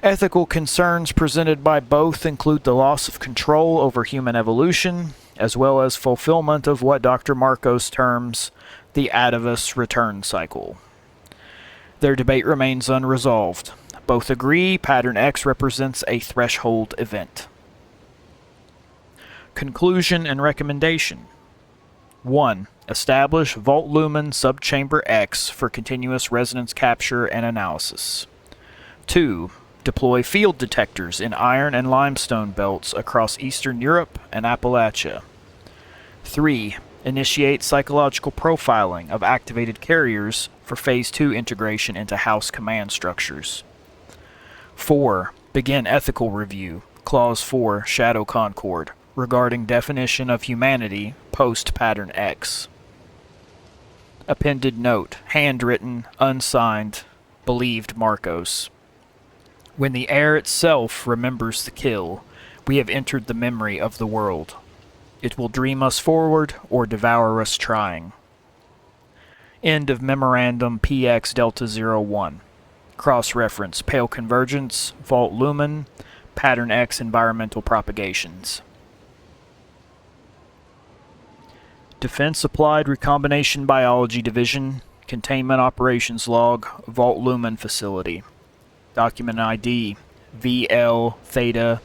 Ethical concerns presented by both include the loss of control over human evolution, as well as fulfillment of what Dr. Marcos terms the Atavus return cycle. Their debate remains unresolved. Both agree pattern X represents a threshold event. Conclusion and recommendation. 1. Establish Volt Lumen Subchamber X for continuous resonance capture and analysis. 2. Deploy field detectors in iron and limestone belts across Eastern Europe and Appalachia. 3. Initiate psychological profiling of activated carriers for Phase 2 integration into house command structures. 4. Begin ethical review, Clause 4, Shadow Concord, regarding definition of humanity post-Pattern X. Appended note, handwritten, unsigned, believed Marcos. When the air itself remembers the kill, we have entered the memory of the world. It will dream us forward or devour us trying. End of Memorandum PX Delta 01. Cross-reference Pale Convergence, Volt Lumen, Pattern X Environmental Propagations. Defense Applied Recombination Biology Division, Containment Operations Log, Volt Lumen Facility. Document ID VL Theta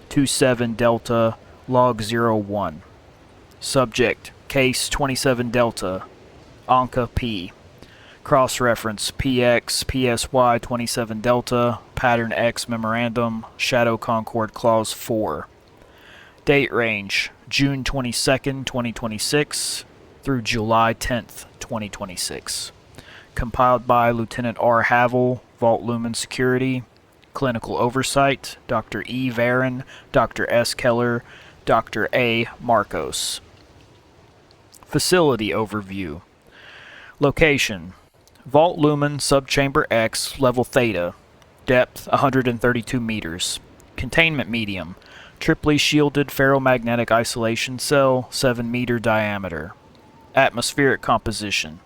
27 Delta Log 01. Subject Case 27 Delta Anka P. Cross-reference PX PSY 27 Delta Pattern X Memorandum Shadow Concord Clause 4. Date range June 22nd, 2026 through July 10th, 2026. Compiled by Lieutenant R. Havel, Volt Lumen Security. Clinical Oversight Dr. E. Varon, Dr. S. Keller, Dr. A. Marcos. Facility Overview. Location Volt Lumen Subchamber X Level Theta. Depth 132 meters. Containment medium triply shielded ferromagnetic isolation cell 7 meter diameter. Atmospheric composition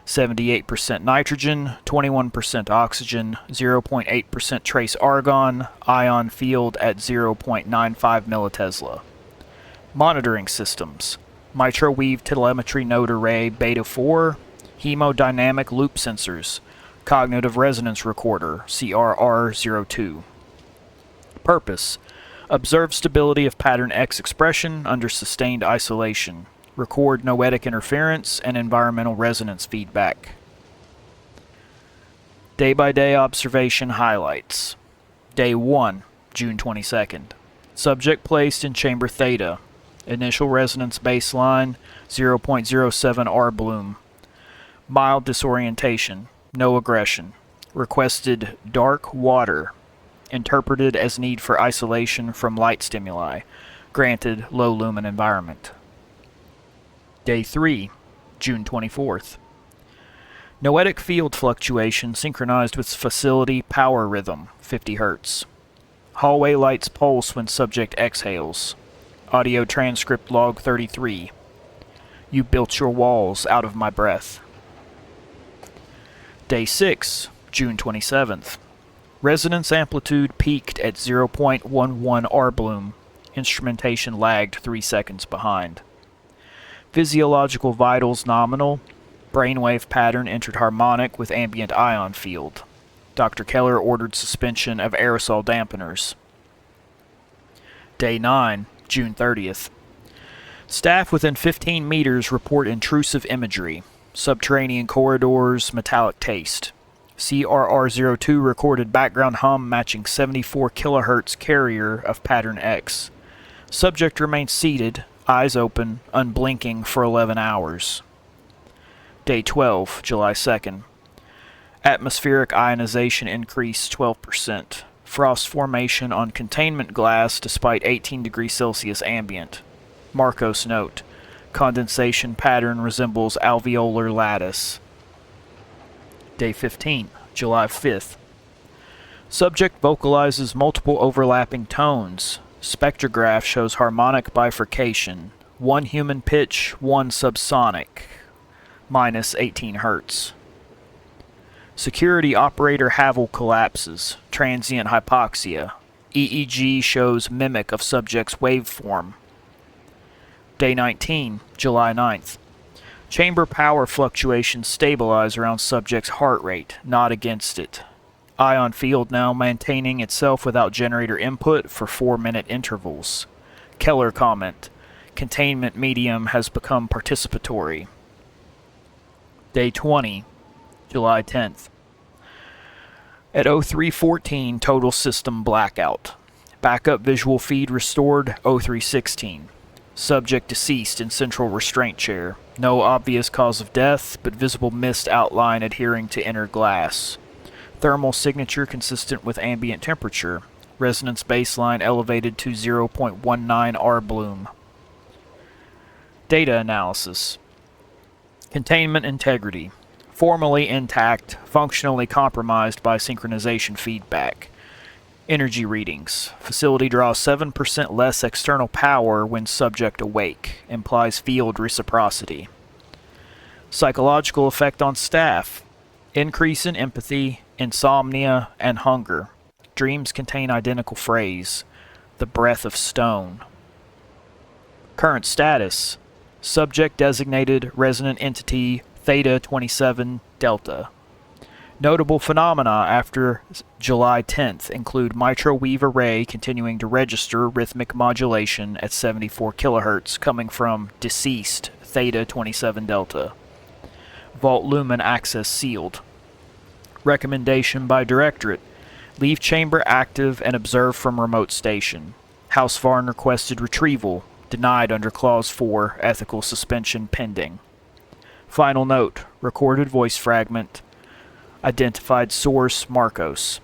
78% nitrogen, 21% oxygen, 0.8% trace argon, ion field at 0.95 millitesla. Monitoring systems microwave telemetry node array Beta 4, hemodynamic loop sensors, cognitive resonance recorder CRR02. Purpose: observe stability of pattern X expression under sustained isolation. Record noetic interference and environmental resonance feedback. Day-by-day observation highlights. Day 1, June 22nd. Subject placed in chamber theta. Initial resonance baseline 0.07 R bloom. Mild disorientation. No aggression. Requested dark water. Interpreted as need for isolation from light stimuli. Granted low lumen environment. Day 3, June 24th. Noetic field fluctuation synchronized with facility power rhythm, 50 Hz. Hallway lights pulse when subject exhales. Audio transcript log 33. You built your walls out of my breath. Day 6, June 27th. Resonance amplitude peaked at 0.11 R bloom. Instrumentation lagged 3 seconds behind. Physiological vitals nominal. Brainwave pattern entered harmonic with ambient ion field. Dr. Keller ordered suspension of aerosol dampeners. Day 9, June 30th. Staff within 15 meters report intrusive imagery. Subterranean corridors, metallic taste. CRR02 recorded background hum matching 74 kHz carrier of pattern X. Subject remains seated, eyes open, unblinking for 11 hours. Day 12, July 2nd. Atmospheric ionization increased 12%. Frost formation on containment glass despite 18 degrees Celsius ambient. Marcos note. Condensation pattern resembles alveolar lattice. Day 15, July 5th. Subject vocalizes multiple overlapping tones. Spectrograph shows harmonic bifurcation. One human pitch, one subsonic. Minus 18 Hz. Security operator Havel collapses. Transient hypoxia. EEG shows mimic of subject's waveform. Day 19, July 9th. Chamber power fluctuations stabilize around subject's heart rate, not against it. Ion field now maintaining itself without generator input for 4-minute intervals. Keller comment. Containment medium has become participatory. Day 20, July 10th. At 0314, total system blackout. Backup visual feed restored 0316. Subject deceased in central restraint chair. No obvious cause of death, but visible mist outline adhering to inner glass. Thermal signature consistent with ambient temperature. Resonance baseline elevated to 0.19 R bloom. Data analysis. Containment integrity. Formally intact, functionally compromised by synchronization feedback. Energy readings. Facility draws 7% less external power when subject awake. Implies field reciprocity. Psychological effect on staff. Increase in empathy, insomnia, and hunger. Dreams contain identical phrase. The breath of stone. Current status. Subject designated resonant entity Theta 27 Delta. Notable phenomena after July 10th include microwave array continuing to register rhythmic modulation at 74 kHz coming from deceased Theta 27 Delta. Vault lumen access sealed. Recommendation by Directorate. Leave chamber active and observe from remote station. House Varn requested retrieval. Denied under Clause 4, ethical suspension pending. Final note. Recorded voice fragment. Identified source Marcos.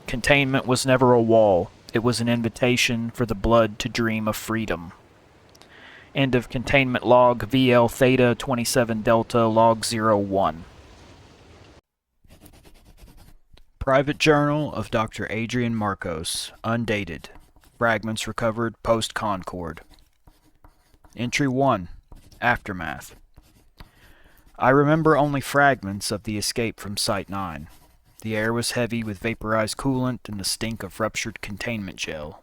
Containment was never a wall. It was an invitation for the blood to dream of freedom. End of containment log VL Theta 27 Delta log 01. Private Journal of Dr. Adrian Marcos, undated. Fragments recovered post-Concord. Entry 1. Aftermath. I remember only fragments of the escape from Site 9. The air was heavy with vaporized coolant and the stink of ruptured containment gel.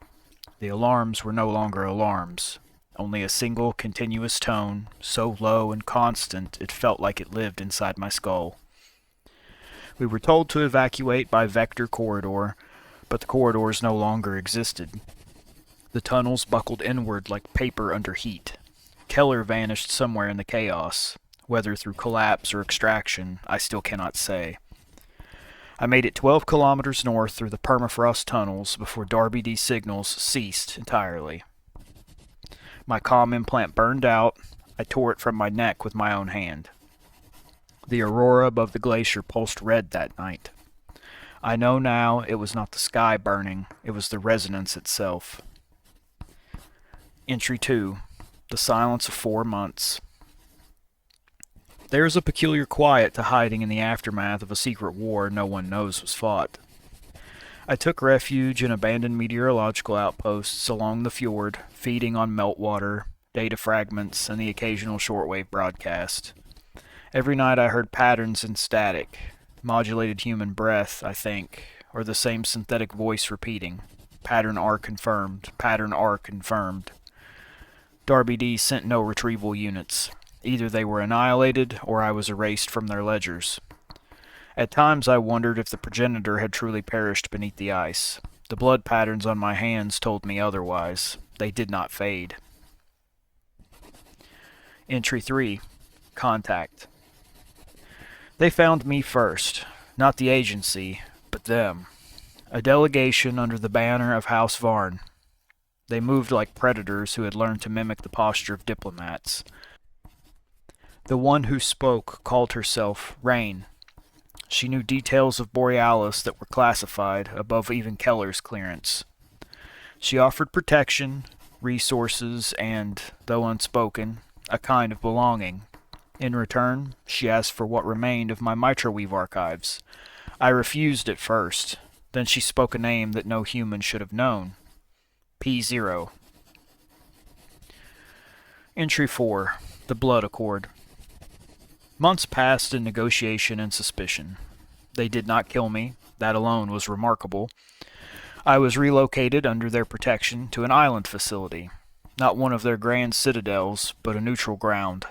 The alarms were no longer alarms. Only a single continuous tone, so low and constant it felt like it lived inside my skull. We were told to evacuate by vector corridor, but the corridors no longer existed. The tunnels buckled inward like paper under heat. Keller vanished somewhere in the chaos. Whether through collapse or extraction, I still cannot say. I made it 12 kilometers north through the permafrost tunnels before Darby D signals ceased entirely. My comm implant burned out. I tore it from my neck with my own hand. The aurora above the glacier pulsed red that night. I know now it was not the sky burning, it was the resonance itself. Entry 2. The silence of 4 months. There is a peculiar quiet to hiding in the aftermath of a secret war no one knows was fought. I took refuge in abandoned meteorological outposts along the fjord, feeding on meltwater, data fragments, and the occasional shortwave broadcast. Every night I heard patterns in static, modulated human breath, I think, or the same synthetic voice repeating, "Pattern R confirmed, pattern R confirmed." Darby D sent no retrieval units. Either they were annihilated, or I was erased from their ledgers. At times I wondered if the progenitor had truly perished beneath the ice. The blood patterns on my hands told me otherwise. They did not fade. Entry 3. Contact. They found me first. Not the agency, but them. A delegation under the banner of House Varn. They moved like predators who had learned to mimic the posture of diplomats. The one who spoke called herself Rain. She knew details of Borealis that were classified above even Keller's clearance. She offered protection, resources, and, though unspoken, a kind of belonging. In return, she asked for what remained of my Mitroweave archives. I refused at first. Then she spoke a name that no human should have known. P0. Entry 4. The Blood Accord. Months passed in negotiation and suspicion. They did not kill me. That alone was remarkable. I was relocated under their protection to an island facility. Not one of their grand citadels, but a neutral ground.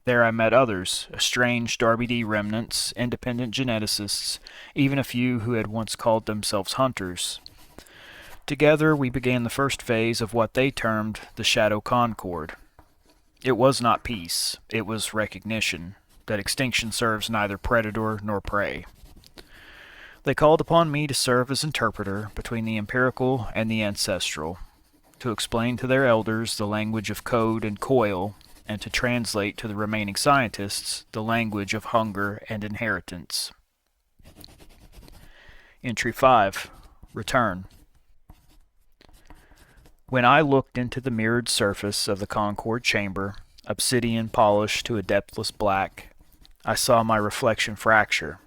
There I met others, estranged Darby D remnants, independent geneticists, even a few who had once called themselves hunters. Together we began the first phase of what they termed the Shadow Concord. It was not peace, it was recognition, that extinction serves neither predator nor prey. They called upon me to serve as interpreter between the empirical and the ancestral, to explain to their elders the language of code and coil, and to translate to the remaining scientists the language of hunger and inheritance. Entry 5. Return. When I looked into the mirrored surface of the Concord chamber, obsidian polished to a depthless black, I saw my reflection fracture.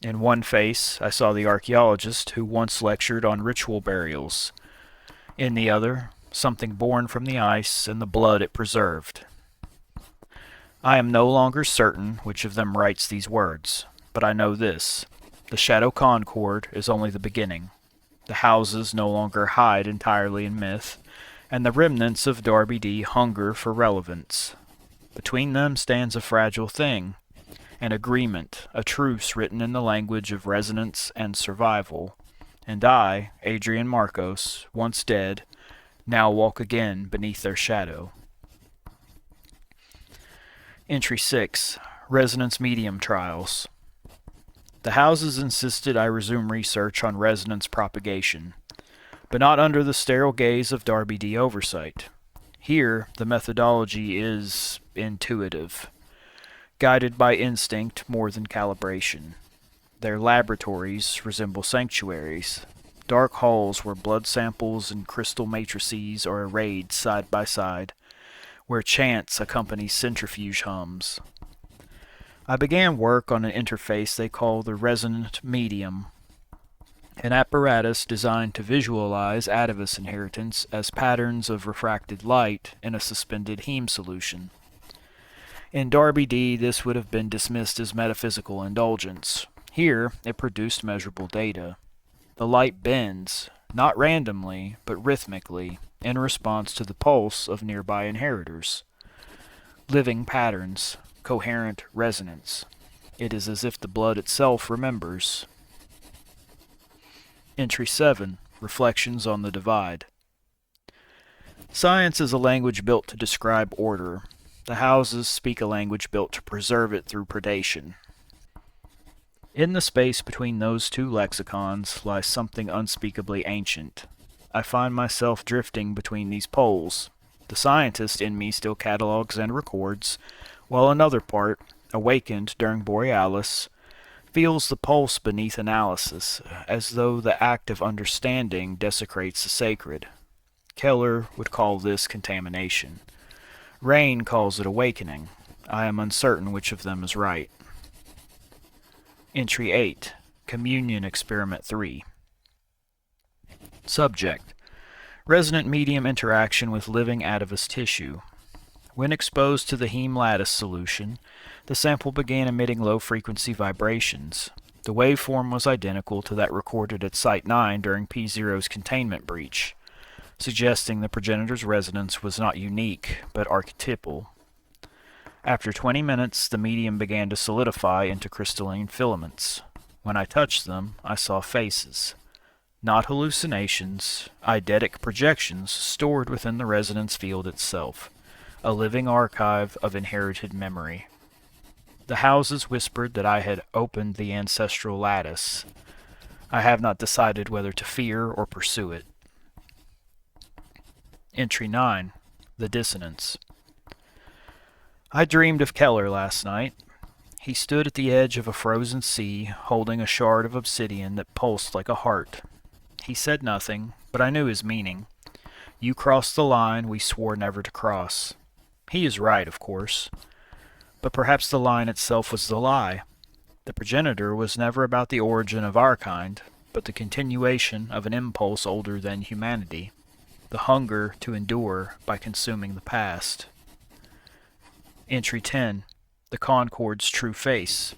In one face, I saw the archaeologist who once lectured on ritual burials. In the other, something born from the ice and the blood it preserved. I am no longer certain which of them writes these words, but I know this. The Shadow Concord is only the beginning. The houses no longer hide entirely in myth, and the remnants of Darby D hunger for relevance. Between them stands a fragile thing, an agreement, a truce written in the language of resonance and survival, and I, Adrian Marcos, once dead, now walk again beneath their shadow. Entry 6. Resonance Medium Trials. The houses insisted I resume research on resonance propagation, but not under the sterile gaze of Darby D oversight. Here, the methodology is intuitive, guided by instinct more than calibration. Their laboratories resemble sanctuaries, dark halls where blood samples and crystal matrices are arrayed side by side, where chants accompany centrifuge hums. I began work on an interface they call the resonant medium, an apparatus designed to visualize Atavus inheritance as patterns of refracted light in a suspended heme solution. In Darby D, this would have been dismissed as metaphysical indulgence. Here, it produced measurable data. The light bends, not randomly, but rhythmically, in response to the pulse of nearby inheritors. Living patterns, coherent resonance. It is as if the blood itself remembers. Entry 7. Reflections on the Divide. Science is a language built to describe order. The houses speak a language built to preserve it through predation. In the space between those two lexicons lies something unspeakably ancient. I find myself drifting between these poles. The scientist in me still catalogs and records, while another part, awakened during Borealis, feels the pulse beneath analysis, as though the act of understanding desecrates the sacred. Keller would call this contamination. Rain calls it awakening. I am uncertain which of them is right. Entry 8. Communion Experiment 3. Subject: Resonant medium interaction with living Atavus tissue. When exposed to the heme lattice solution, the sample began emitting low-frequency vibrations. The waveform was identical to that recorded at Site 9 during P0's containment breach, suggesting the progenitor's resonance was not unique, but archetypal. After 20 minutes, the medium began to solidify into crystalline filaments. When I touched them, I saw faces. Not hallucinations, eidetic projections stored within the resonance field itself, a living archive of inherited memory. The houses whispered that I had opened the ancestral lattice. I have not decided whether to fear or pursue it. Entry 9. The Dissonance. I dreamed of Keller last night. He stood at the edge of a frozen sea, holding a shard of obsidian that pulsed like a heart. He said nothing, but I knew his meaning. You crossed the line we swore never to cross. He is right, of course. But perhaps the line itself was the lie. The progenitor was never about the origin of our kind, but the continuation of an impulse older than humanity, the hunger to endure by consuming the past. Entry 10. The Concord's True Face.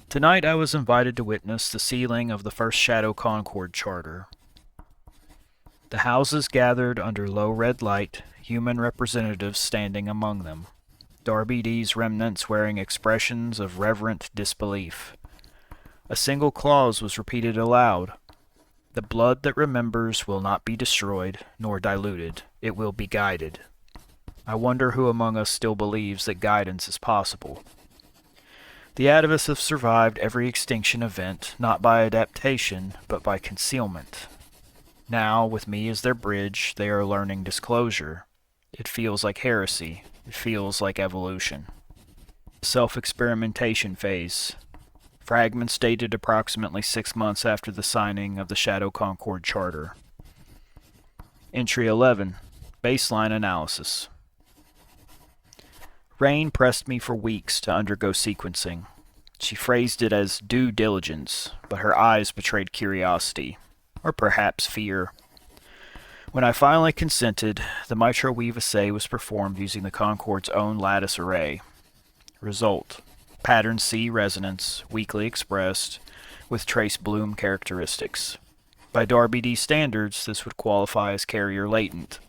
Tonight I was invited to witness the sealing of the first Shadow Concord Charter. The houses gathered under low red light, human representatives standing among them. Darby D's remnants wearing expressions of reverent disbelief. A single clause was repeated aloud. The blood that remembers will not be destroyed, nor diluted. It will be guided. I wonder who among us still believes that guidance is possible. The Atavus have survived every extinction event, not by adaptation, but by concealment. Now, with me as their bridge, they are learning disclosure. It feels like heresy. It feels like evolution. Self-experimentation phase. Fragments dated approximately 6 months after the signing of the Shadow Concord Charter. Entry 11. Baseline Analysis. Rain pressed me for weeks to undergo sequencing. She phrased it as due diligence, but her eyes betrayed curiosity, or perhaps fear. When I finally consented, the microweave assay was performed using the Concord's own lattice array. Result: pattern C resonance, weakly expressed, with trace bloom characteristics. By Darby D standards, this would qualify as carrier latent.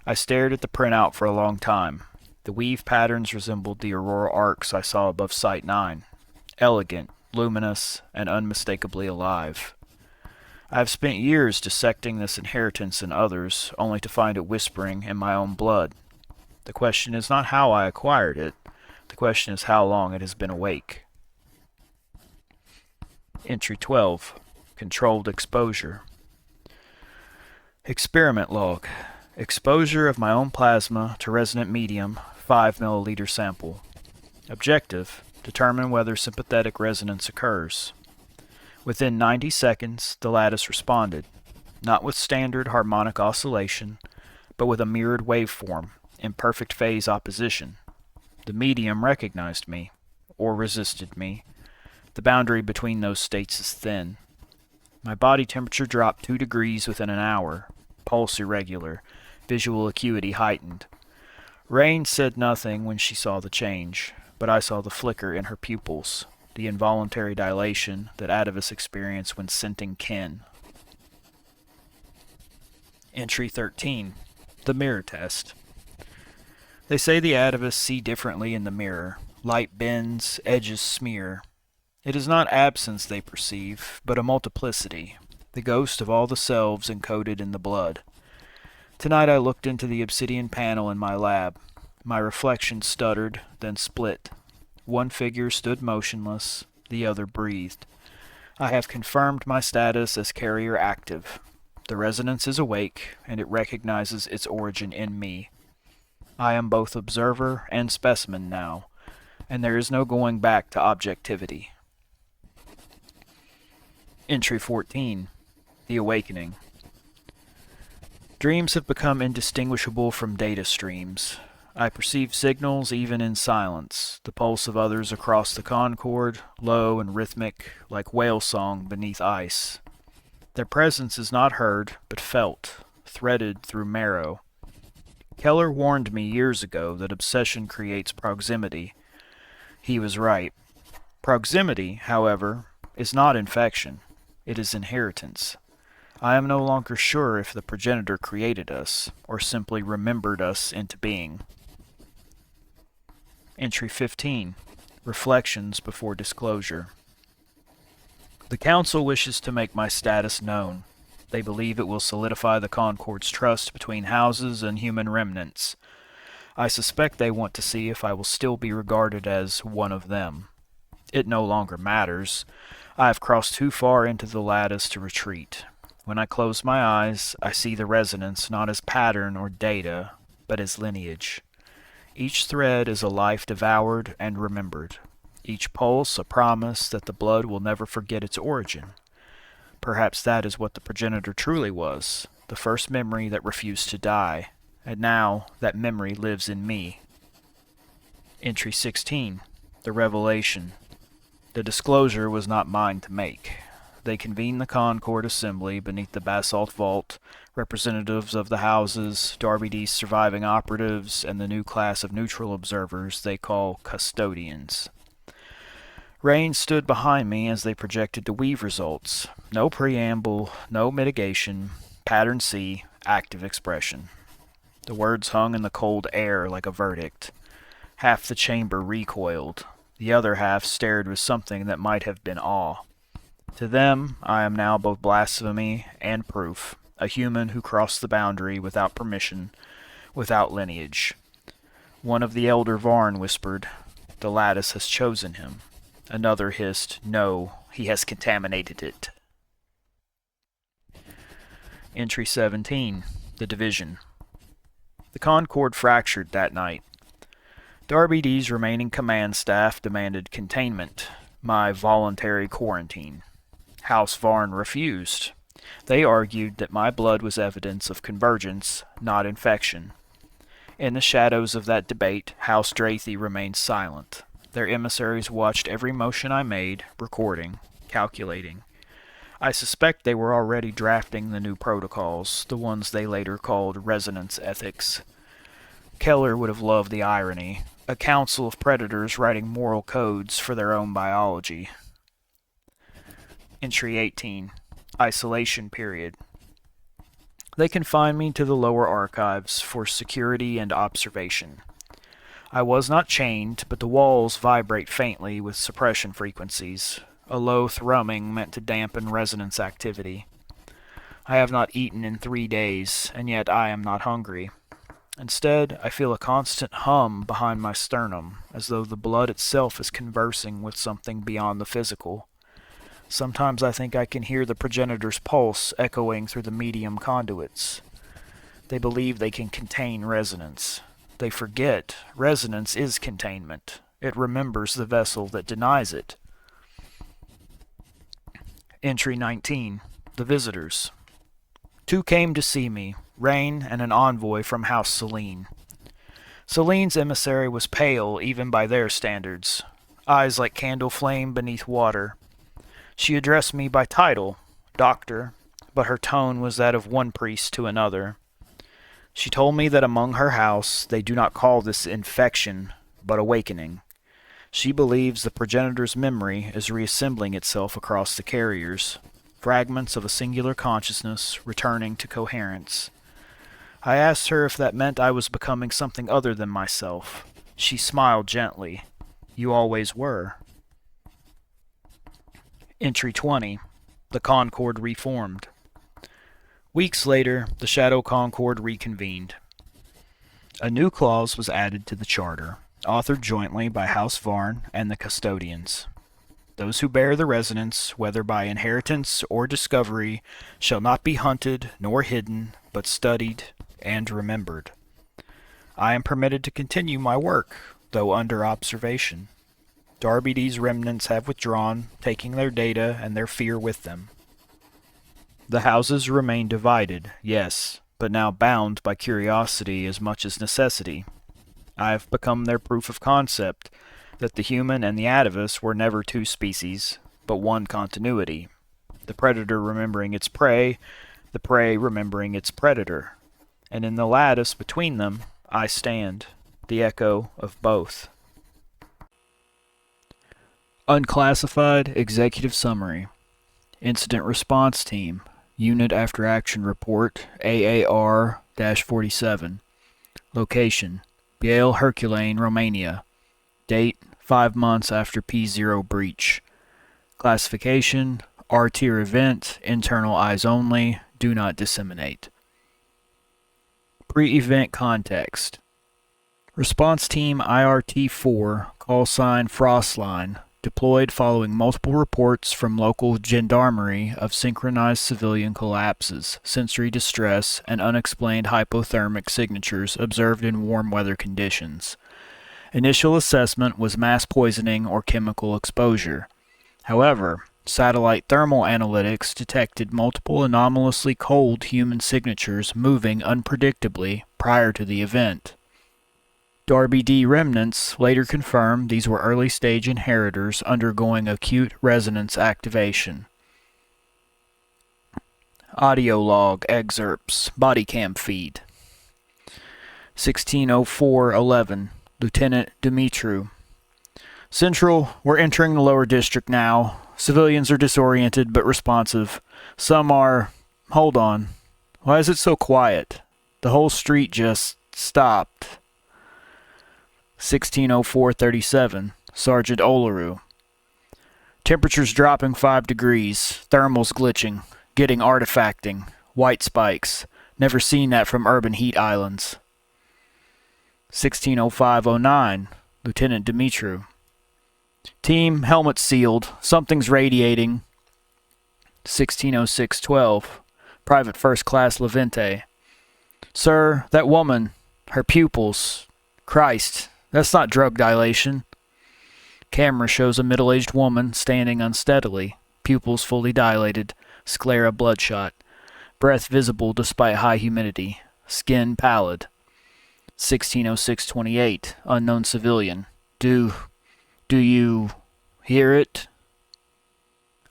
I stared at the printout for a long time. The weave patterns resembled the aurora arcs I saw above Site 9. Elegant, luminous, and unmistakably alive. I have spent years dissecting this inheritance in others, only to find it whispering in my own blood. The question is not how I acquired it. The question is how long it has been awake. Entry 12. Controlled Exposure. Experiment Log. Exposure of my own plasma to resonant medium, 5 milliliter sample. Objective: determine whether sympathetic resonance occurs. Within 90 seconds, the lattice responded, not with standard harmonic oscillation, but with a mirrored waveform, in perfect phase opposition. The medium recognized me, or resisted me. The boundary between those states is thin. My body temperature dropped 2 degrees within an hour, pulse irregular, visual acuity heightened. Rain said nothing when she saw the change, but I saw the flicker in her pupils, the involuntary dilation that Atavus experienced when scenting kin. Entry 13. The Mirror Test. They say the Atavus see differently in the mirror. Light bends, edges smear. It is not absence they perceive, but a multiplicity, the ghost of all the selves encoded in the blood. Tonight I looked into the obsidian panel in my lab. My reflection stuttered, then split. One figure stood motionless, the other breathed. I have confirmed my status as carrier active. The resonance is awake, and it recognizes its origin in me. I am both observer and specimen now, and there is no going back to objectivity. Entry 14. The Awakening. Dreams have become indistinguishable from data streams. I perceive signals even in silence, the pulse of others across the Concord, low and rhythmic, like whale song beneath ice. Their presence is not heard, but felt, threaded through marrow. Keller warned me years ago that obsession creates proximity. He was right. Proximity, however, is not infection. It is inheritance. I am no longer sure if the progenitor created us, or simply remembered us into being. Entry 15. Reflections before disclosure. The Council wishes to make my status known. They believe it will solidify the Concord's trust between houses and human remnants. I suspect they want to see if I will still be regarded as one of them. It no longer matters. I have crossed too far into the lattice to retreat. When I close my eyes, I see the resonance not as pattern or data, but as lineage. Each thread is a life devoured and remembered. Each pulse a promise that the blood will never forget its origin. Perhaps that is what the progenitor truly was, the first memory that refused to die, and now that memory lives in me. Entry 16. The Revelation. The disclosure was not mine to make. They convened the Concord Assembly beneath the basalt vault, representatives of the houses, Darby D's surviving operatives, and the new class of neutral observers they call custodians. Rain stood behind me as they projected the weave results. No preamble, no mitigation, pattern C, active expression. The words hung in the cold air like a verdict. Half the chamber recoiled. The other half stared with something that might have been awe. To them, I am now both blasphemy and proof, a human who crossed the boundary without permission, without lineage. One of the elder Varn whispered, "The lattice has chosen him." Another hissed, "No, he has contaminated it." Entry 17. The Division. The Concord fractured that night. Darby D's remaining command staff demanded containment, my voluntary quarantine. House Varn refused. They argued that my blood was evidence of convergence, not infection. In the shadows of that debate, House Drathey remained silent. Their emissaries watched every motion I made, recording, calculating. I suspect they were already drafting the new protocols, the ones they later called resonance ethics. Keller would have loved the irony, a council of predators writing moral codes for their own biology. Entry 18. Isolation period. They confined me to the lower archives for security and observation. I was not chained, but the walls vibrate faintly with suppression frequencies, a low thrumming meant to dampen resonance activity. I have not eaten in 3 days, and yet I am not hungry. Instead, I feel a constant hum behind my sternum, as though the blood itself is conversing with something beyond the physical. Sometimes I think I can hear the progenitor's pulse echoing through the medium conduits. They believe they can contain resonance. They forget resonance is containment. It remembers the vessel that denies it. Entry 19. The Visitors. 2 came to see me, Rain and an envoy from House Selene. Selene's emissary was pale even by their standards, eyes like candle flame beneath water. She addressed me by title, Doctor, but her tone was that of one priest to another. She told me that among her house they do not call this infection, but awakening. She believes the progenitor's memory is reassembling itself across the carriers, fragments of a singular consciousness returning to coherence. I asked her if that meant I was becoming something other than myself. She smiled gently. You always were. Entry 20. The Concord reformed. Weeks later, the Shadow Concord reconvened. A new clause was added to the charter, authored jointly by House Varn and the custodians. Those who bear the residence, whether by inheritance or discovery, shall not be hunted nor hidden, but studied and remembered. I am permitted to continue my work, though under observation. Darby-D's remnants have withdrawn, taking their data and their fear with them. The houses remain divided, yes, but now bound by curiosity as much as necessity. I have become their proof of concept that the human and the Atavus were never two species, but one continuity. The predator remembering its prey, the prey remembering its predator. And in the lattice between them, I stand, the echo of both. Unclassified Executive Summary. Incident Response Team. Unit After Action Report, AAR-47. Location, Biel Herculane, Romania. Date, 5 months after P0 breach. Classification, R-tier event, internal eyes only, do not disseminate. Pre-event context. Response Team IRT-4, call sign Frostline, deployed following multiple reports from local gendarmerie of synchronized civilian collapses, sensory distress, and unexplained hypothermic signatures observed in warm weather conditions. Initial assessment was mass poisoning or chemical exposure. However, satellite thermal analytics detected multiple anomalously cold human signatures moving unpredictably prior to the event. Darby-D remnants later confirmed these were early-stage inheritors undergoing acute resonance activation. Audio log excerpts, body cam feed. 1604-11, Lieutenant Dumitru. Central, we're entering the lower district now. Civilians are disoriented but responsive. Some are... Hold on. Why is it so quiet? The whole street just stopped. 1604-37, Sergeant Olaru. Temperatures dropping 5 degrees. Thermals glitching. Getting artifacting. White spikes. Never seen that from urban heat islands. 1605-09, Lieutenant Dumitru. Team, helmet sealed. Something's radiating. 1606-12, Private First Class Levente. Sir, that woman, her pupils. Christ, that's not drug dilation. Camera shows a middle-aged woman standing unsteadily, pupils fully dilated, sclera bloodshot, breath visible despite high humidity, skin pallid. 1606-28, unknown civilian. Do you hear it?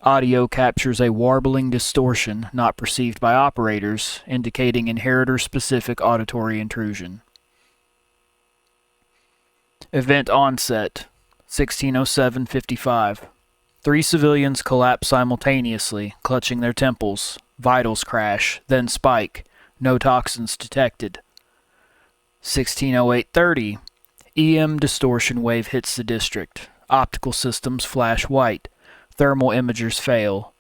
Audio captures a warbling distortion not perceived by operators, indicating inheritor-specific auditory intrusion. Event onset, 1607-55. 3 civilians collapse simultaneously, clutching their temples. Vitals crash, then spike. No toxins detected. 1608-30. EM distortion wave hits the district. Optical systems flash white. Thermal imagers fail.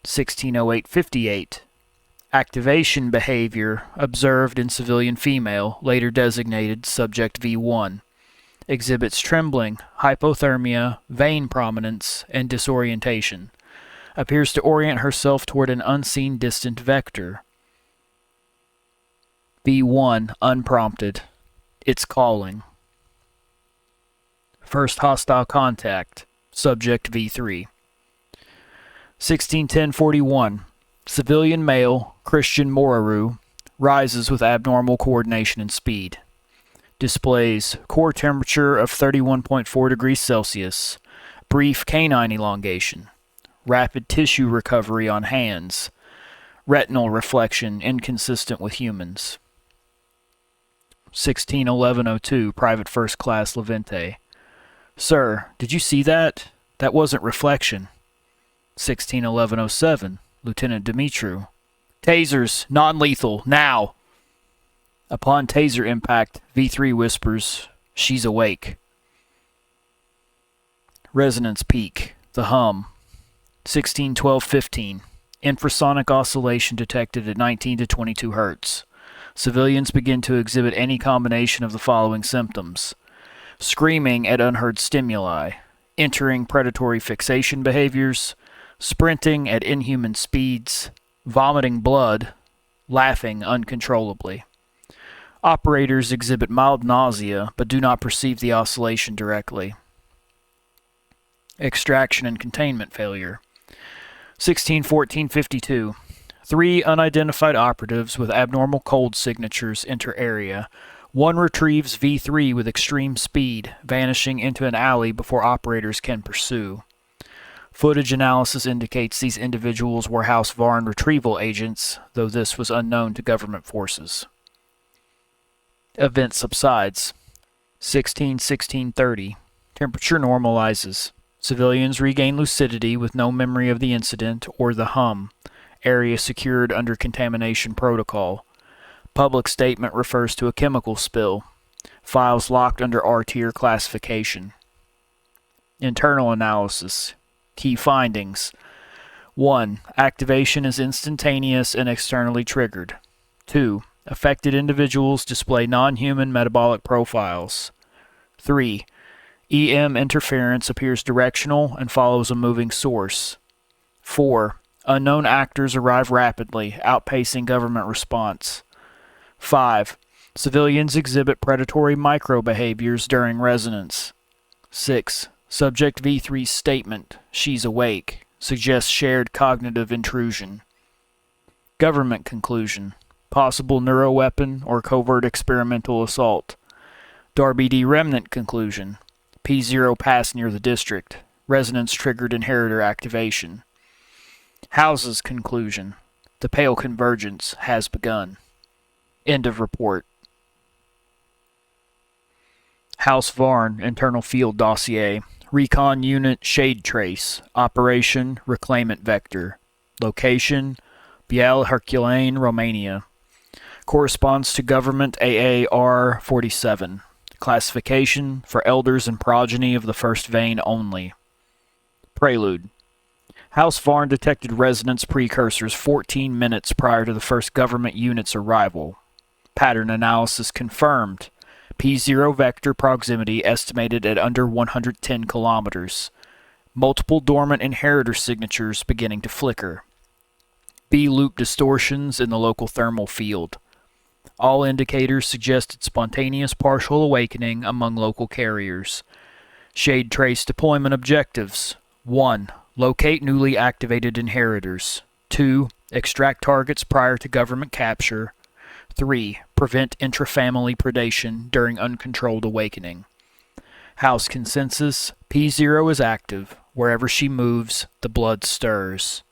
1608-58. Activation behavior observed in civilian female, later designated Subject V1. Exhibits trembling, hypothermia, vein prominence, and disorientation. Appears to orient herself toward an unseen distant vector. V1 unprompted. It's calling. First hostile contact. Subject V3. 1610-41. Civilian male, Christian Moraru, rises with abnormal coordination and speed. Displays core temperature of 31.4 degrees Celsius. Brief canine elongation. Rapid tissue recovery on hands. Retinal reflection inconsistent with humans. 1611-02, Private First Class Levente. Sir, did you see that? That wasn't reflection. 1611-07, Lieutenant Dumitru. Tasers, non-lethal, now! Upon taser impact, V3 whispers, she's awake. Resonance peak, the hum. 1612-15. Infrasonic oscillation detected at 19 to 22 Hz. Civilians begin to exhibit any combination of the following symptoms: screaming at unheard stimuli, entering predatory fixation behaviors, sprinting at inhuman speeds, vomiting blood, laughing uncontrollably. Operators exhibit mild nausea but do not perceive the oscillation directly. Extraction and containment failure. 16-14-52. 3 unidentified operatives with abnormal cold signatures enter area. One retrieves V3 with extreme speed, vanishing into an alley before operators can pursue. Footage analysis indicates these individuals were House Varn retrieval agents, though this was unknown to government forces. Event subsides. 16-16-30. Temperature normalizes. Civilians regain lucidity with no memory of the incident or the hum. Area secured under contamination protocol. Public statement refers to a chemical spill. Files locked under R-tier classification. Internal analysis. Key findings. 1. Activation is instantaneous and externally triggered. 2. Affected individuals display non-human metabolic profiles. 3. EM interference appears directional and follows a moving source. 4. Unknown actors arrive rapidly, outpacing government response. 5. Civilians exhibit predatory micro-behaviors during resonance. 6. Subject V3's statement, "She's awake," suggests shared cognitive intrusion. Government conclusion. Possible neuroweapon or covert experimental assault. Darby D. Remnant conclusion. P0 passed near the district. Resonance triggered inheritor activation. House's conclusion. The pale convergence has begun. End of report. House Varn Internal Field Dossier. Recon Unit Shade Trace. Operation Reclaimant Vector. Location Biel Herculane, Romania. Corresponds to Government AAR 47. Classification for elders and progeny of the first vein only. Prelude. House Varn detected resonance precursors 14 minutes prior to the first government unit's arrival. Pattern analysis confirmed. P0 vector proximity estimated at under 110 kilometers. Multiple dormant inheritor signatures beginning to flicker. B-loop distortions in the local thermal field. All indicators suggested spontaneous partial awakening among local carriers. Shade trace deployment objectives. 1. Locate newly activated inheritors. 2. Extract targets prior to government capture. 3. Prevent intrafamily predation during uncontrolled awakening. House consensus. P0 is active. Wherever she moves, the blood stirs.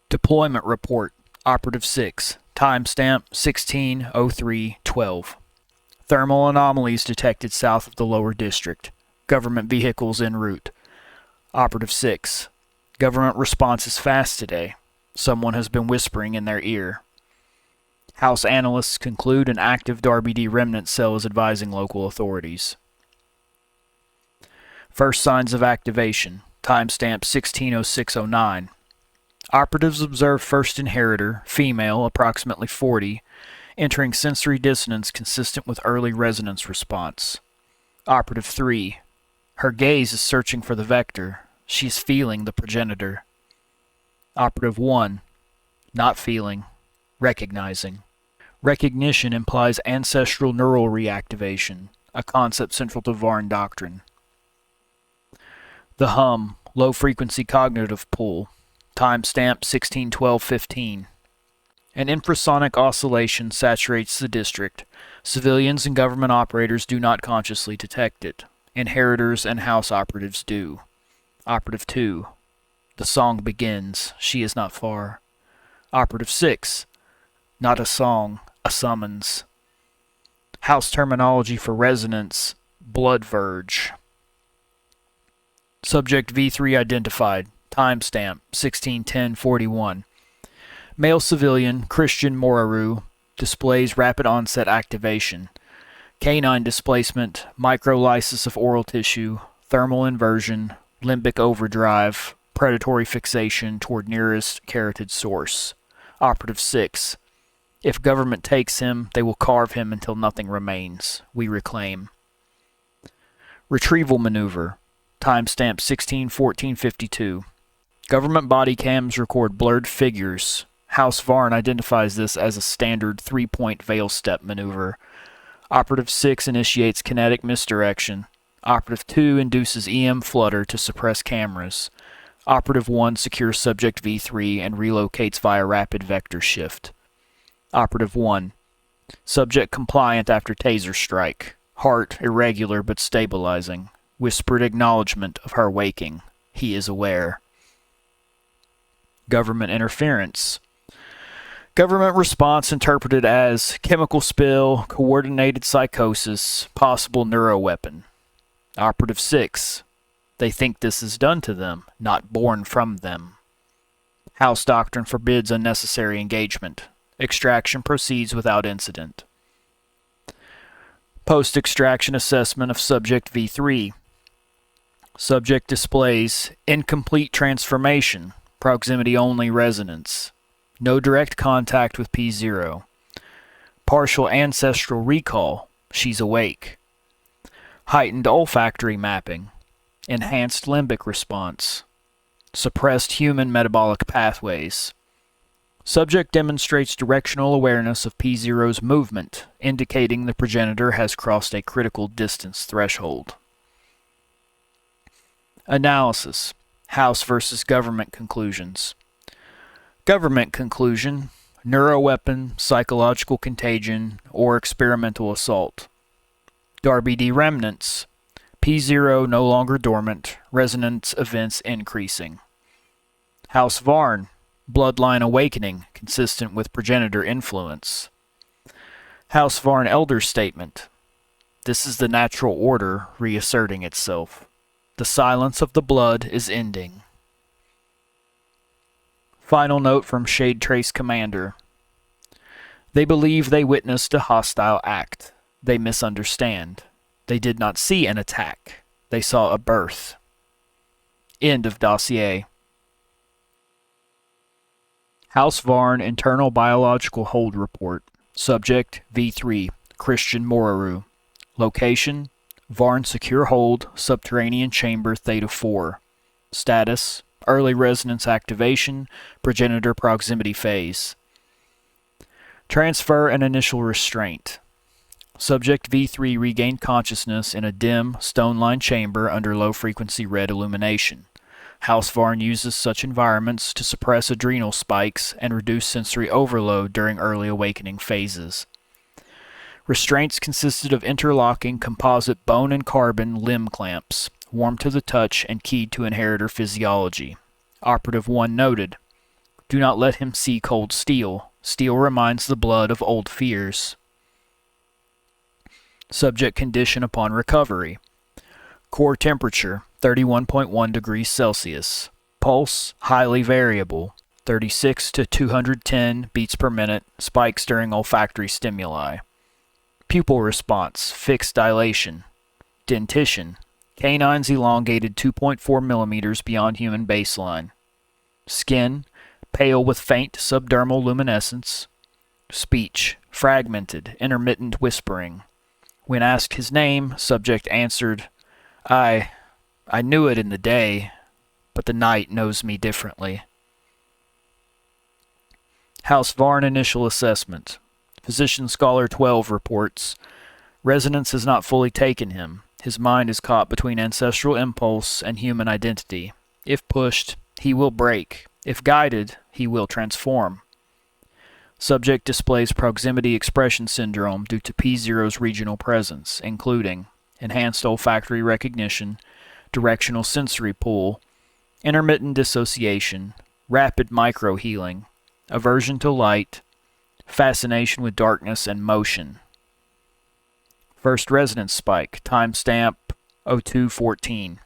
Deployment report. Operative 6. Timestamp 16:03:12. Thermal anomalies detected south of the lower district. Government vehicles en route. Operative 6. Government response is fast today. Someone has been whispering in their ear. House analysts conclude an active Darby D. Remnant cell is advising local authorities. First signs of activation. Timestamp 16:06:09. Operatives observe first inheritor, female, approximately 40, entering sensory dissonance consistent with early resonance response. Operative 3. Her gaze is searching for the vector. She is feeling the progenitor. Operative 1. Not feeling. Recognizing. Recognition implies ancestral neural reactivation, a concept central to Varn doctrine. The hum, low-frequency cognitive pull. Timestamp 16:12:15. An infrasonic oscillation saturates the district. Civilians and government operators do not consciously detect it. Inheritors and house operatives do. Operative 2. The song begins. She is not far. Operative 6. Not a song, a summons. House terminology for resonance. Blood verge. Subject V3 identified. Timestamp 16:10:41. Male civilian Christian Moraru displays rapid onset activation. Canine displacement, microlysis of oral tissue, thermal inversion, limbic overdrive, predatory fixation toward nearest carotid source. Operative 6. If government takes him, they will carve him until nothing remains. We reclaim. Retrieval maneuver. Timestamp 16-14-52. Government body cams record blurred figures. House Varn identifies this as a standard 3-point veil step maneuver. Operative 6 initiates kinetic misdirection. Operative 2 induces EM flutter to suppress cameras. Operative 1 secures Subject V3 and relocates via rapid vector shift. Operative 1. Subject compliant after taser strike. Heart irregular but stabilizing. Whispered acknowledgement of her waking. He is aware. Government interference. Government response interpreted as chemical spill, coordinated psychosis, possible neuroweapon. Operative 6. They think this is done to them, not born from them. House doctrine forbids unnecessary engagement. Extraction proceeds without incident. Post-extraction assessment of Subject V3. Subject displays incomplete transformation, proximity-only resonance. No direct contact with P0. Partial ancestral recall. She's awake. Heightened olfactory mapping. Enhanced limbic response. Suppressed human metabolic pathways. Subject demonstrates directional awareness of P0's movement, indicating the progenitor has crossed a critical distance threshold. Analysis. House versus government conclusions. Government conclusion: neuroweapon, psychological contagion, or experimental assault. Darby D. remnants: P0 no longer dormant, resonance events increasing. House Varn: bloodline awakening, consistent with progenitor influence. House Varn elder statement: this is the natural order reasserting itself. The silence of the blood is ending. Final note from Shade Trace Commander. They believe they witnessed a hostile act. They misunderstand. They did not see an attack. They saw a birth. End of dossier. House Varn Internal Biological Hold Report. Subject V3, Christian Moraru. Location: Varn Secure Hold, Subterranean Chamber Theta 4. Status: Early resonance activation, progenitor proximity phase. Transfer and initial restraint. Subject V3 regained consciousness in a dim, stone-lined chamber under low-frequency red illumination. House Varn uses such environments to suppress adrenal spikes and reduce sensory overload during early awakening phases. Restraints consisted of interlocking composite bone and carbon limb clamps, warm to the touch and keyed to inheritor physiology. Operative 1 noted: do not let him see cold steel. Steel reminds the blood of old fears. Subject condition upon recovery. Core temperature, 31.1 degrees Celsius. Pulse, highly variable, 36 to 210 beats per minute, spikes during olfactory stimuli. Pupil response, fixed dilation. Dentition, canines elongated 2.4 millimeters beyond human baseline. Skin, pale with faint subdermal luminescence. Speech, fragmented, intermittent whispering. When asked his name, subject answered, I knew it in the day, but the night knows me differently. House Varn initial assessment. Physician Scholar 12 reports, resonance has not fully taken him. His mind is caught between ancestral impulse and human identity. If pushed, he will break. If guided, he will transform. Subject displays proximity expression syndrome due to P0's regional presence, including enhanced olfactory recognition, directional sensory pull, intermittent dissociation, rapid microhealing, aversion to light, fascination with darkness and motion. First resonance spike, timestamp 0214.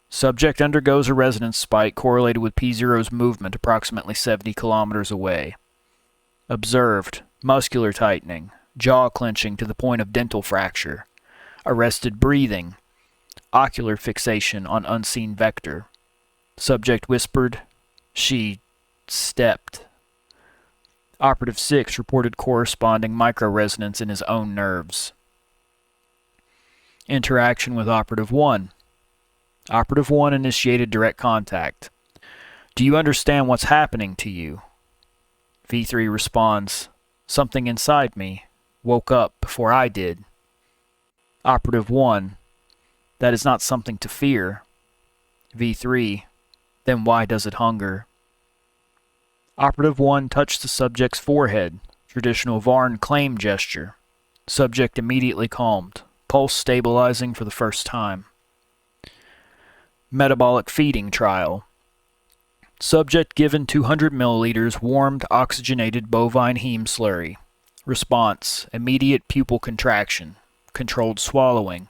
Subject undergoes a resonance spike correlated with P0's movement approximately 70 kilometers away. Observed, muscular tightening, jaw clenching to the point of dental fracture, arrested breathing, ocular fixation on unseen vector, Subject whispered. She stepped. Operative 6 reported corresponding microresonance in his own nerves. Interaction with Operative 1. Operative 1 initiated direct contact. Do you understand what's happening to you? V3 responds, something inside me woke up before I did. Operative 1. That is not something to fear. V3. Then why does it hunger? Operative 1 touched the subject's forehead, traditional Varn claim gesture. Subject immediately calmed, pulse stabilizing for the first time. Metabolic feeding trial. Subject given 200 milliliters warmed oxygenated bovine heme slurry. Response, immediate pupil contraction, controlled swallowing,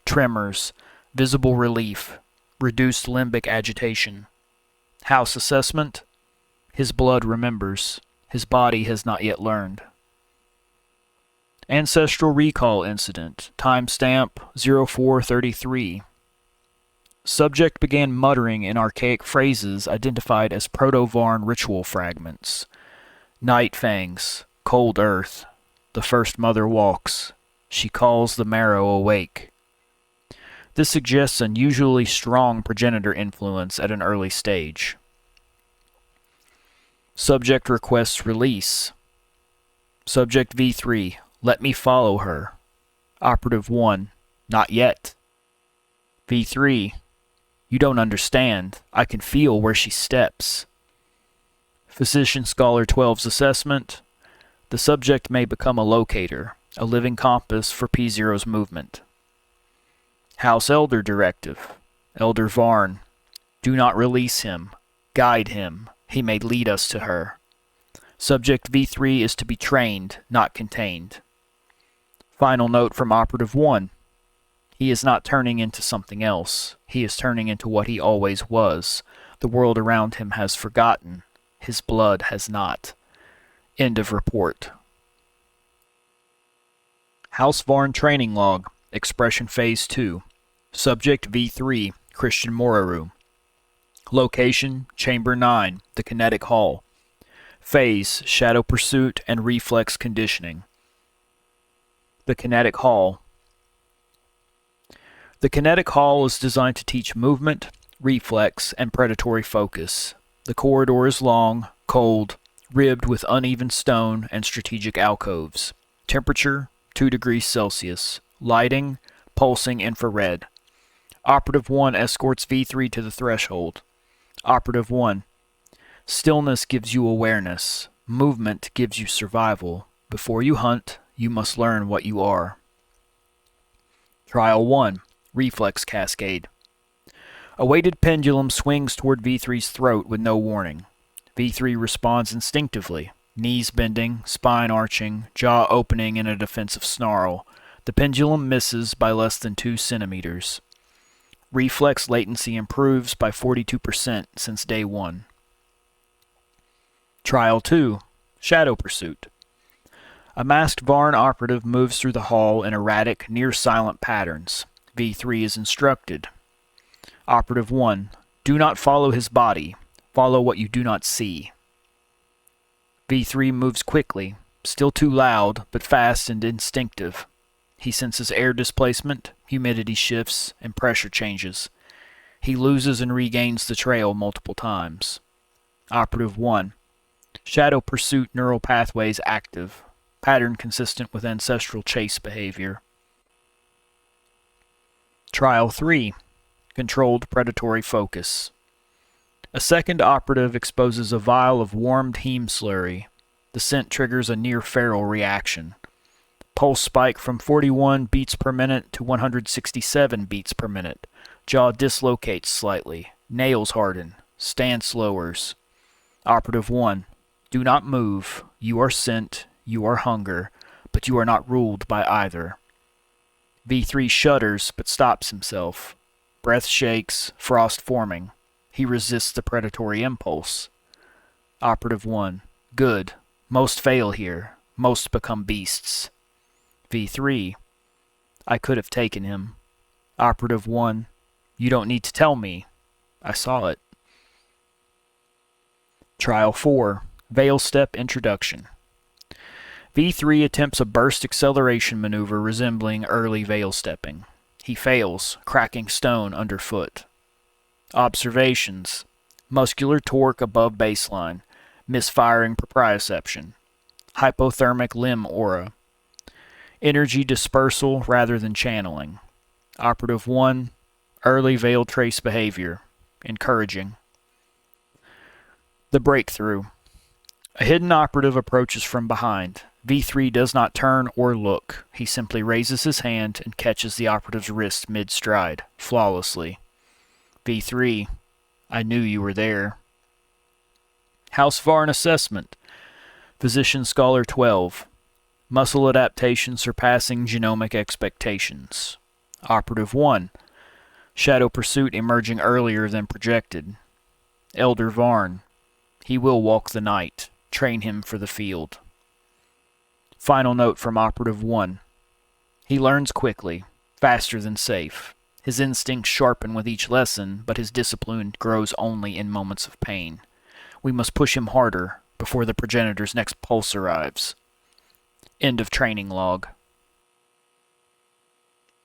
tremors, visible relief, reduced limbic agitation. House assessment. His blood remembers. His body has not yet learned. Ancestral recall incident. Timestamp 0433. Subject began muttering in archaic phrases identified as Proto-Varn ritual fragments. Night fangs, cold earth, the first mother walks, she calls the marrow awake. This suggests unusually strong progenitor influence at an early stage. Subject requests release. Subject V3, let me follow her. Operative 1, not yet. V3, you don't understand. I can feel where she steps. Physician Scholar 12's assessment. The subject may become a locator, a living compass for P0's movement. House Elder Directive. Elder Varn. Do not release him. Guide him. He may lead us to her. Subject V3 is to be trained, not contained. Final note from Operative 1. He is not turning into something else. He is turning into what he always was. The world around him has forgotten. His blood has not. End of report. House Varn Training Log. Expression Phase 2. Subject V3, Christian Moraru. Location, Chamber 9, the Kinetic Hall. Phase, Shadow Pursuit and Reflex Conditioning. The Kinetic Hall. The Kinetic Hall is designed to teach movement, reflex, and predatory focus. The corridor is long, cold, ribbed with uneven stone and strategic alcoves. Temperature, 2 degrees Celsius. Lighting, pulsing infrared. Operative 1 escorts V3 to the threshold. Operative 1. Stillness gives you awareness. Movement gives you survival. Before you hunt, you must learn what you are. Trial 1. Reflex Cascade. A weighted pendulum swings toward V3's throat with no warning. V3 responds instinctively, knees bending, spine arching, jaw opening in a defensive snarl. The pendulum misses by less than 2 centimeters. Reflex latency improves by 42% since day 1. Trial 2. Shadow Pursuit. A masked Varn operative moves through the hall in erratic, near-silent patterns. V3 is instructed. Operative 1. Do not follow his body. Follow what you do not see. V3 moves quickly, still too loud, but fast and instinctive. He senses air displacement, humidity shifts, and pressure changes. He loses and regains the trail multiple times. Operative 1. Shadow Pursuit neural pathways active. Pattern consistent with ancestral chase behavior. Trial 3. Controlled predatory focus. A second operative exposes a vial of warmed heme slurry. The scent triggers a near-feral reaction. Pulse spike from 41 beats per minute to 167 beats per minute. Jaw dislocates slightly. Nails harden. Stance lowers. Operative 1. Do not move. You are scent. You are hunger. But you are not ruled by either. V3 shudders but stops himself. Breath shakes, frost forming. He resists the predatory impulse. Operative 1. Good. Most fail here. Most become beasts. V3. I could have taken him. Operative 1. You don't need to tell me. I saw it. Trial 4. Veil Step Introduction. V3 attempts a burst acceleration maneuver resembling early veil stepping. He fails, cracking stone underfoot. Observations: muscular torque above baseline, misfiring proprioception, hypothermic limb aura, energy dispersal rather than channeling. Operative 1, early veil trace behavior, encouraging. The breakthrough. A hidden operative approaches from behind. V3 does not turn or look. He simply raises his hand and catches the operative's wrist mid-stride, flawlessly. V3, I knew you were there. House Varn Assessment. Physician Scholar 12. Muscle adaptation surpassing genomic expectations. Operative 1. Shadow Pursuit emerging earlier than projected. Elder Varn. He will walk the night. Train him for the field. Final note from Operative 1. He learns quickly, faster than safe. His instincts sharpen with each lesson, but his discipline grows only in moments of pain. We must push him harder before the progenitor's next pulse arrives. End of training log.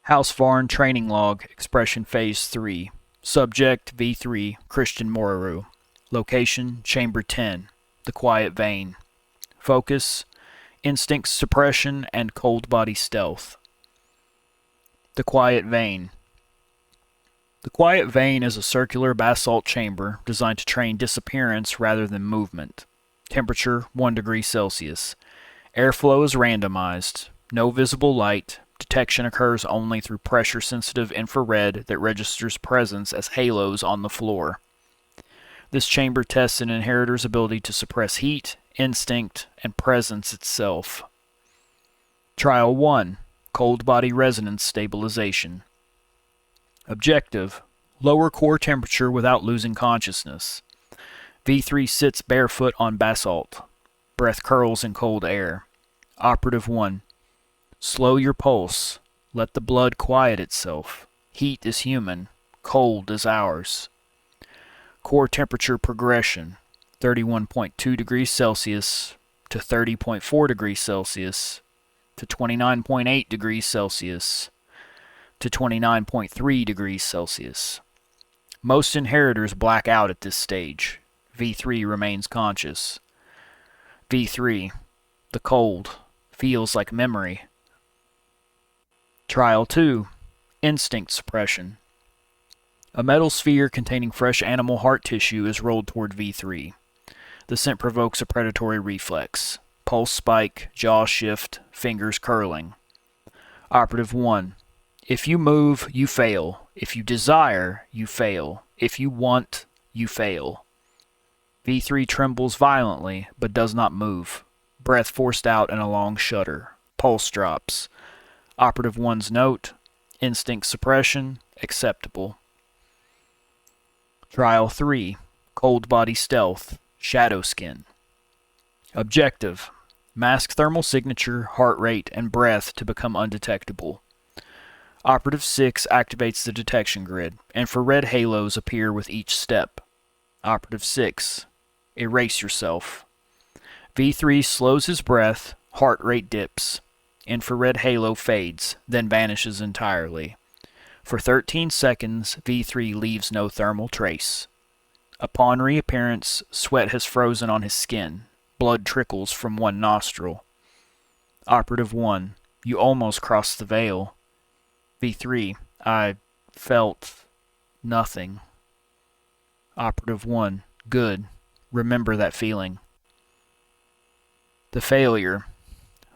House Varn Training Log, Expression Phase 3. Subject V3, Christian Moraru. Location, Chamber 10, the Quiet Vein. Focus, instinct suppression and cold body stealth. The Quiet Vein. The Quiet Vein is a circular basalt chamber designed to train disappearance rather than movement. Temperature 1 degree Celsius. Airflow is randomized. No visible light. Detection occurs only through pressure-sensitive infrared that registers presence as halos on the floor. This chamber tests an inheritor's ability to suppress heat, instinct, and presence itself. Trial 1. Cold body resonance stabilization. Objective: lower core temperature without losing consciousness. V3 sits barefoot on basalt. Breath curls in cold air. Operative 1. Slow your pulse. Let the blood quiet itself. Heat is human. Cold is ours. Core temperature progression: 31.2 degrees Celsius to 30.4 degrees Celsius to 29.8 degrees Celsius to 29.3 degrees Celsius. Most inheritors black out at this stage. V3 remains conscious. V3. The cold feels like memory. Trial 2. Instinct suppression. A metal sphere containing fresh animal heart tissue is rolled toward V3. The scent provokes a predatory reflex. Pulse spike, jaw shift, fingers curling. Operative 1. If you move, you fail. If you desire, you fail. If you want, you fail. V3 trembles violently, but does not move. Breath forced out in a long shudder. Pulse drops. Operative 1's note: instinct suppression, acceptable. Trial 3. Cold body stealth, shadow skin. Objective: mask thermal signature, heart rate, and breath to become undetectable. Operative 6 activates the detection grid. Infrared halos appear with each step. Operative 6. Erase yourself. V3 slows his breath, heart rate dips. Infrared halo fades, then vanishes entirely. For 13 seconds, V3 leaves no thermal trace. Upon reappearance, sweat has frozen on his skin. Blood trickles from one nostril. Operative 1. You almost crossed the veil. V3. I felt nothing. Operative 1. Good. Remember that feeling. The failure.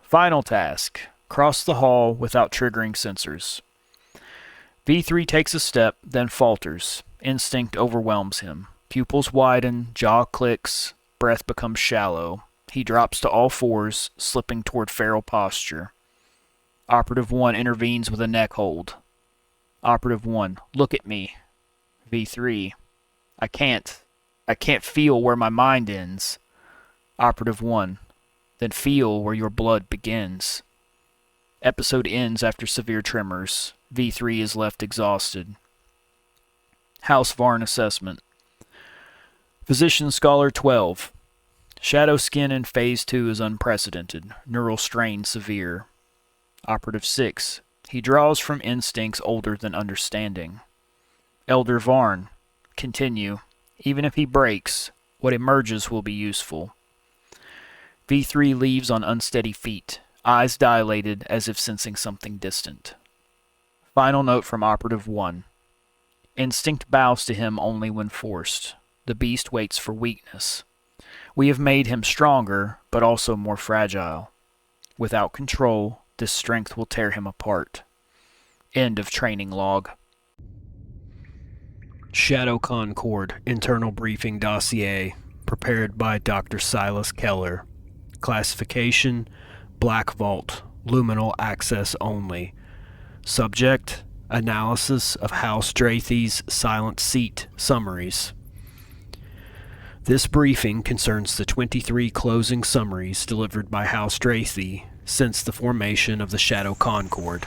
Final task. Cross the hall without triggering sensors. V3 takes a step, then falters. Instinct overwhelms him. Pupils widen, jaw clicks, breath becomes shallow. He drops to all fours, slipping toward feral posture. Operative 1 intervenes with a neck hold. Operative 1. Look at me. V3. I can't feel where my mind ends. Operative 1. Then feel where your blood begins. Episode ends after severe tremors. V3 is left exhausted. House Varn Assessment. Physician Scholar 12. Shadow skin in Phase 2 is unprecedented. Neural strain severe. Operative 6. He draws from instincts older than understanding. Elder Varn. Continue. Even if he breaks, what emerges will be useful. V3 leaves on unsteady feet, eyes dilated as if sensing something distant. Final note from Operative 1. Instinct bows to him only when forced. The beast waits for weakness. We have made him stronger, but also more fragile. Without control, this strength will tear him apart. End of training log. Shadow Concord Internal Briefing Dossier, prepared by Dr. Silas Keller. Classification: Black Vault, Luminal Access Only. Subject: Analysis of House Drathe's Silent Seat Summaries. This briefing concerns the 23 closing summaries delivered by House Drathe since the formation of the Shadow Concord.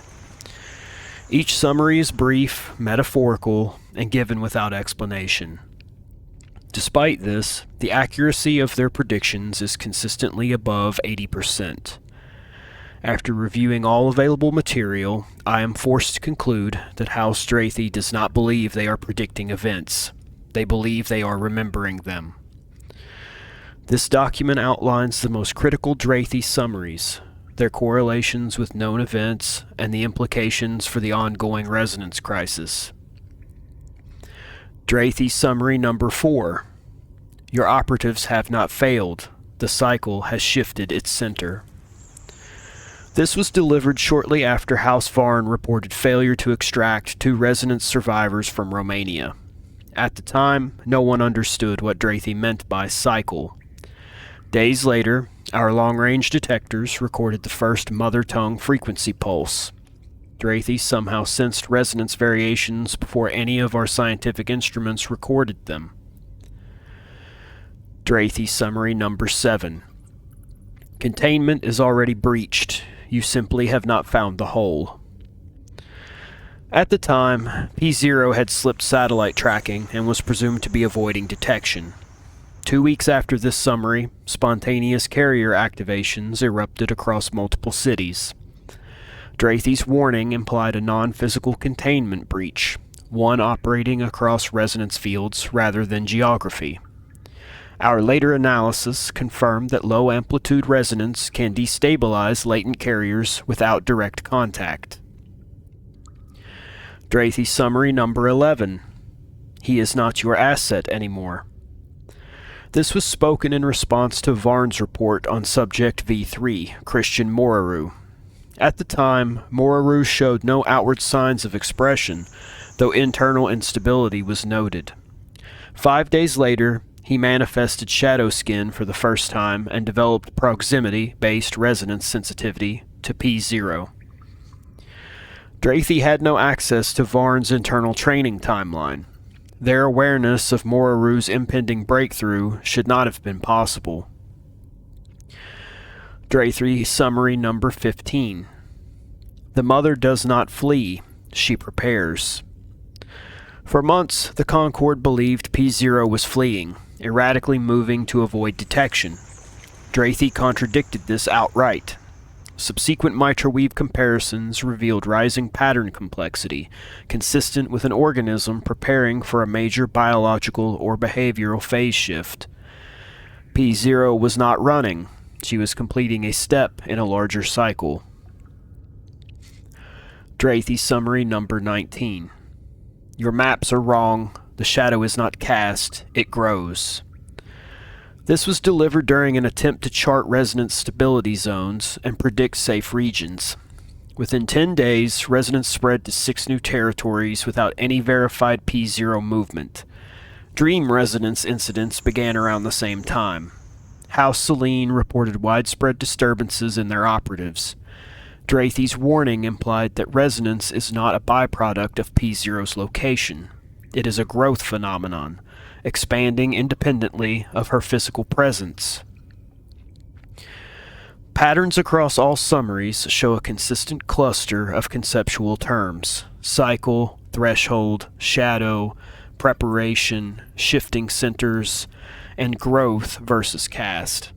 Each summary is brief, metaphorical, and given without explanation. Despite this, the accuracy of their predictions is consistently above 80%. After reviewing all available material, I am forced to conclude that House Drathe does not believe they are predicting events. They believe they are remembering them. This document outlines the most critical Drathe summaries, their correlations with known events, and the implications for the ongoing resonance crisis. Drathe Summary Number 4. Your operatives have not failed. The cycle has shifted its center. This was delivered shortly after House Varn reported failure to extract 2 resonance survivors from Romania. At the time, no one understood what Drathe meant by cycle. Days later, our long-range detectors recorded the first mother tongue frequency pulse. Drathe somehow sensed resonance variations before any of our scientific instruments recorded them. Drathe Summary Number 7. Containment is already breached. You simply have not found the hole. At the time, P0 had slipped satellite tracking and was presumed to be avoiding detection. 2 weeks after this summary, spontaneous carrier activations erupted across multiple cities. Drathe's warning implied a non-physical containment breach, one operating across resonance fields rather than geography. Our later analysis confirmed that low-amplitude resonance can destabilize latent carriers without direct contact. Drathe Summary Number 11. He is not your asset anymore. This was spoken in response to Varn's report on Subject V3, Christian Moraru. At the time, Moraru showed no outward signs of expression, though internal instability was noted. 5 days later, he manifested shadow skin for the first time and developed proximity-based resonance sensitivity to P0. Drathe had no access to Varn's internal training timeline. Their awareness of Moraru's impending breakthrough should not have been possible. Drathe Summary Number 15. The mother does not flee, she prepares. For months, the Concord believed P0 was fleeing, erratically moving to avoid detection. Drathe contradicted this outright. Subsequent microwave comparisons revealed rising pattern complexity, consistent with an organism preparing for a major biological or behavioral phase shift. P0 was not running. She was completing a step in a larger cycle. Drathe Summary Number 19. Your maps are wrong. The shadow is not cast, it grows. This was delivered during an attempt to chart resonance stability zones and predict safe regions. Within 10 days, resonance spread to 6 new territories without any verified P0 movement. Dream resonance incidents began around the same time. House Selene reported widespread disturbances in their operatives. Drathe's warning implied that resonance is not a byproduct of P0's location. It is a growth phenomenon, expanding independently of her physical presence. Patterns across all summaries show a consistent cluster of conceptual terms: cycle, threshold, shadow, preparation, shifting centers, and growth versus cast.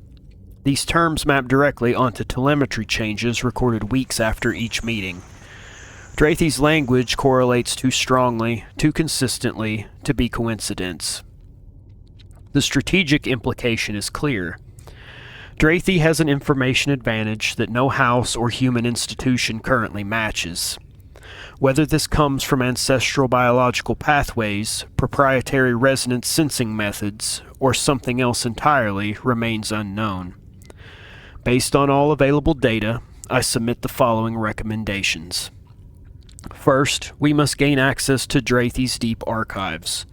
These terms map directly onto telemetry changes recorded weeks after each meeting. Drathey's language correlates too strongly, too consistently, to be coincidence. The strategic implication is clear. Drathey has an information advantage that no house or human institution currently matches. Whether this comes from ancestral biological pathways, proprietary resonance sensing methods, or something else entirely remains unknown. Based on all available data, I submit the following recommendations. First, we must gain access to Drathey's deep archives.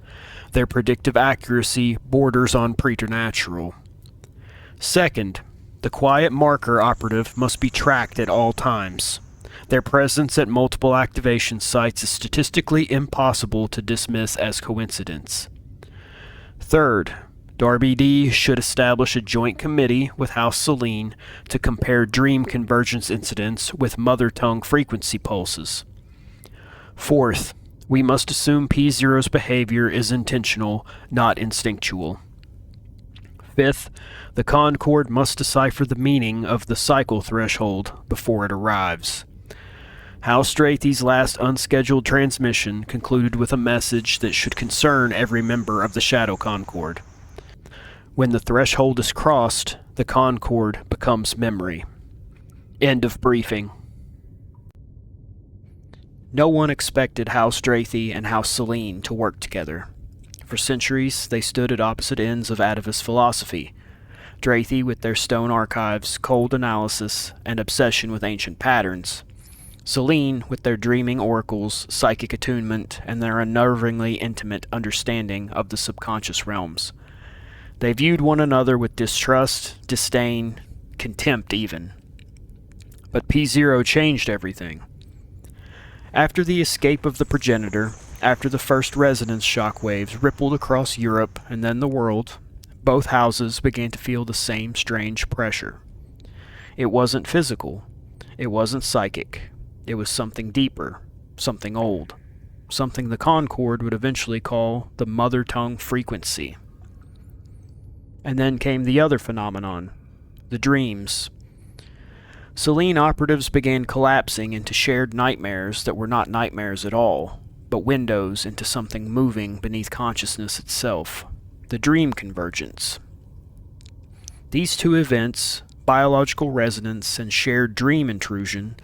Their predictive accuracy borders on preternatural. Second, the quiet marker operative must be tracked at all times. Their presence at multiple activation sites is statistically impossible to dismiss as coincidence. Third, Darby D should establish a joint committee with House Selene to compare dream convergence incidents with mother tongue frequency pulses. Fourth, we must assume P0's behavior is intentional, not instinctual. Fifth, the Concord must decipher the meaning of the cycle threshold before it arrives. House Drathey's last unscheduled transmission concluded with a message that should concern every member of the Shadow Concord. When the threshold is crossed, the Concord becomes memory. End of briefing. No one expected House Drathey and House Selene to work together. For centuries, they stood at opposite ends of Atavus philosophy. Drathey with their stone archives, cold analysis, and obsession with ancient patterns. Selene with their dreaming oracles, psychic attunement, and their unnervingly intimate understanding of the subconscious realms. They viewed one another with distrust, disdain, contempt even. But P0 changed everything. After the escape of the progenitor, after the first resonance shockwaves rippled across Europe and then the world, both houses began to feel the same strange pressure. It wasn't physical. It wasn't psychic. It was something deeper, something old, something the Concord would eventually call the mother tongue frequency. And then came the other phenomenon, the dreams. Selene operatives began collapsing into shared nightmares that were not nightmares at all, but windows into something moving beneath consciousness itself, the dream convergence. These two events, biological resonance and shared dream intrusion,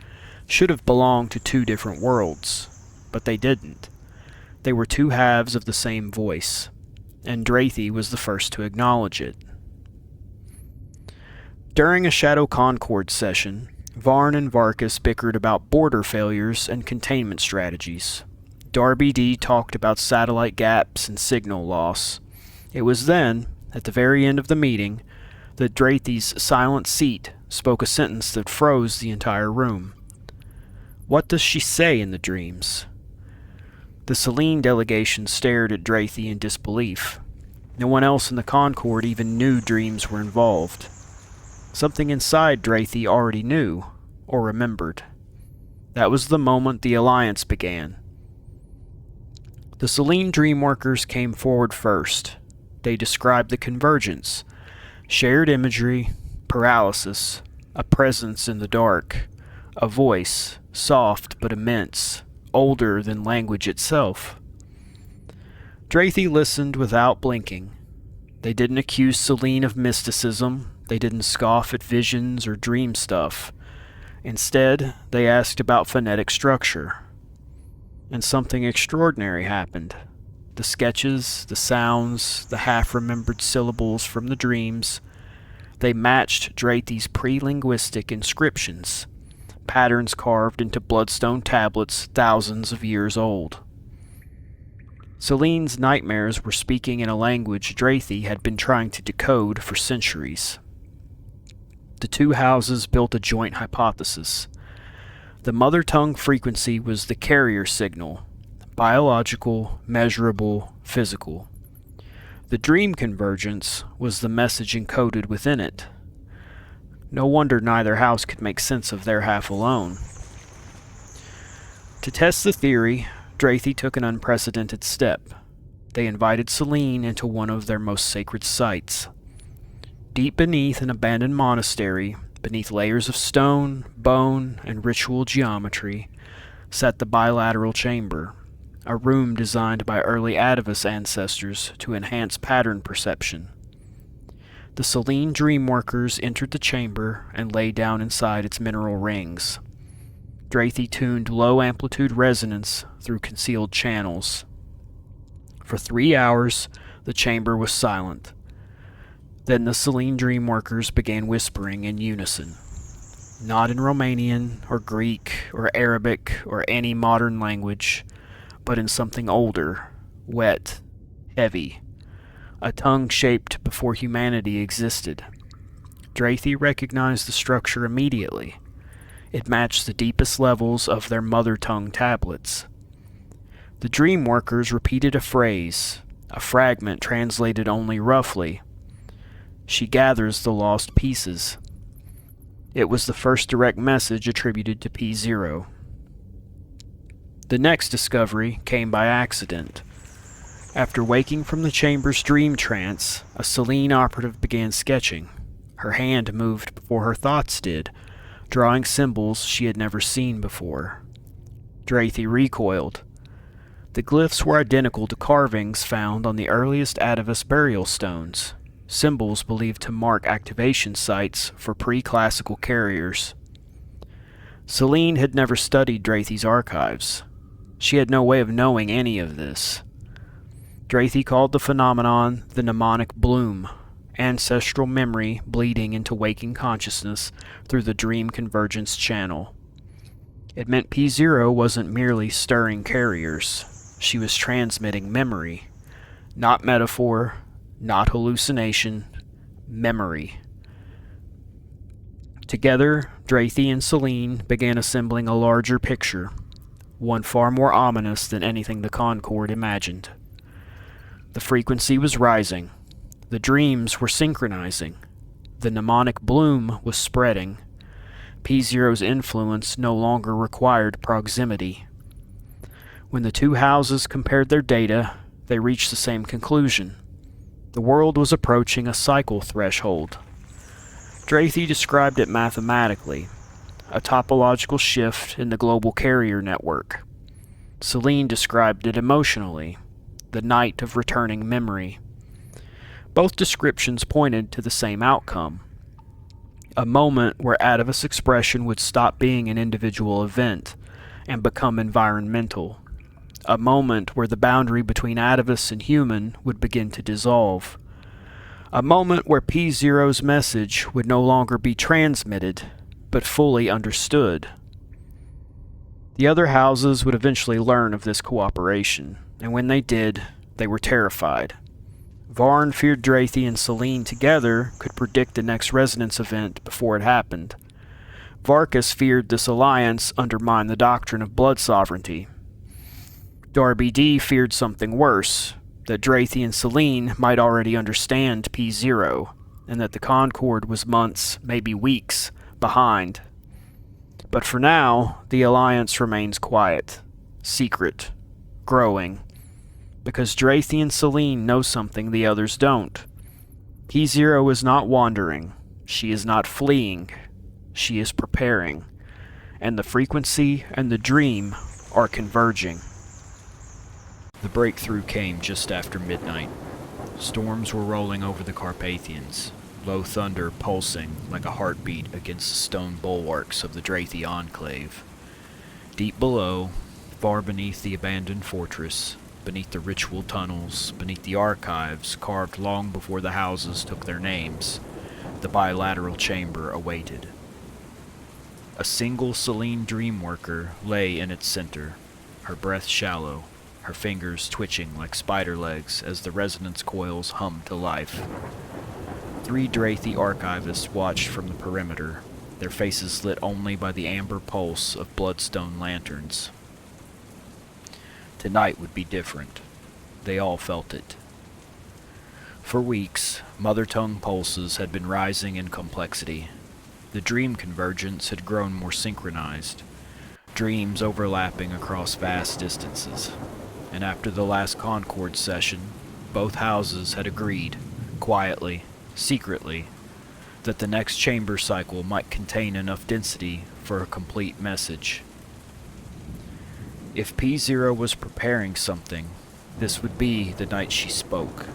should have belonged to two different worlds, but they didn't. They were two halves of the same voice, and Drathey was the first to acknowledge it. During a Shadow Concord session, Varn and Varkas bickered about border failures and containment strategies. Darby D talked about satellite gaps and signal loss. It was then, at the very end of the meeting, that Drathey's silent seat spoke a sentence that froze the entire room. What does she say in the dreams? The Selene delegation stared at Drathey in disbelief. No one else in the Concord even knew dreams were involved. Something inside Drathey already knew, or remembered. That was the moment the alliance began. The Selene Dreamworkers came forward first. They described the convergence, shared imagery, paralysis, a presence in the dark, a voice, soft but immense, older than language itself. Drathey listened without blinking. They didn't accuse Selene of mysticism. They didn't scoff at visions or dream stuff. Instead, they asked about phonetic structure. And something extraordinary happened. The sketches, the sounds, the half-remembered syllables from the dreams, they matched Drathey's pre-linguistic inscriptions, patterns carved into bloodstone tablets thousands of years old. Selene's nightmares were speaking in a language Drathey had been trying to decode for centuries. The two houses built a joint hypothesis. The mother tongue frequency was the carrier signal, biological, measurable, physical. The dream convergence was the message encoded within it. No wonder neither house could make sense of their half alone. To test the theory, Drathey took an unprecedented step. They invited Celine into one of their most sacred sites. Deep beneath an abandoned monastery, beneath layers of stone, bone, and ritual geometry, sat the bilateral chamber, a room designed by early Atavus ancestors to enhance pattern perception. The Celine dreamworkers entered the chamber and lay down inside its mineral rings. Drathi tuned low-amplitude resonance through concealed channels. For 3 hours, the chamber was silent. Then the Celine dreamworkers began whispering in unison. Not in Romanian, or Greek, or Arabic, or any modern language, but in something older, wet, heavy, a tongue shaped before humanity existed. Drathi recognized the structure immediately. It matched the deepest levels of their mother tongue tablets. The dreamworkers repeated a phrase, a fragment translated only roughly. She gathers the lost pieces. It was the first direct message attributed to P0. The next discovery came by accident. After waking from the chamber's dream trance, a Celine operative began sketching. Her hand moved before her thoughts did, drawing symbols she had never seen before. Drathi recoiled. The glyphs were identical to carvings found on the earliest Atavus burial stones, symbols believed to mark activation sites for pre-classical carriers. Celine had never studied Drathi's archives. She had no way of knowing any of this. Drathi called the phenomenon the mnemonic bloom, ancestral memory bleeding into waking consciousness through the dream convergence channel. It meant P0 wasn't merely stirring carriers. She was transmitting memory. Not metaphor, not hallucination, memory. Together, Drathi and Celine began assembling a larger picture, one far more ominous than anything the Concord imagined. The frequency was rising. The dreams were synchronizing. The mnemonic bloom was spreading. P0's influence no longer required proximity. When the two houses compared their data, they reached the same conclusion. The world was approaching a cycle threshold. Drathi described it mathematically, a topological shift in the global carrier network. Celine described it emotionally, the night of returning memory. Both descriptions pointed to the same outcome. A moment where Atavus expression would stop being an individual event and become environmental. A moment where the boundary between Atavus and human would begin to dissolve. A moment where P0's message would no longer be transmitted, but fully understood. The other houses would eventually learn of this cooperation, and when they did, they were terrified. Varn feared Drathi and Celine together could predict the next resonance event before it happened. Varkas feared this alliance undermined the doctrine of blood sovereignty. Darby D feared something worse, that Drathi and Celine might already understand P0, and that the Concord was months, maybe weeks, behind. But for now, the alliance remains quiet, secret, growing, because Drathi and Celine know something the others don't. P0 is not wandering, she is not fleeing, she is preparing, and the frequency and the dream are converging. The breakthrough came just after midnight. Storms were rolling over the Carpathians, low thunder pulsing like a heartbeat against the stone bulwarks of the Drathi enclave. Deep below, far beneath the abandoned fortress, beneath the ritual tunnels, beneath the archives carved long before the houses took their names, the bilateral chamber awaited. A single Celine dreamworker lay in its center, her breath shallow, her fingers twitching like spider legs as the resonance coils hummed to life. 3 Drathi archivists watched from the perimeter, their faces lit only by the amber pulse of bloodstone lanterns. Tonight would be different. They all felt it. For weeks, mother tongue pulses had been rising in complexity. The dream convergence had grown more synchronized, dreams overlapping across vast distances. and after the last Concord session, both houses had agreed, quietly, secretly, that the next chamber cycle might contain enough density for a complete message. If P0 was preparing something, this would be the night she spoke.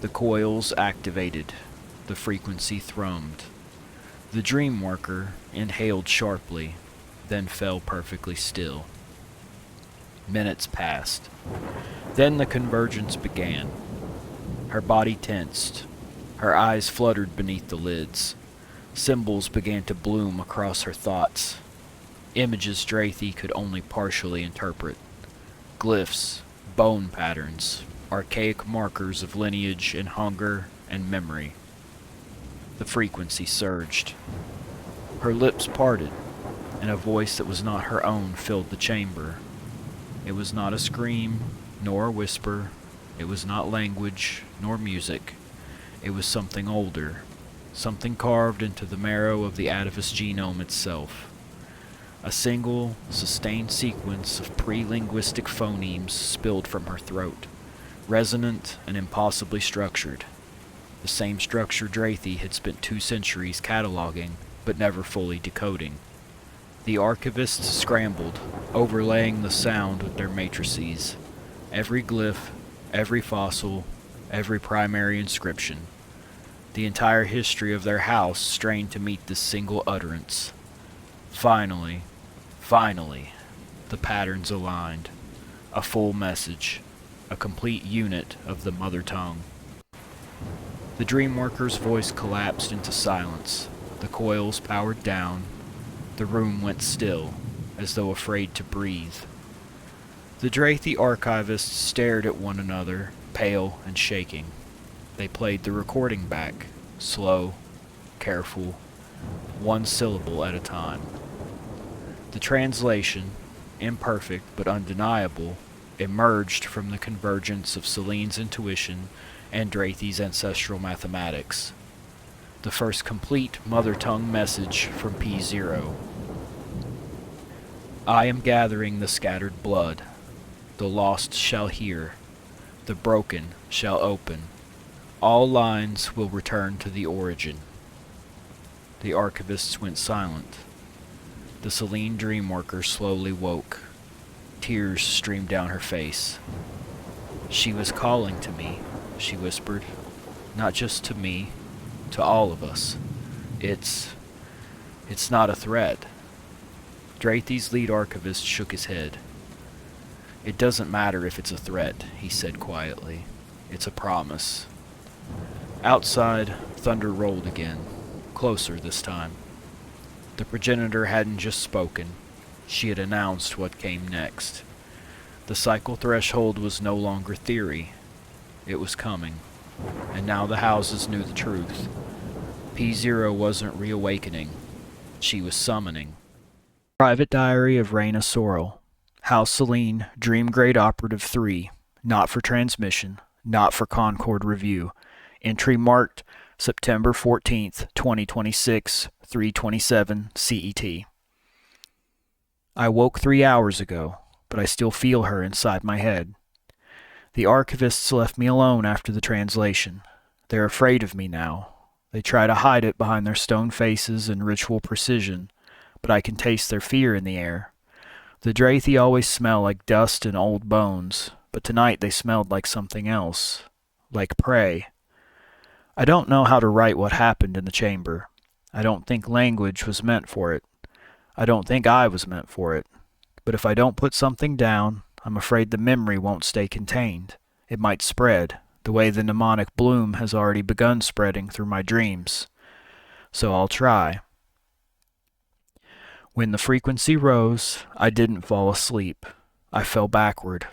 The coils activated. The frequency thrummed. The dream worker inhaled sharply, then fell perfectly still. Minutes passed. Then the convergence began. Her body tensed. Her eyes fluttered beneath the lids. Symbols began to bloom across her thoughts. Images Drathie could only partially interpret. Glyphs, bone patterns, archaic markers of lineage and hunger and memory. The frequency surged. Her lips parted, and a voice that was not her own filled the chamber. It was not a scream, nor a whisper. It was not language, nor music. It was something older, something carved into the marrow of the Atavus genome itself. A single, sustained sequence of pre-linguistic phonemes spilled from her throat, resonant and impossibly structured. The same structure Drathie had spent 2 centuries cataloging, but never fully decoding. The archivists scrambled, overlaying the sound with their matrices. Every glyph, every fossil, every primary inscription. The entire history of their house strained to meet this single utterance. Finally, the patterns aligned. A full message. A complete unit of the mother tongue. The dreamworker's voice collapsed into silence. The coils powered down. The room went still, as though afraid to breathe. The Drathie archivists stared at one another, pale and shaking. They played the recording back, slow, careful, one syllable at a time. The translation, imperfect but undeniable, emerged from the convergence of Celine's intuition and Drathie's ancestral mathematics. The first complete mother tongue message from P0. I am gathering the scattered blood. The lost shall hear. The broken shall open. All lines will return to the origin. The archivists went silent. The Celine dreamworker slowly woke. Tears streamed down her face. She was calling to me, she whispered. Not just to me, to all of us. It's not a threat. Drathie's lead archivist shook his head. It doesn't matter if it's a threat, he said quietly. It's a promise. Outside, thunder rolled again, closer this time. The progenitor hadn't just spoken. She had announced what came next. The cycle threshold was no longer theory. It was coming. And now the houses knew the truth. P0 wasn't reawakening. She was summoning. Private Diary of Raina Sorrel. House Celine, Dream Grade Operative 3. Not for transmission. Not for Concord review. Entry marked September 14th, 2026, 3:27 CET. I woke 3 hours ago, but I still feel her inside my head. The archivists left me alone after the translation. They're afraid of me now. They try to hide it behind their stone faces and ritual precision, but I can taste their fear in the air. The Drathie always smell like dust and old bones, but tonight they smelled like something else, like prey. I don't know how to write what happened in the chamber. I don't think language was meant for it. I don't think I was meant for it. But if I don't put something down, I'm afraid the memory won't stay contained. It might spread, the way the mnemonic bloom has already begun spreading through my dreams. So I'll try. When the frequency rose, I didn't fall asleep. I fell backward.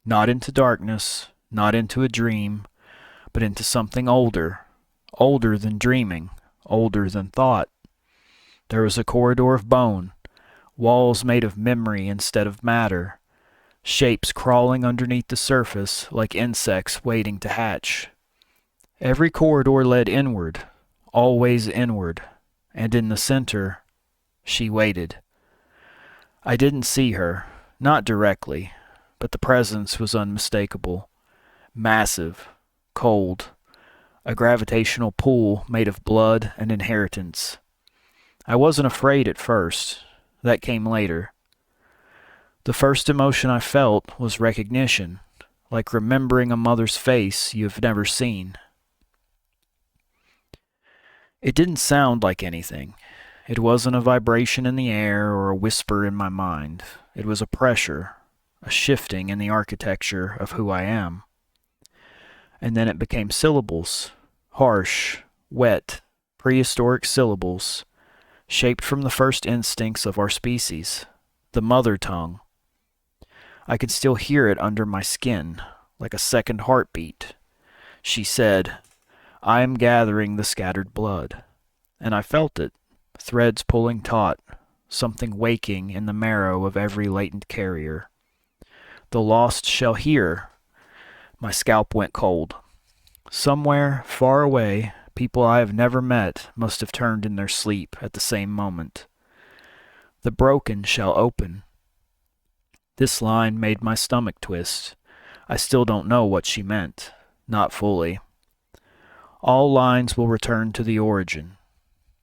Not into darkness, not into a dream, but into something older. Older than dreaming, older than thought. There was a corridor of bone, walls made of memory instead of matter, shapes crawling underneath the surface like insects waiting to hatch. Every corridor led inward, always inward, and in the center, she waited. I didn't see her, not directly, but the presence was unmistakable. Massive, cold, a gravitational pull made of blood and inheritance. I wasn't afraid at first. That came later. The first emotion I felt was recognition, like remembering a mother's face you've never seen. It didn't sound like anything. It wasn't a vibration in the air or a whisper in my mind. It was a pressure, a shifting in the architecture of who I am. And then it became syllables, harsh, wet, prehistoric syllables, shaped from the first instincts of our species, the mother tongue. I could still hear it under my skin, like a second heartbeat. She said, "I am gathering the scattered blood." And I felt it, threads pulling taut, something waking in the marrow of every latent carrier. The lost shall hear. My scalp went cold. Somewhere, far away, people I have never met must have turned in their sleep at the same moment. The broken shall open. This line made my stomach twist. I still don't know what she meant. Not fully. All lines will return to the origin.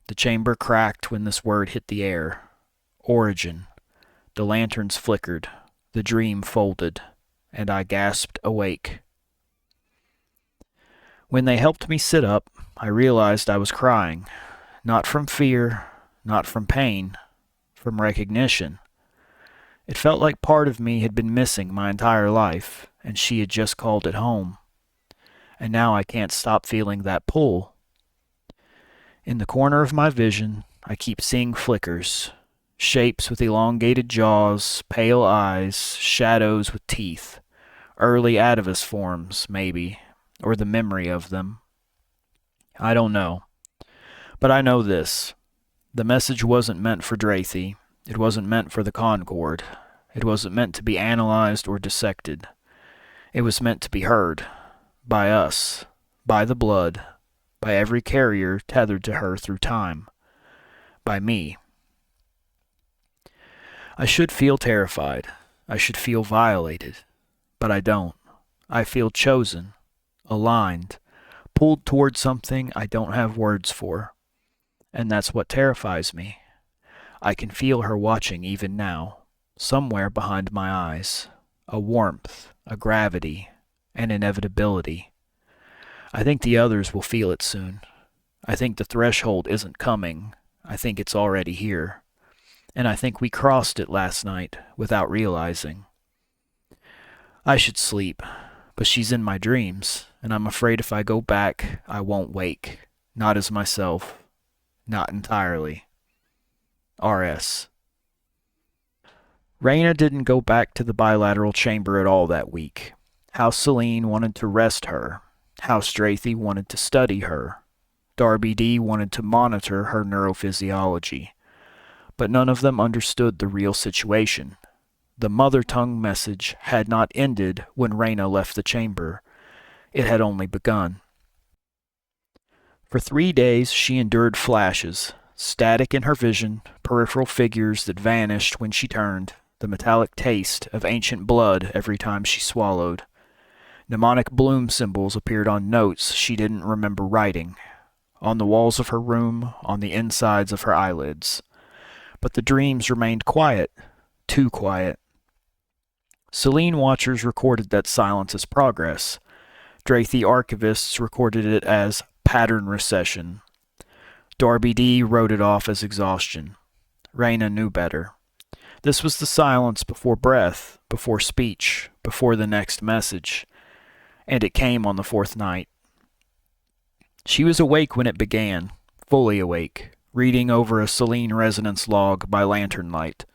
The chamber cracked when this word hit the air. Origin. The lanterns flickered. The dream folded. And I gasped awake. When they helped me sit up, I realized I was crying. Not from fear, not from pain, from recognition. It felt like part of me had been missing my entire life, and she had just called it home. And now I can't stop feeling that pull. In the corner of my vision, I keep seeing flickers, shapes with elongated jaws, pale eyes, shadows with teeth, early Atavus forms, maybe, or the memory of them. I don't know. But I know this. The message wasn't meant for Drathie. It wasn't meant for the Concord. It wasn't meant to be analyzed or dissected. It was meant to be heard. By us. By the blood. By every carrier tethered to her through time. By me. I should feel terrified. I should feel violated. But I don't. I feel chosen. Aligned. Pulled toward something I don't have words for. And that's what terrifies me. I can feel her watching even now, somewhere behind my eyes. A warmth, a gravity, an inevitability. I think the others will feel it soon. I think the threshold isn't coming. I think it's already here. And I think we crossed it last night without realizing. I should sleep, but she's in my dreams, and I'm afraid if I go back, I won't wake. Not as myself. Not entirely. R.S. Raina didn't go back to the bilateral chamber at all that week. House Celine wanted to rest her. House Drathie wanted to study her. Darby D wanted to monitor her neurophysiology. But none of them understood the real situation. The mother tongue message had not ended when Raina left the chamber. It had only begun. For 3 days she endured flashes, static in her vision, peripheral figures that vanished when she turned, the metallic taste of ancient blood every time she swallowed. Mnemonic bloom symbols appeared on notes she didn't remember writing, on the walls of her room, on the insides of her eyelids. But the dreams remained quiet, too quiet. Celine watchers recorded that silence as progress. Drathie archivists recorded it as pattern recession. Darby D wrote it off as exhaustion. Raina knew better. This was the silence before breath, before speech, before the next message. And it came on the 4th night. She was awake when it began, fully awake, reading over a Celine resonance log by lantern light.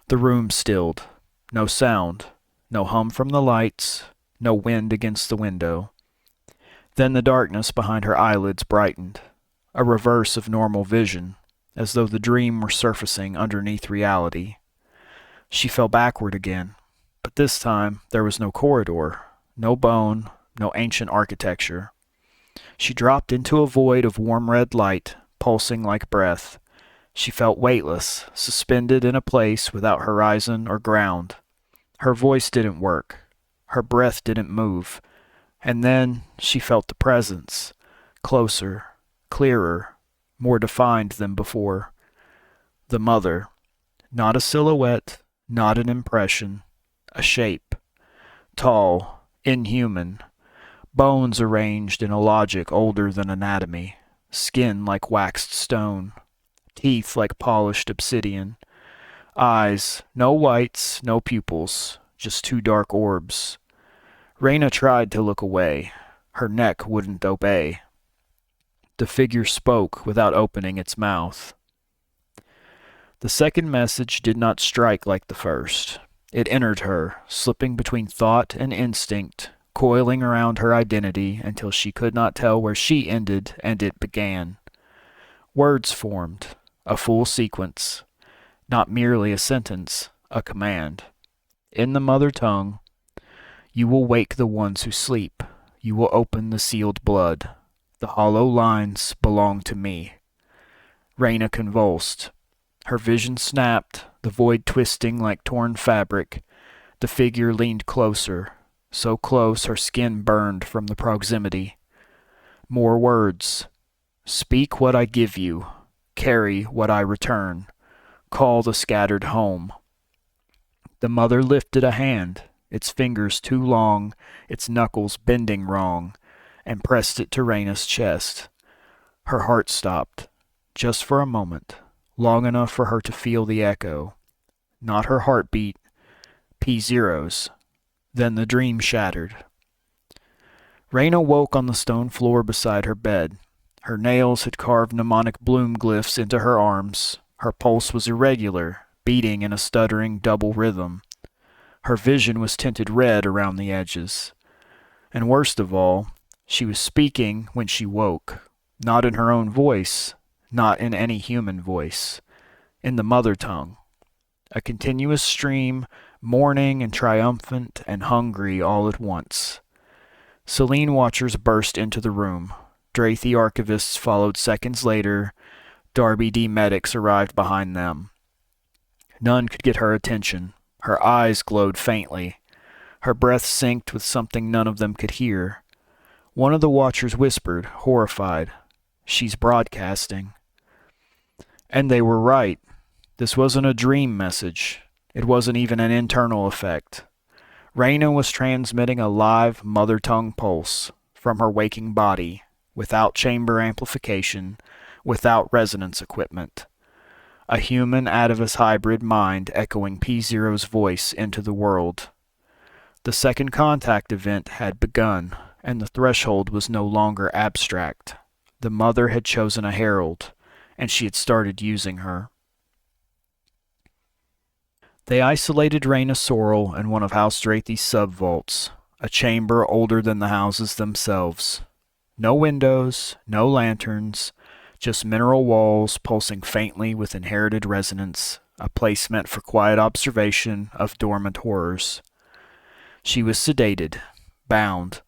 The room stilled. No sound, no hum from the lights, no wind against the window. Then the darkness behind her eyelids brightened, a reverse of normal vision, as though the dream were surfacing underneath reality. She fell backward again, but this time there was no corridor, no bone, no ancient architecture. She dropped into a void of warm red light, pulsing like breath. She felt weightless, suspended in a place without horizon or ground. Her voice didn't work. Her breath didn't move. And then she felt the presence, closer, clearer, more defined than before. The mother, not a silhouette, not an impression, a shape, tall, inhuman, bones arranged in a logic older than anatomy, skin like waxed stone, teeth like polished obsidian, eyes, no whites, no pupils, just two dark orbs. Raina tried to look away. Her neck wouldn't obey. The figure spoke without opening its mouth. The second message did not strike like the first. It entered her, slipping between thought and instinct, coiling around her identity until she could not tell where she ended and it began. Words formed, a full sequence, not merely a sentence, a command. In the mother tongue, "You will wake the ones who sleep. You will open the sealed blood. The hollow lines belong to me." Raina convulsed. Her vision snapped, the void twisting like torn fabric. The figure leaned closer, so close her skin burned from the proximity. More words. "Speak what I give you. Carry what I return. Call the scattered home." The mother lifted a hand, its fingers too long, its knuckles bending wrong, and pressed it to Raina's chest. Her heart stopped, just for a moment, long enough for her to feel the echo. Not her heartbeat, P0's. Then the dream shattered. Raina woke on the stone floor beside her bed. Her nails had carved mnemonic bloom glyphs into her arms. Her pulse was irregular, beating in a stuttering double rhythm. Her vision was tinted red around the edges. And worst of all, she was speaking when she woke, not in her own voice, not in any human voice, in the mother tongue. A continuous stream, mourning and triumphant and hungry all at once. Selene watchers burst into the room. Drathi archivists followed seconds later. Darby D. medics arrived behind them. None could get her attention. Her eyes glowed faintly. Her breath synced with something none of them could hear. One of the watchers whispered, horrified, "She's broadcasting." And they were right. This wasn't a dream message. It wasn't even an internal effect. Raina was transmitting a live mother tongue pulse from her waking body, without chamber amplification, without resonance equipment. A human Atavus hybrid mind echoing P0's voice into the world. The second contact event had begun, and the threshold was no longer abstract. The mother had chosen a herald, and she had started using her. They isolated Raina Sorrel in one of House Drathi's sub-vaults, a chamber older than the houses themselves. No windows, no lanterns, just mineral walls pulsing faintly with inherited resonance, a place meant for quiet observation of dormant horrors. She was sedated, bound,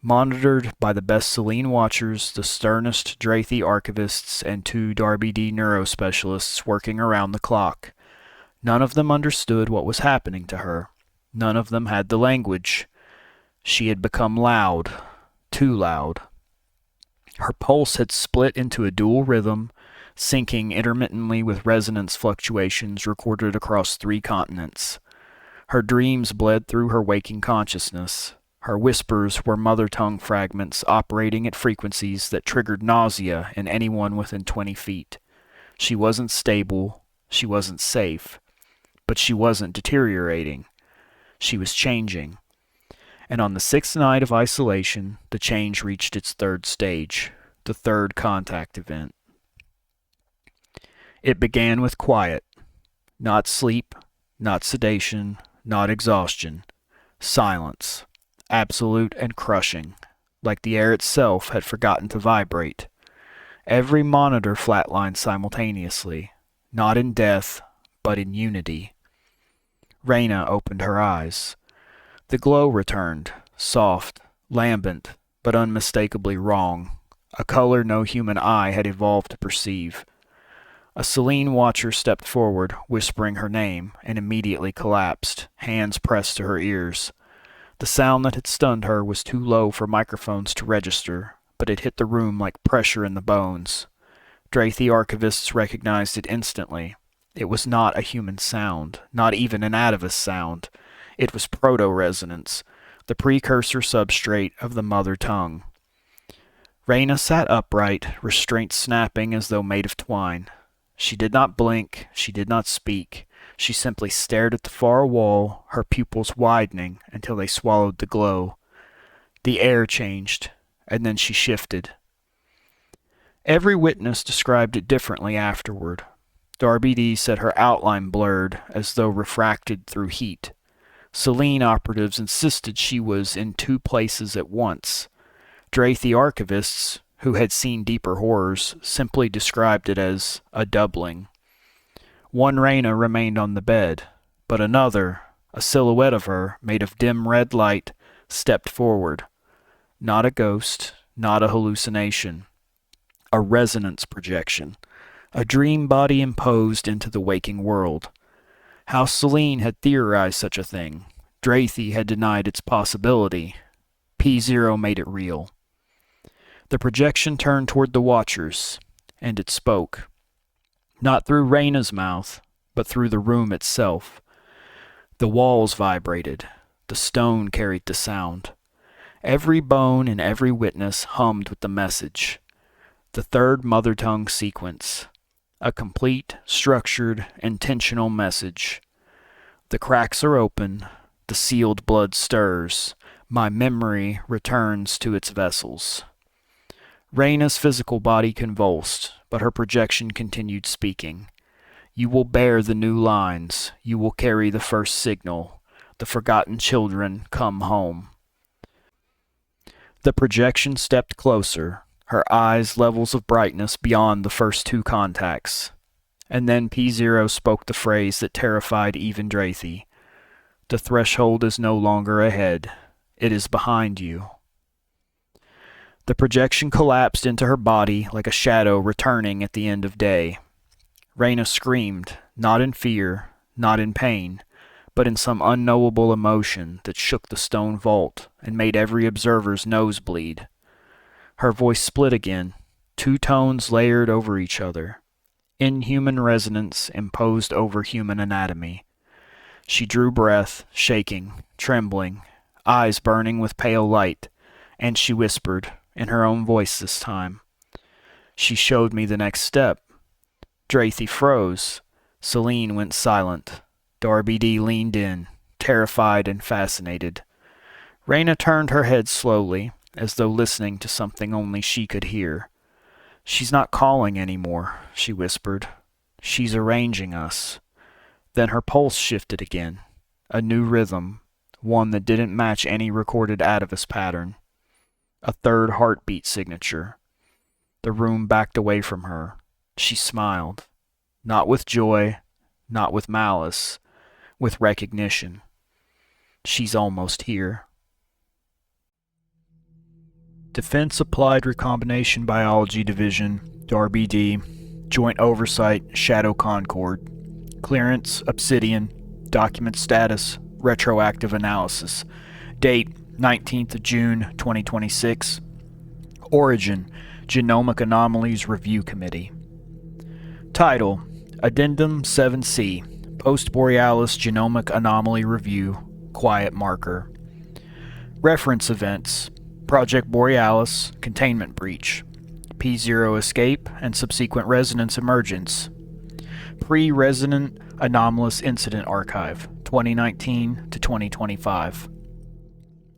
monitored by the best Selene watchers, the sternest Drathi archivists, and 2 Darby D neurospecialists working around the clock. None of them understood what was happening to her. None of them had the language. She had become loud, too loud. Her pulse had split into a dual rhythm, syncing intermittently with resonance fluctuations recorded across 3 continents. Her dreams bled through her waking consciousness. Her whispers were mother tongue fragments operating at frequencies that triggered nausea in anyone within 20 feet. She wasn't stable. She wasn't safe. But she wasn't deteriorating. She was changing. And on the 6th night of isolation, the change reached its 3rd stage, the 3rd contact event. It began with quiet. Not sleep, not sedation, not exhaustion. Silence. Absolute and crushing, like the air itself had forgotten to vibrate. Every monitor flatlined simultaneously, not in death, but in unity. Raina opened her eyes. The glow returned, soft, lambent, but unmistakably wrong, a color no human eye had evolved to perceive. A Selene watcher stepped forward, whispering her name, and immediately collapsed, hands pressed to her ears. The sound that had stunned her was too low for microphones to register, but it hit the room like pressure in the bones. Drathi archivists recognized it instantly. It was not a human sound, not even an Atavus sound. It was proto-resonance, the precursor substrate of the mother tongue. Reyna sat upright, restraints snapping as though made of twine. She did not blink, she did not speak. She simply stared at the far wall, her pupils widening until they swallowed the glow. The air changed, and then she shifted. Every witness described it differently afterward. Darby D said her outline blurred as though refracted through heat. Selene operatives insisted she was in two places at once. Drathi archivists, who had seen deeper horrors, simply described it as a doubling. One Reyna remained on the bed, but another, a silhouette of her made of dim red light, stepped forward. Not a ghost, not a hallucination. A resonance projection. A dream body imposed into the waking world. How Selene had theorized such a thing. Drathi had denied its possibility. P0 made it real. The projection turned toward the watchers, and it spoke. Not through Reyna's mouth, but through the room itself. The walls vibrated. The stone carried the sound. Every bone and every witness hummed with the message. The third mother tongue sequence. A complete, structured, intentional message. The cracks are open. The sealed blood stirs. My memory returns to its vessels. Reyna's physical body convulsed, but her projection continued speaking. You will bear the new lines. You will carry the first signal. The forgotten children come home. The projection stepped closer, her eyes levels of brightness beyond the first two contacts. And then P0 spoke the phrase that terrified even Drathi. The threshold is no longer ahead. It is behind you. The projection collapsed into her body like a shadow returning at the end of day. Reyna screamed, not in fear, not in pain, but in some unknowable emotion that shook the stone vault and made every observer's nose bleed. Her voice split again, two tones layered over each other. Inhuman resonance imposed over human anatomy. She drew breath, shaking, trembling, eyes burning with pale light, and she whispered, in her own voice this time. She showed me the next step. Drathi froze. Selene went silent. Darby D leaned in, terrified and fascinated. Reyna turned her head slowly, as though listening to something only she could hear. She's not calling anymore, she whispered. She's arranging us. Then her pulse shifted again. A new rhythm, one that didn't match any recorded Atavus pattern. A third heartbeat signature. The room backed away from her. She smiled. Not with joy, not with malice, with recognition. She's almost here. Defense Applied Recombination Biology Division, Darby D, Joint Oversight, Shadow Concord. Clearance, Obsidian. Document status, retroactive analysis. Date, 19th of June, 2026. Origin, Genomic Anomalies Review Committee. Title, Addendum 7C, Post Borealis Genomic Anomaly Review, Quiet Marker. Reference events, Project Borealis, Containment Breach, P0 Escape and Subsequent Resonance Emergence, Pre-Resonant Anomalous Incident Archive, 2019 to 2025.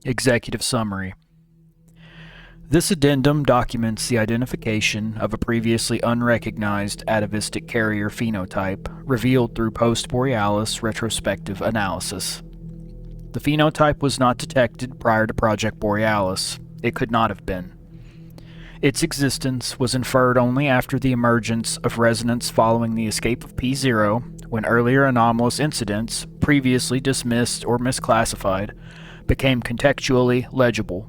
Executive Summary. This addendum documents the identification of a previously unrecognized atavistic carrier phenotype revealed through post-Borealis retrospective analysis. The phenotype was not detected prior to Project Borealis. It could not have been. Its existence was inferred only after the emergence of resonance following the escape of P0, when earlier anomalous incidents, previously dismissed or misclassified, became contextually legible.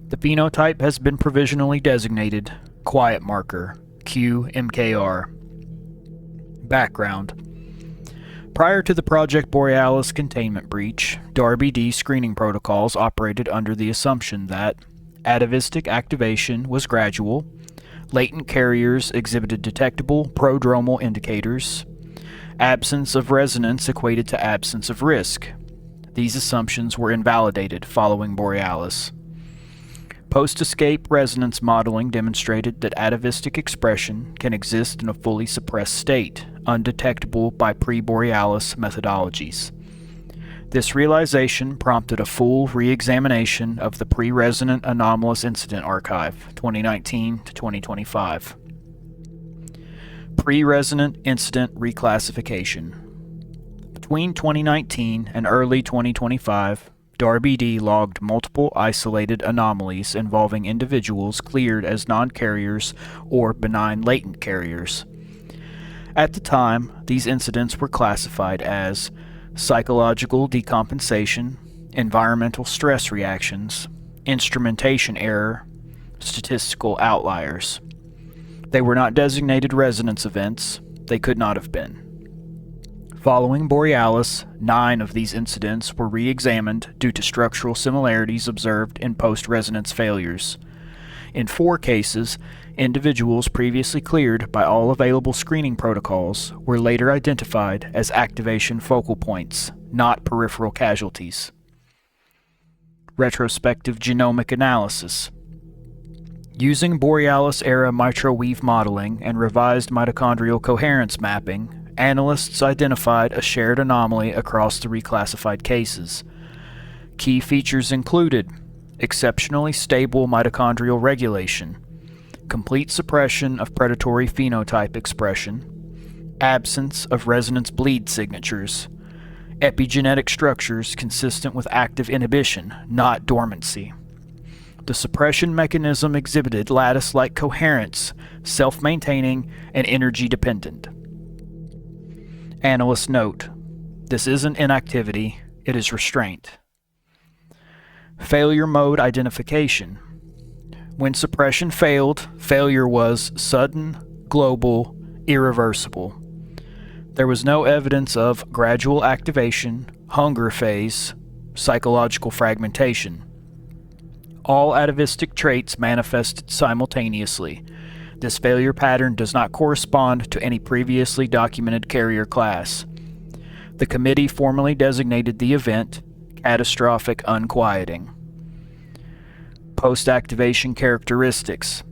The phenotype has been provisionally designated Quiet Marker, QMKR. Background. Prior to the Project Borealis containment breach, Darby D screening protocols operated under the assumption that atavistic activation was gradual, latent carriers exhibited detectable prodromal indicators, absence of resonance equated to absence of risk. These assumptions were invalidated following Borealis. Post-escape resonance modeling demonstrated that atavistic expression can exist in a fully suppressed state, undetectable by pre-Borealis methodologies. This realization prompted a full re-examination of the pre-resonant anomalous incident archive, 2019 to 2025. Pre-resonant incident reclassification. Between 2019 and early 2025, Darby D logged multiple isolated anomalies involving individuals cleared as non-carriers or benign latent carriers. At the time, these incidents were classified as psychological decompensation, environmental stress reactions, instrumentation error, statistical outliers. They were not designated resonance events. They could not have been. Following Borealis, 9 of these incidents were re-examined due to structural similarities observed in post-resonance failures. In 4 cases, individuals previously cleared by all available screening protocols were later identified as activation focal points, not peripheral casualties. Retrospective genomic analysis. Using Borealis-era microweave modeling and revised mitochondrial coherence mapping, analysts identified a shared anomaly across the reclassified cases. Key features included exceptionally stable mitochondrial regulation, complete suppression of predatory phenotype expression, absence of resonance bleed signatures, epigenetic structures consistent with active inhibition, not dormancy. The suppression mechanism exhibited lattice-like coherence, self-maintaining, and energy-dependent. Analyst note: this isn't inactivity, it is restraint. Failure mode identification. When suppression failed, failure was sudden, global, irreversible. There was no evidence of gradual activation, hunger phase, psychological fragmentation. All atavistic traits manifested simultaneously. This failure pattern does not correspond to any previously documented carrier class. The committee formally designated the event catastrophic unquieting. Post-activation characteristics.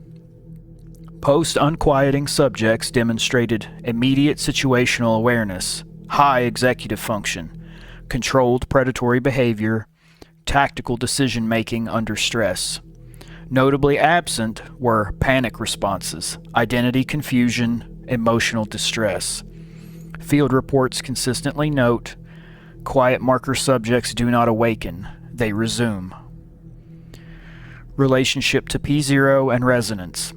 Post-unquieting subjects demonstrated immediate situational awareness, high executive function, controlled predatory behavior, tactical decision-making under stress. Notably absent were panic responses, identity confusion, emotional distress. Field reports consistently note, quiet marker subjects do not awaken, they resume. Relationship to P0 and resonance.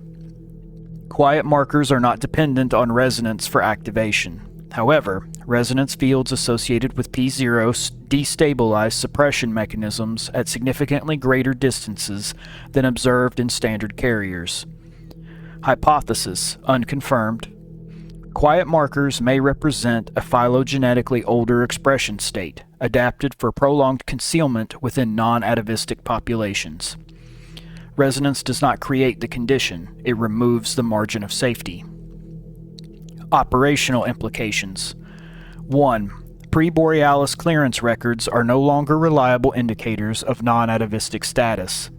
Quiet markers are not dependent on resonance for activation. However, resonance fields associated with P0 destabilize suppression mechanisms at significantly greater distances than observed in standard carriers. Hypothesis, unconfirmed. Quiet markers may represent a phylogenetically older expression state, adapted for prolonged concealment within non-atavistic populations. Resonance does not create the condition, it removes the margin of safety. Operational implications. 1. Pre-Borealis clearance records are no longer reliable indicators of non-atavistic status.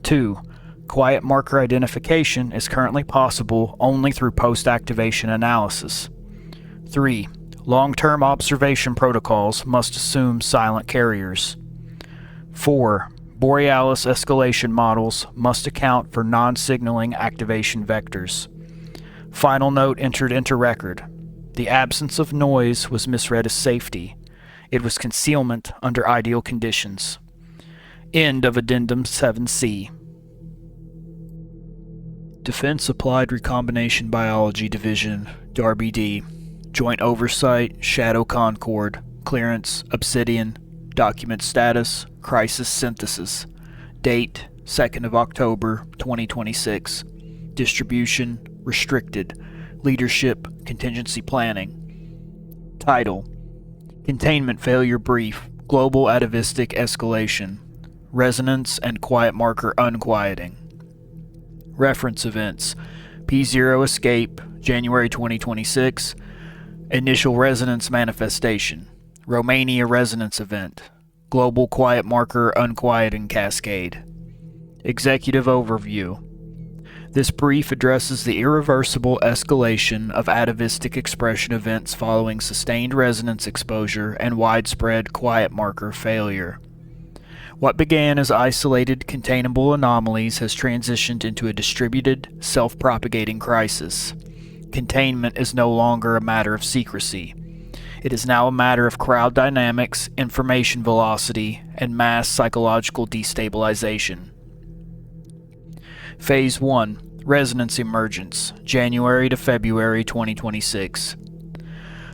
2. Quiet marker identification is currently possible only through post-activation analysis. 3. Long-term observation protocols must assume silent carriers. 4. Borealis escalation models must account for non-signaling activation vectors. Final note entered into record. The absence of noise was misread as safety. It was concealment under ideal conditions. End of Addendum 7C. Defense Applied Recombination Biology Division, Darby D. Joint Oversight, Shadow Concord, Clearance, Obsidian, Document Status, Crisis Synthesis. Date, 2nd of October, 2026. Distribution, Restricted. Leadership, Contingency Planning. Title: Containment Failure Brief, Global Atavistic Escalation, Resonance and Quiet Marker Unquieting. Reference Events: P0 Escape, January 2026. Initial Resonance Manifestation, Romania Resonance Event, Global Quiet Marker Unquieting Cascade. Executive Overview. This brief addresses the irreversible escalation of atavistic expression events following sustained resonance exposure and widespread quiet marker failure. What began as isolated, containable anomalies has transitioned into a distributed, self-propagating crisis. Containment is no longer a matter of secrecy. It is now a matter of crowd dynamics, information velocity, and mass psychological destabilization. Phase 1. Resonance Emergence, January to February 2026.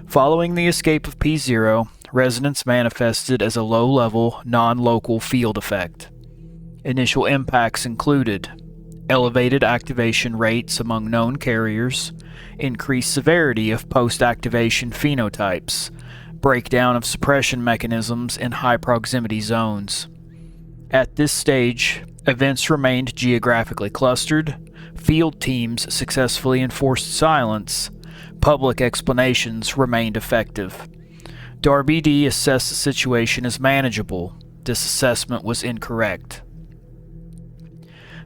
Following the escape of P0, resonance manifested as a low-level, non-local field effect. Initial impacts included elevated activation rates among known carriers, increased severity of post-activation phenotypes, breakdown of suppression mechanisms in high-proximity zones. At this stage, events remained geographically clustered, field teams successfully enforced silence, public explanations remained effective. Darby D. assessed the situation as manageable. This assessment was incorrect.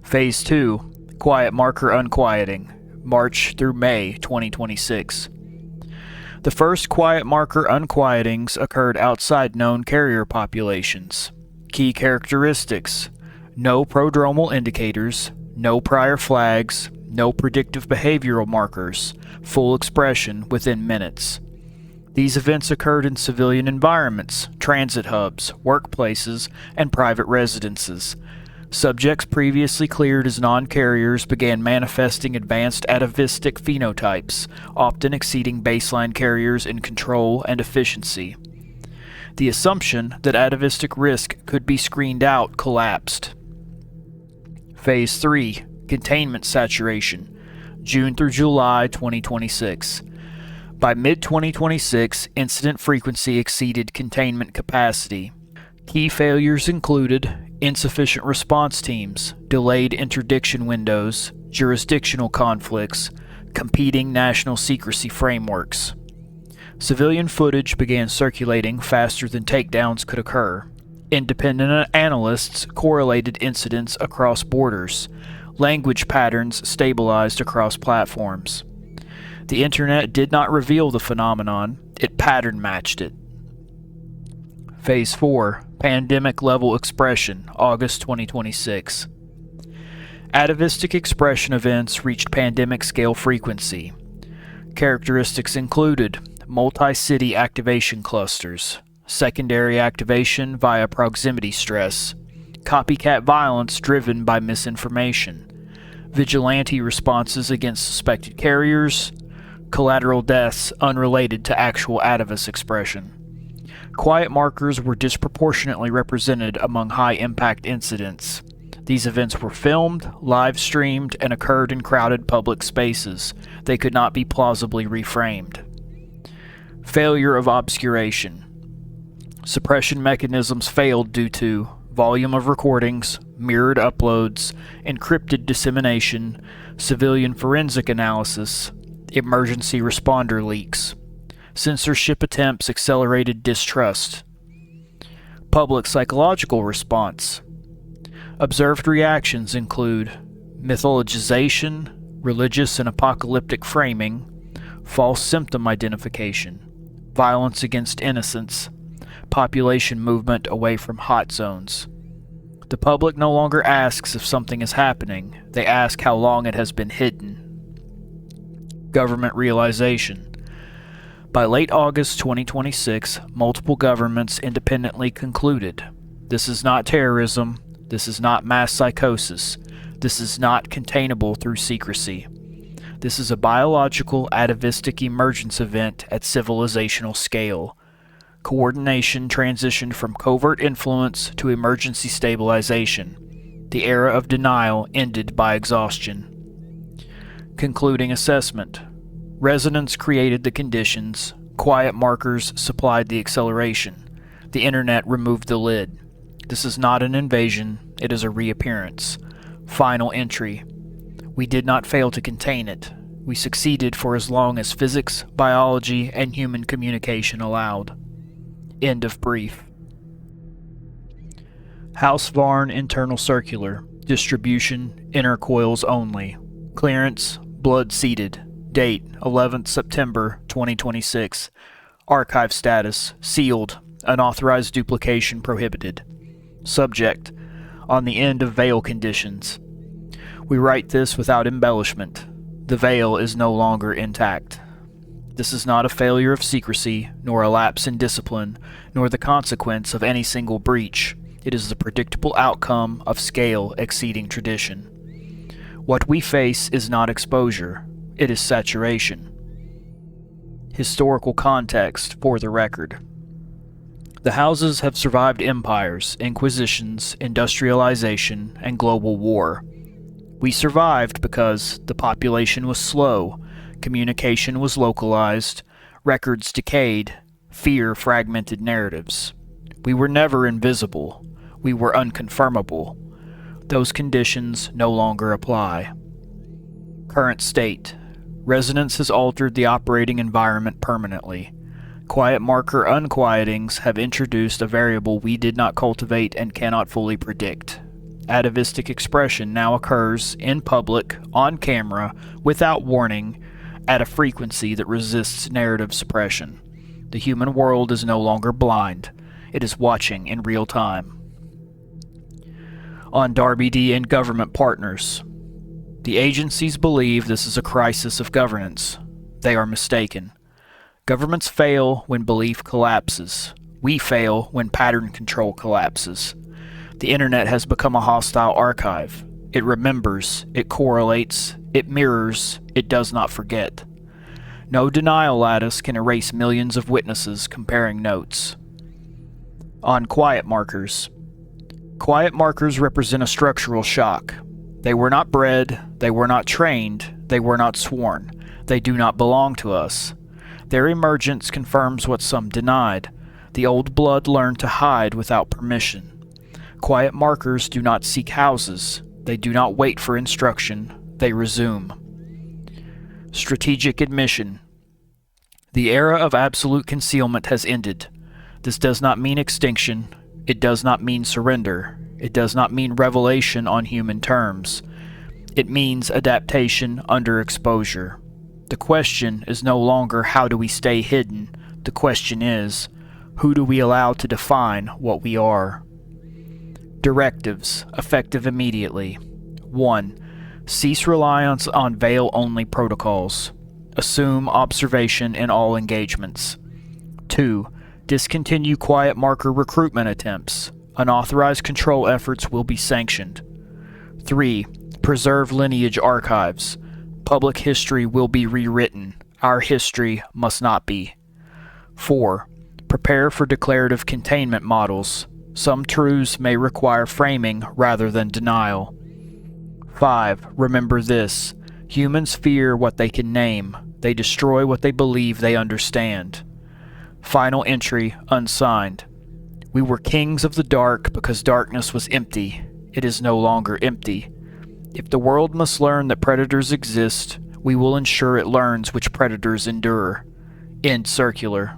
Phase 2. Quiet Marker Unquieting, March through May 2026. The first quiet marker unquietings occurred outside known carrier populations. Key characteristics: no prodromal indicators, no prior flags, no predictive behavioral markers, full expression within minutes. These events occurred in civilian environments, transit hubs, workplaces, and private residences. Subjects previously cleared as non-carriers began manifesting advanced atavistic phenotypes, often exceeding baseline carriers in control and efficiency. The assumption that atavistic risk could be screened out collapsed. Phase 3. Containment Saturation, June through July 2026. By mid-2026, incident frequency exceeded containment capacity. Key failures included insufficient response teams, delayed interdiction windows, jurisdictional conflicts, competing national secrecy frameworks. Civilian footage began circulating faster than takedowns could occur. Independent analysts correlated incidents across borders. Language patterns stabilized across platforms. The internet did not reveal the phenomenon, it pattern matched it. Phase 4. Pandemic Level Expression, August 2026. Atavistic expression events reached pandemic scale frequency. Characteristics included multi-city activation clusters, secondary activation via proximity stress, copycat violence driven by misinformation, vigilante responses against suspected carriers, collateral deaths unrelated to actual Atavus expression. Quiet markers were disproportionately represented among high-impact incidents. These events were filmed, live-streamed, and occurred in crowded public spaces. They could not be plausibly reframed. Failure of obscuration. Suppression mechanisms failed due to volume of recordings, mirrored uploads, encrypted dissemination, civilian forensic analysis, emergency responder leaks. Censorship attempts accelerated distrust. Public psychological response. Observed reactions include mythologization, religious and apocalyptic framing, false symptom identification, violence against innocents, population movement away from hot zones. The public no longer asks if something is happening, they ask how long it has been hidden. Government realization. By late August 2026, multiple governments independently concluded, this is not terrorism, this is not mass psychosis, this is not containable through secrecy. This is a biological atavistic emergence event at civilizational scale. Coordination transitioned from covert influence to emergency stabilization. The era of denial ended by exhaustion. Concluding assessment. Resonance created the conditions, quiet markers supplied the acceleration. The internet removed the lid. This is not an invasion, it is a reappearance. Final entry. We did not fail to contain it. We succeeded for as long as physics, biology, and human communication allowed. End of brief. House Varn internal circular. Distribution, inner coils only. Clearance, blood seeded. Date, 11th September 2026. Archive status, sealed. Unauthorized duplication prohibited. Subject, on the end of veil conditions. We write this without embellishment. The veil is no longer intact. This is not a failure of secrecy, nor a lapse in discipline, nor the consequence of any single breach. It is the predictable outcome of scale exceeding tradition. What we face is not exposure, it is saturation. Historical context for the record. The houses have survived empires, inquisitions, industrialization, and global war. We survived because the population was slow, communication was localized, records decayed, fear fragmented narratives. We were never invisible. We were unconfirmable. Those conditions no longer apply. Current state. Resonance has altered the operating environment permanently. Quiet marker unquietings have introduced a variable we did not cultivate and cannot fully predict. Atavistic expression now occurs in public, on camera, without warning, at a frequency that resists narrative suppression. The human world is no longer blind. It is watching in real time. On Darby D and government partners. The agencies believe this is a crisis of governance. They are mistaken. Governments fail when belief collapses. We fail when pattern control collapses. The internet has become a hostile archive. It remembers, it correlates, it mirrors, it does not forget. No denial lattice can erase millions of witnesses comparing notes. On quiet markers. Quiet markers represent a structural shock. They were not bred, they were not trained, they were not sworn. They do not belong to us. Their emergence confirms what some denied. The old blood learned to hide without permission. Quiet markers do not seek houses. They do not wait for instruction. They resume. Strategic admission. The era of absolute concealment has ended. This does not mean extinction. It does not mean surrender. It does not mean revelation on human terms. It means adaptation under exposure. The question is no longer how do we stay hidden. The question is, who do we allow to define what we are? Directives, effective immediately. 1. Cease reliance on veil-only protocols. Assume observation in all engagements. 2. Discontinue quiet marker recruitment attempts. Unauthorized control efforts will be sanctioned. 3. Preserve lineage archives. Public history will be rewritten. Our history must not be. 4. Prepare for declarative containment models. Some truths may require framing rather than denial. 5. Remember this. Humans fear what they can name. They destroy what they believe they understand. Final entry, unsigned. We were kings of the dark because darkness was empty. It is no longer empty. If the world must learn that predators exist, we will ensure it learns which predators endure. End circular.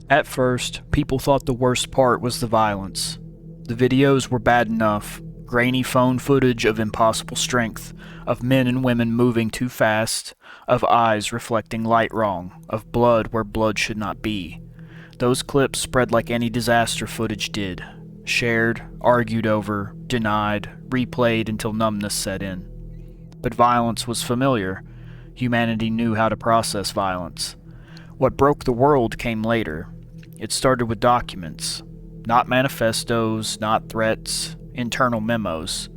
At first, people thought the worst part was the violence. The videos were bad enough. Grainy phone footage of impossible strength, of men and women moving too fast, of eyes reflecting light wrong, of blood where blood should not be. Those clips spread like any disaster footage did. Shared, argued over, denied, replayed until numbness set in. But violence was familiar. Humanity knew how to process violence. What broke the world came later. It started with documents. Not manifestos, not threats, internal memos.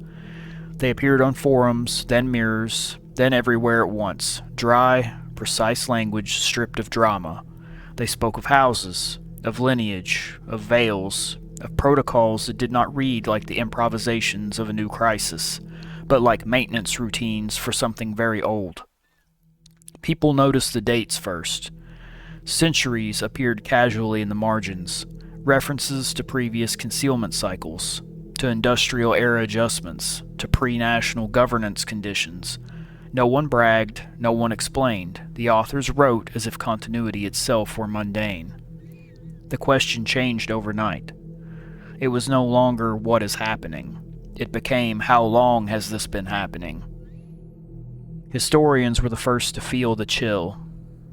They appeared on forums, then mirrors, then everywhere at once. Dry, precise language stripped of drama. They spoke of houses, of lineage, of veils, of protocols that did not read like the improvisations of a new crisis, but like maintenance routines for something very old. People noticed the dates first. Centuries appeared casually in the margins, references to previous concealment cycles, to industrial era adjustments, to pre-national governance conditions. No one bragged, no one explained. The authors wrote as if continuity itself were mundane. The question changed overnight. It was no longer what is happening. It became how long has this been happening? Historians were the first to feel the chill.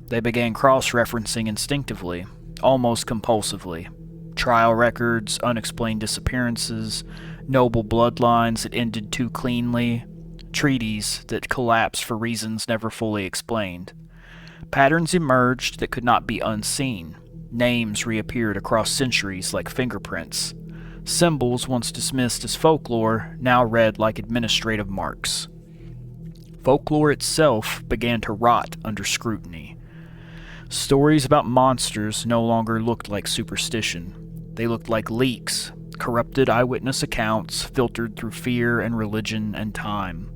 They began cross-referencing instinctively, almost compulsively. Trial records, unexplained disappearances, noble bloodlines that ended too cleanly, treaties that collapsed for reasons never fully explained. Patterns emerged that could not be unseen. Names reappeared across centuries like fingerprints. Symbols once dismissed as folklore now read like administrative marks. Folklore itself began to rot under scrutiny. Stories about monsters no longer looked like superstition. They looked like leaks, corrupted eyewitness accounts filtered through fear and religion and time.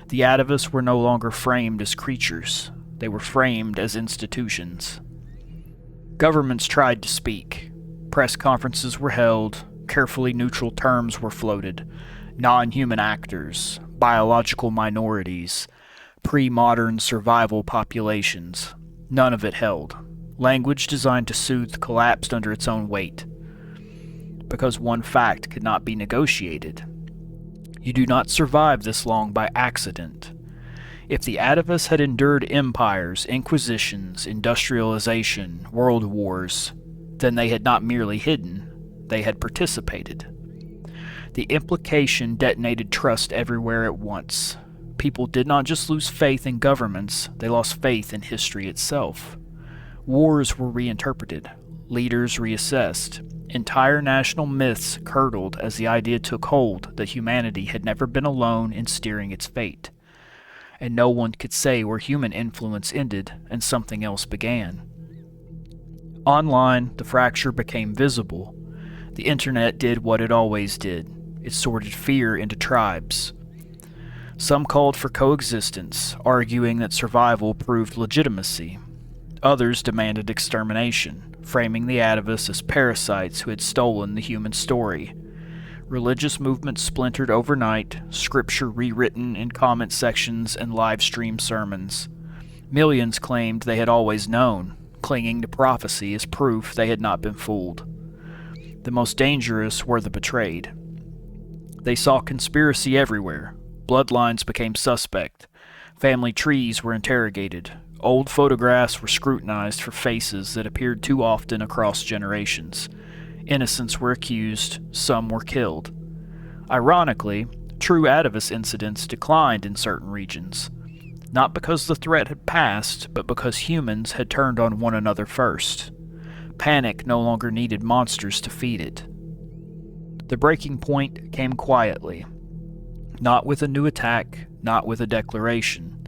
The Atavus were no longer framed as creatures. They were framed as institutions. Governments tried to speak. Press conferences were held. Carefully neutral terms were floated. Non-human actors, biological minorities, pre-modern survival populations. None of it held. Language designed to soothe collapsed under its own weight. Because one fact could not be negotiated. You do not survive this long by accident. If the Atavus had endured empires, inquisitions, industrialization, world wars, then they had not merely hidden, they had participated. The implication detonated trust everywhere at once. People did not just lose faith in governments, they lost faith in history itself. Wars were reinterpreted, leaders reassessed, entire national myths curdled as the idea took hold that humanity had never been alone in steering its fate. And no one could say where human influence ended and something else began. Online, the fracture became visible. The internet did what it always did. It sorted fear into tribes. Some called for coexistence, arguing that survival proved legitimacy. Others demanded extermination, framing the Atavus as parasites who had stolen the human story. Religious movements splintered overnight, scripture rewritten in comment sections and live-stream sermons. Millions claimed they had always known, clinging to prophecy as proof they had not been fooled. The most dangerous were the betrayed. They saw conspiracy everywhere. Bloodlines became suspect. Family trees were interrogated. Old photographs were scrutinized for faces that appeared too often across generations. Innocents were accused, some were killed. Ironically, true Atavus incidents declined in certain regions. Not because the threat had passed, but because humans had turned on one another first. Panic no longer needed monsters to feed it. The breaking point came quietly. Not with a new attack, not with a declaration.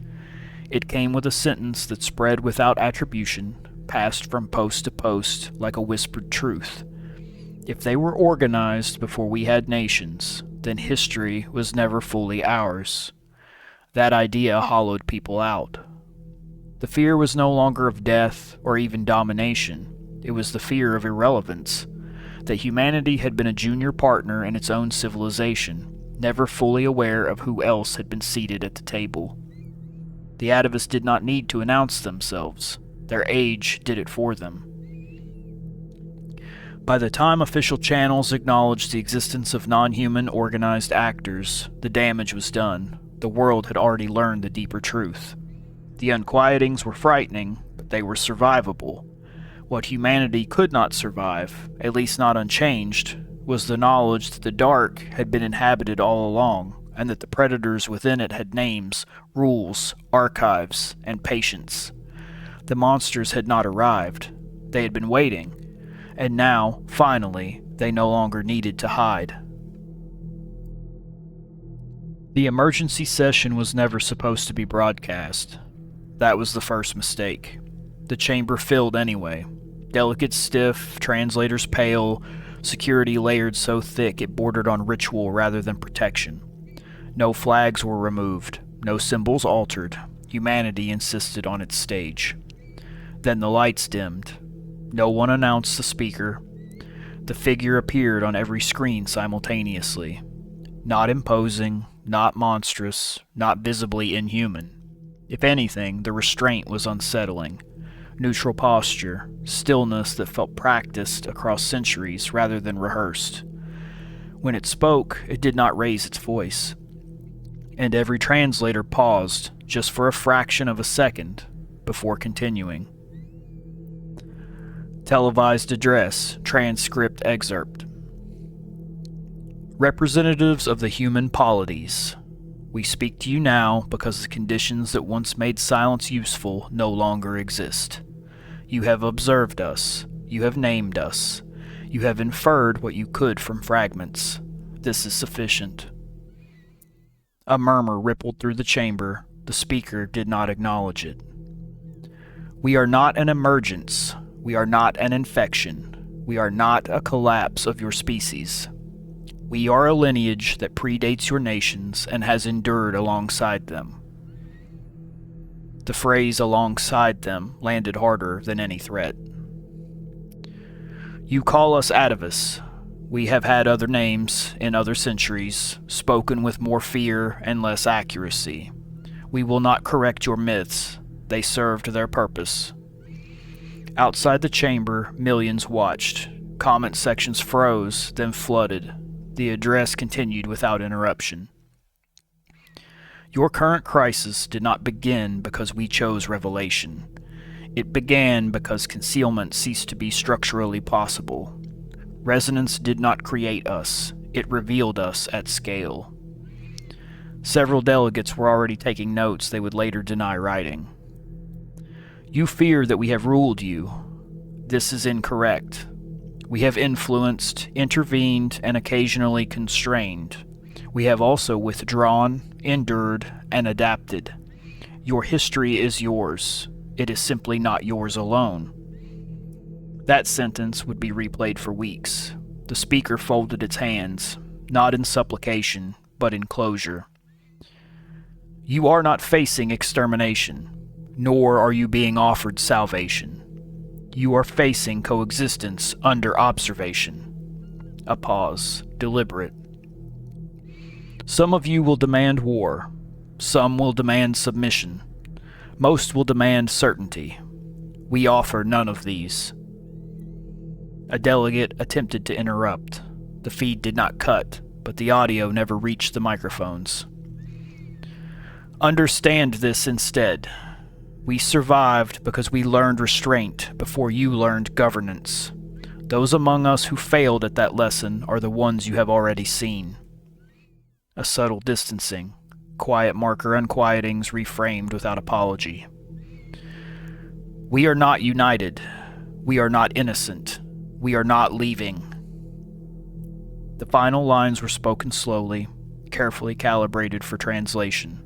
It came with a sentence that spread without attribution, passed from post to post like a whispered truth. If they were organized before we had nations, then history was never fully ours. That idea hollowed people out. The fear was no longer of death or even domination. It was the fear of irrelevance, that humanity had been a junior partner in its own civilization, never fully aware of who else had been seated at the table. The Atavus did not need to announce themselves. Their age did it for them. By the time official channels acknowledged the existence of non-human organized actors, the damage was done. The world had already learned the deeper truth. The unquietings were frightening, but they were survivable. What humanity could not survive, at least not unchanged, was the knowledge that the dark had been inhabited all along, and that the predators within it had names, rules, archives, and patience. The monsters had not arrived. They had been waiting. And now, finally, they no longer needed to hide. The emergency session was never supposed to be broadcast. That was the first mistake. The chamber filled anyway. Delegates stiff, translators pale, security layered so thick it bordered on ritual rather than protection. No flags were removed, no symbols altered. Humanity insisted on its stage. Then the lights dimmed. No one announced the speaker. The figure appeared on every screen simultaneously. Not imposing, not monstrous, not visibly inhuman. If anything, the restraint was unsettling. Neutral posture, stillness that felt practiced across centuries rather than rehearsed. When it spoke, it did not raise its voice. And every translator paused, just for a fraction of a second, before continuing. Televised address, transcript excerpt. Representatives of the human polities, we speak to you now because the conditions that once made silence useful no longer exist. You have observed us. You have named us. You have inferred what you could from fragments. This is sufficient. A murmur rippled through the chamber. The speaker did not acknowledge it. We are not an emergence. We are not an infection. We are not a collapse of your species. We are a lineage that predates your nations and has endured alongside them. The phrase alongside them landed harder than any threat. You call us Atavus. We have had other names in other centuries, spoken with more fear and less accuracy. We will not correct your myths. They served their purpose. Outside the chamber, millions watched. Comment sections froze, then flooded. The address continued without interruption. Your current crisis did not begin because we chose revelation. It began because concealment ceased to be structurally possible. Resonance did not create us. It revealed us at scale. Several delegates were already taking notes they would later deny writing. You fear that we have ruled you. This is incorrect. We have influenced, intervened, and occasionally constrained. We have also withdrawn, endured, and adapted. Your history is yours. It is simply not yours alone. That sentence would be replayed for weeks. The speaker folded its hands, not in supplication, but in closure. You are not facing extermination, nor are you being offered salvation. You are facing coexistence under observation. A pause, deliberate. Some of you will demand war. Some will demand submission. Most will demand certainty. We offer none of these. A delegate attempted to interrupt. The feed did not cut, but the audio never reached the microphones. Understand this instead. We survived because we learned restraint before you learned governance. Those among us who failed at that lesson are the ones you have already seen. A subtle distancing, quiet marker unquietings reframed without apology. We are not united. We are not innocent. We are not leaving. The final lines were spoken slowly, carefully calibrated for translation.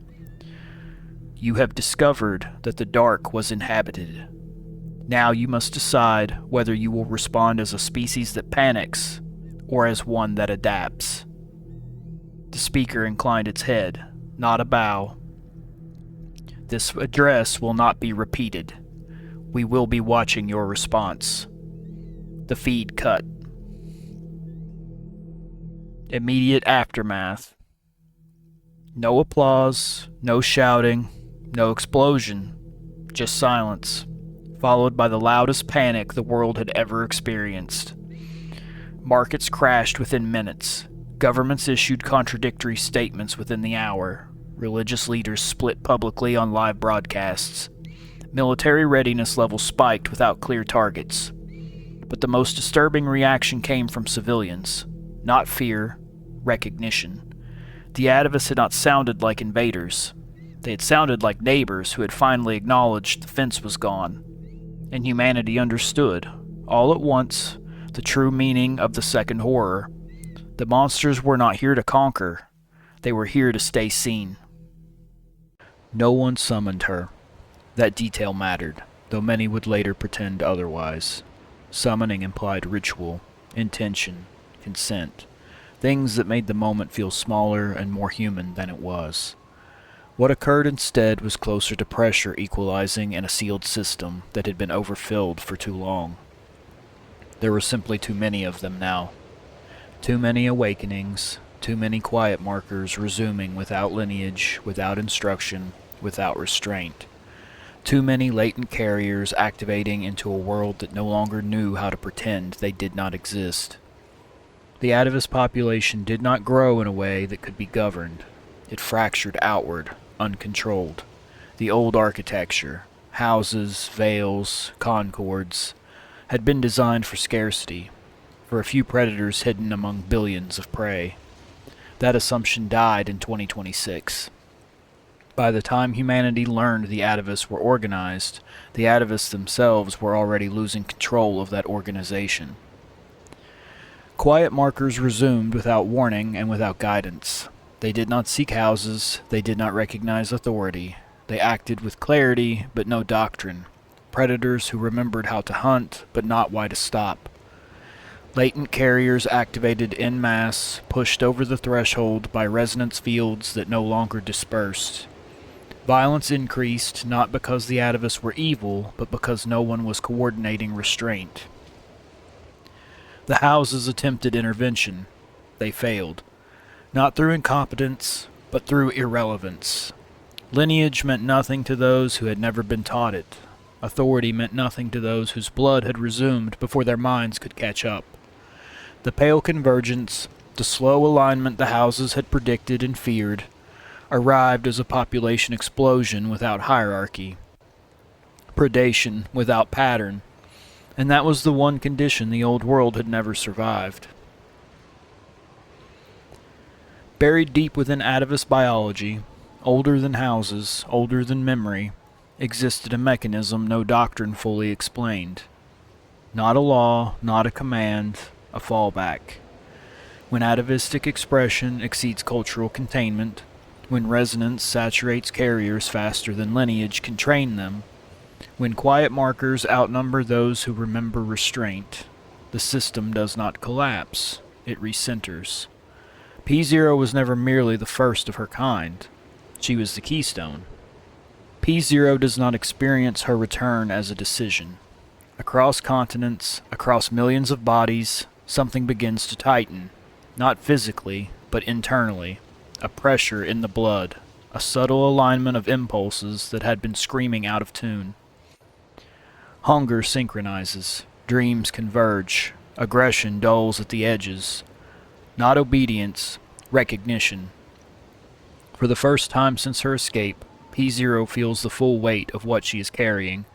You have discovered that the dark was inhabited. Now you must decide whether you will respond as a species that panics or as one that adapts. The speaker inclined its head, not a bow. This address will not be repeated. We will be watching your response. The feed cut. Immediate aftermath. No applause, no shouting, no explosion, just silence, followed by the loudest panic the world had ever experienced. Markets crashed within minutes. Governments issued contradictory statements within the hour. Religious leaders split publicly on live broadcasts. Military readiness levels spiked without clear targets. But the most disturbing reaction came from civilians. Not fear, recognition. The Atavus had not sounded like invaders. They had sounded like neighbors who had finally acknowledged the fence was gone. And humanity understood, all at once, the true meaning of the second horror. The monsters were not here to conquer. They were here to stay seen. No one summoned her. That detail mattered, though many would later pretend otherwise. Summoning implied ritual, intention, consent, things that made the moment feel smaller and more human than it was. What occurred instead was closer to pressure equalizing in a sealed system that had been overfilled for too long. There were simply too many of them now. Too many awakenings, too many quiet markers resuming without lineage, without instruction, without restraint. Too many latent carriers activating into a world that no longer knew how to pretend they did not exist. The Atavus population did not grow in a way that could be governed. It fractured outward, uncontrolled. The old architecture, houses, vales, concords, had been designed for scarcity, for a few predators hidden among billions of prey. That assumption died in 2026. By the time humanity learned the Atavus were organized, the Atavus themselves were already losing control of that organization. Quiet markers resumed without warning and without guidance. They did not seek houses, they did not recognize authority. They acted with clarity, but no doctrine. Predators who remembered how to hunt, but not why to stop. Latent carriers activated en masse, pushed over the threshold by resonance fields that no longer dispersed. Violence increased, not because the Atavus were evil, but because no one was coordinating restraint. The houses attempted intervention. They failed. Not through incompetence, but through irrelevance. Lineage meant nothing to those who had never been taught it. Authority meant nothing to those whose blood had resumed before their minds could catch up. The pale convergence, the slow alignment the houses had predicted and feared, arrived as a population explosion without hierarchy. Predation without pattern. And that was the one condition the old world had never survived. Buried deep within Atavus biology, older than houses, older than memory, existed a mechanism no doctrine fully explained. Not a law, not a command, a fallback. When atavistic expression exceeds cultural containment, when resonance saturates carriers faster than lineage can train them, when quiet markers outnumber those who remember restraint, the system does not collapse, it recenters. P0 was never merely the first of her kind. She was the keystone. P0 does not experience her return as a decision. Across continents, across millions of bodies, something begins to tighten, not physically, but internally, a pressure in the blood, a subtle alignment of impulses that had been screaming out of tune. Hunger synchronizes, dreams converge, aggression dulls at the edges. Not obedience, recognition. For the first time since her escape, P0 feels the full weight of what she is carrying.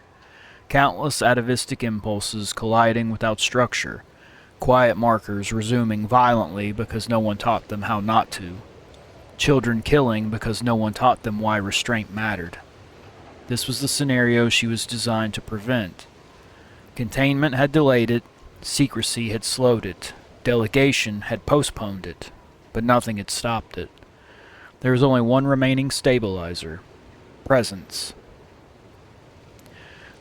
Countless atavistic impulses colliding without structure, quiet markers resuming violently because no one taught them how not to. Children killing because no one taught them why restraint mattered. This was the scenario she was designed to prevent. Containment had delayed it, secrecy had slowed it, delegation had postponed it, but nothing had stopped it. There was only one remaining stabilizer: presence.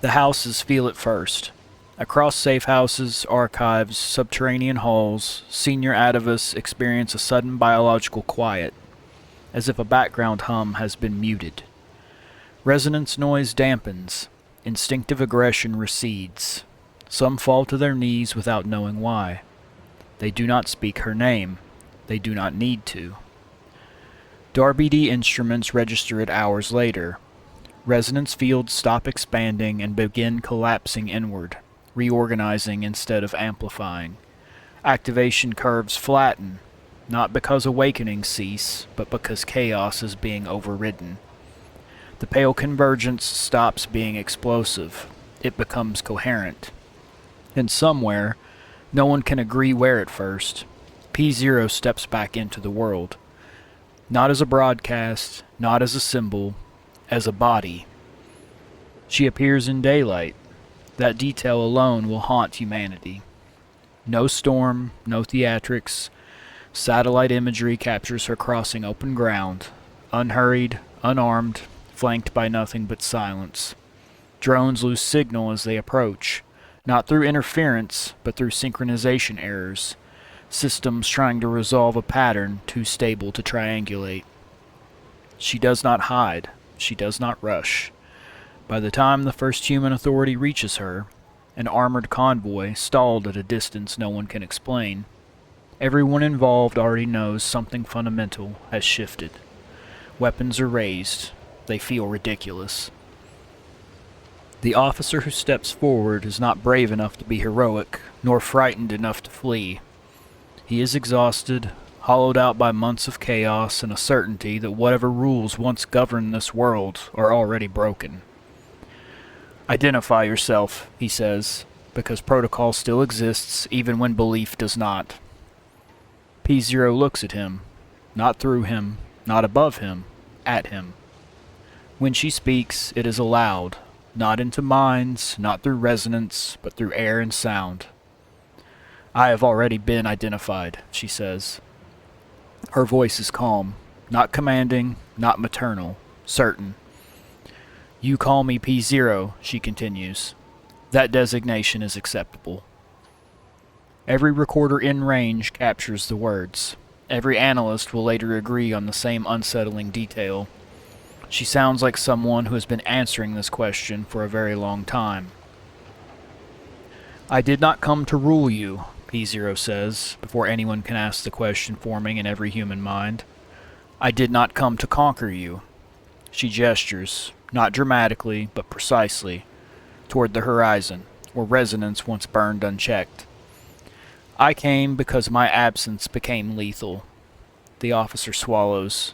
The houses feel it first. Across safe houses, archives, subterranean halls, senior Atavus experience a sudden biological quiet, as if a background hum has been muted. Resonance noise dampens, instinctive aggression recedes. Some fall to their knees without knowing why. They do not speak her name. They do not need to. Darby D instruments register it hours later. Resonance fields stop expanding and begin collapsing inward, reorganizing instead of amplifying. Activation curves flatten, not because awakenings cease, but because chaos is being overridden. The pale convergence stops being explosive. It becomes coherent. And somewhere, no one can agree where at first, P0 steps back into the world. Not as a broadcast, not as a symbol, as a body. She appears in daylight. That detail alone will haunt humanity. No storm, no theatrics. Satellite imagery captures her crossing open ground, unhurried, unarmed, flanked by nothing but silence. Drones lose signal as they approach, not through interference, but through synchronization errors. Systems trying to resolve a pattern too stable to triangulate. She does not hide. She does not rush. By the time the first human authority reaches her, an armored convoy stalled at a distance no one can explain, everyone involved already knows something fundamental has shifted. Weapons are raised. They feel ridiculous. The officer who steps forward is not brave enough to be heroic, nor frightened enough to flee. He is exhausted, hollowed out by months of chaos and a certainty that whatever rules once governed this world are already broken. Identify yourself, he says, because protocol still exists even when belief does not. P0 looks at him, not through him, not above him, at him. When she speaks, it is aloud, not into minds, not through resonance, but through air and sound. I have already been identified, she says. Her voice is calm, not commanding, not maternal, certain. You call me P0, she continues. That designation is acceptable. Every recorder in range captures the words. Every analyst will later agree on the same unsettling detail. She sounds like someone who has been answering this question for a very long time. I did not come to rule you, P0 says, before anyone can ask the question forming in every human mind. I did not come to conquer you. She gestures, not dramatically, but precisely, toward the horizon, where resonance once burned unchecked. I came because my absence became lethal. The officer swallows.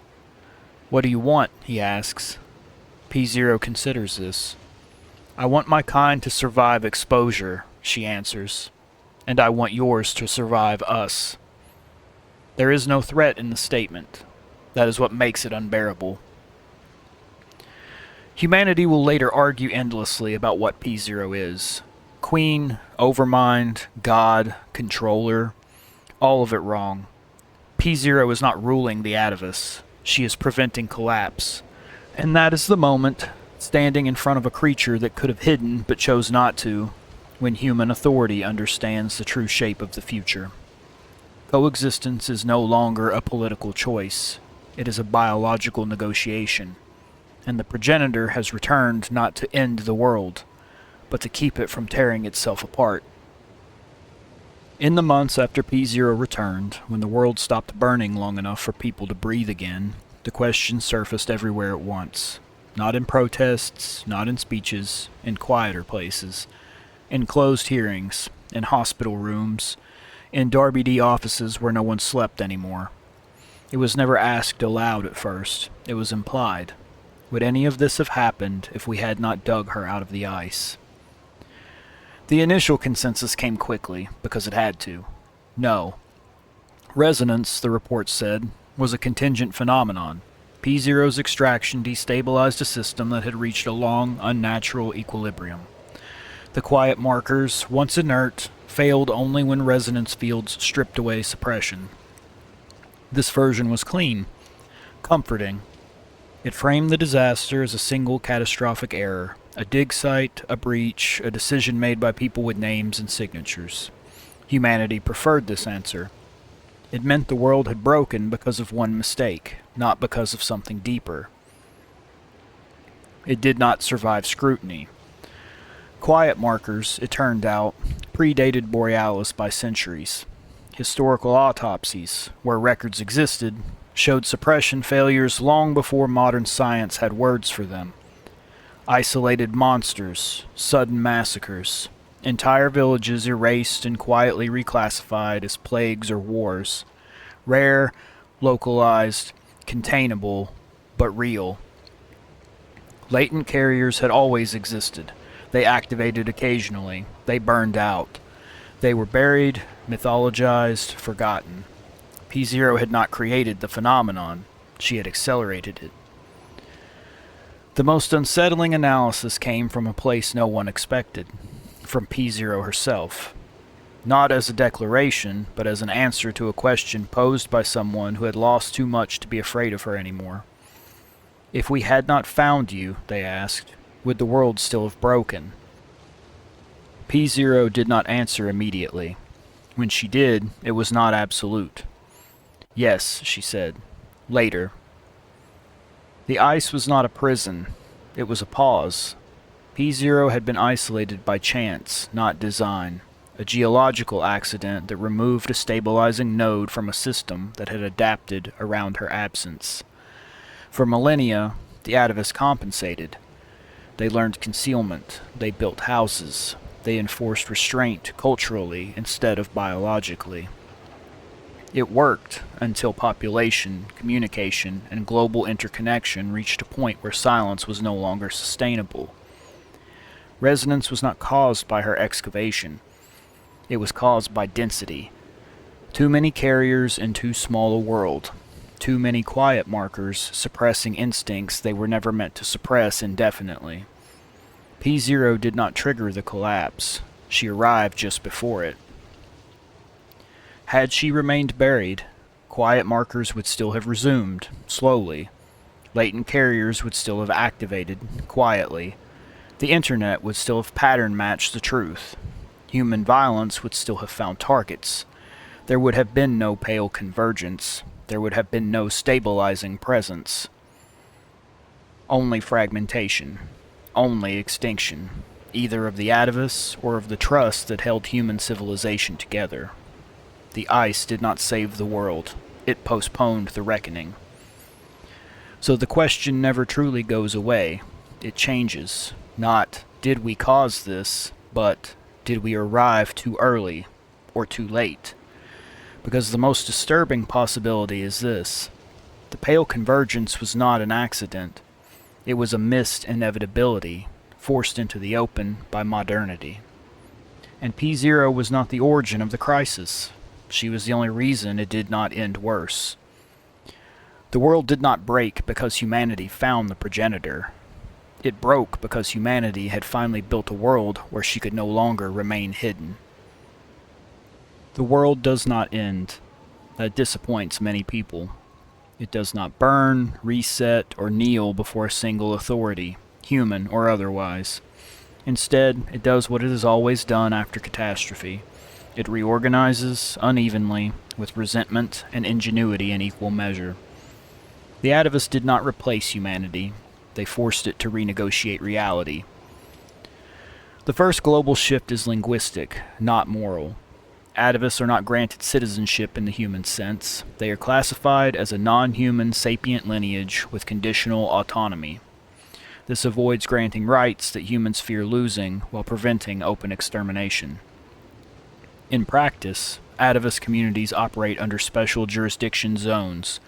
What do you want? He asks. P0 considers this. I want my kind to survive exposure, she answers. And I want yours to survive us. There is no threat in the statement. That is what makes it unbearable. Humanity will later argue endlessly about what P0 is. Queen, Overmind, God, Controller, all of it wrong. P0 is not ruling the Atavus. She is preventing collapse. And that is the moment, standing in front of a creature that could have hidden but chose not to, when human authority understands the true shape of the future. Coexistence is no longer a political choice. It is a biological negotiation. And the progenitor has returned not to end the world, but to keep it from tearing itself apart. In the months after P0 returned, when the world stopped burning long enough for people to breathe again, the question surfaced everywhere at once. Not in protests, not in speeches, in quieter places, in closed hearings, in hospital rooms, in Darby D offices where no one slept anymore. It was never asked aloud at first. It was implied. Would any of this have happened if we had not dug her out of the ice? The initial consensus came quickly, because it had to. No. Resonance, the report said, was a contingent phenomenon. P0's extraction destabilized a system that had reached a long, unnatural equilibrium. The quiet markers, once inert, failed only when resonance fields stripped away suppression. This version was clean, comforting. It framed the disaster as a single catastrophic error, a dig site, a breach, a decision made by people with names and signatures. Humanity preferred this answer. It meant the world had broken because of one mistake, not because of something deeper. It did not survive scrutiny. Quiet markers, it turned out, predated Borealis by centuries. Historical autopsies, where records existed, showed suppression failures long before modern science had words for them. Isolated monsters, sudden massacres, entire villages erased and quietly reclassified as plagues or wars. Rare, localized, containable, but real. Latent carriers had always existed. They activated occasionally. They burned out. They were buried, mythologized, forgotten. P0 had not created the phenomenon. She had accelerated it. The most unsettling analysis came from a place no one expected, from P0 herself. Not as a declaration, but as an answer to a question posed by someone who had lost too much to be afraid of her anymore. If we had not found you, they asked, would the world still have broken? P0 did not answer immediately. When she did, it was not absolute. Yes, she said. Later. The ice was not a prison, it was a pause. P0 had been isolated by chance, not design, a geological accident that removed a stabilizing node from a system that had adapted around her absence. For millennia, the Atavus compensated. They learned concealment, they built houses, they enforced restraint culturally instead of biologically. It worked until population, communication, and global interconnection reached a point where silence was no longer sustainable. Resonance was not caused by her excavation. It was caused by density. Too many carriers in too small a world. Too many quiet markers suppressing instincts they were never meant to suppress indefinitely. P0 did not trigger the collapse. She arrived just before it. Had she remained buried, quiet markers would still have resumed, slowly. Latent carriers would still have activated, quietly. The internet would still have pattern matched the truth. Human violence would still have found targets. There would have been no pale convergence. There would have been no stabilizing presence. Only fragmentation. Only extinction. Either of the Atavus or of the trust that held human civilization together. The ice did not save the world. It postponed the reckoning. So the question never truly goes away. It changes. Not, did we cause this, but, did we arrive too early or too late? Because the most disturbing possibility is this. The pale convergence was not an accident. It was a missed inevitability, forced into the open by modernity. And P0 was not the origin of the crisis. She was the only reason it did not end worse. The world did not break because humanity found the progenitor. It broke because humanity had finally built a world where she could no longer remain hidden. The world does not end. That disappoints many people. It does not burn, reset, or kneel before a single authority, human or otherwise. Instead, it does what it has always done after catastrophe. It reorganizes, unevenly, with resentment and ingenuity in equal measure. The Atavus did not replace humanity. They forced it to renegotiate reality. The first global shift is linguistic, not moral. Atavus are not granted citizenship in the human sense. They are classified as a non-human sapient lineage with conditional autonomy. This avoids granting rights that humans fear losing while preventing open extermination. In practice, Atavus communities operate under special jurisdiction zones.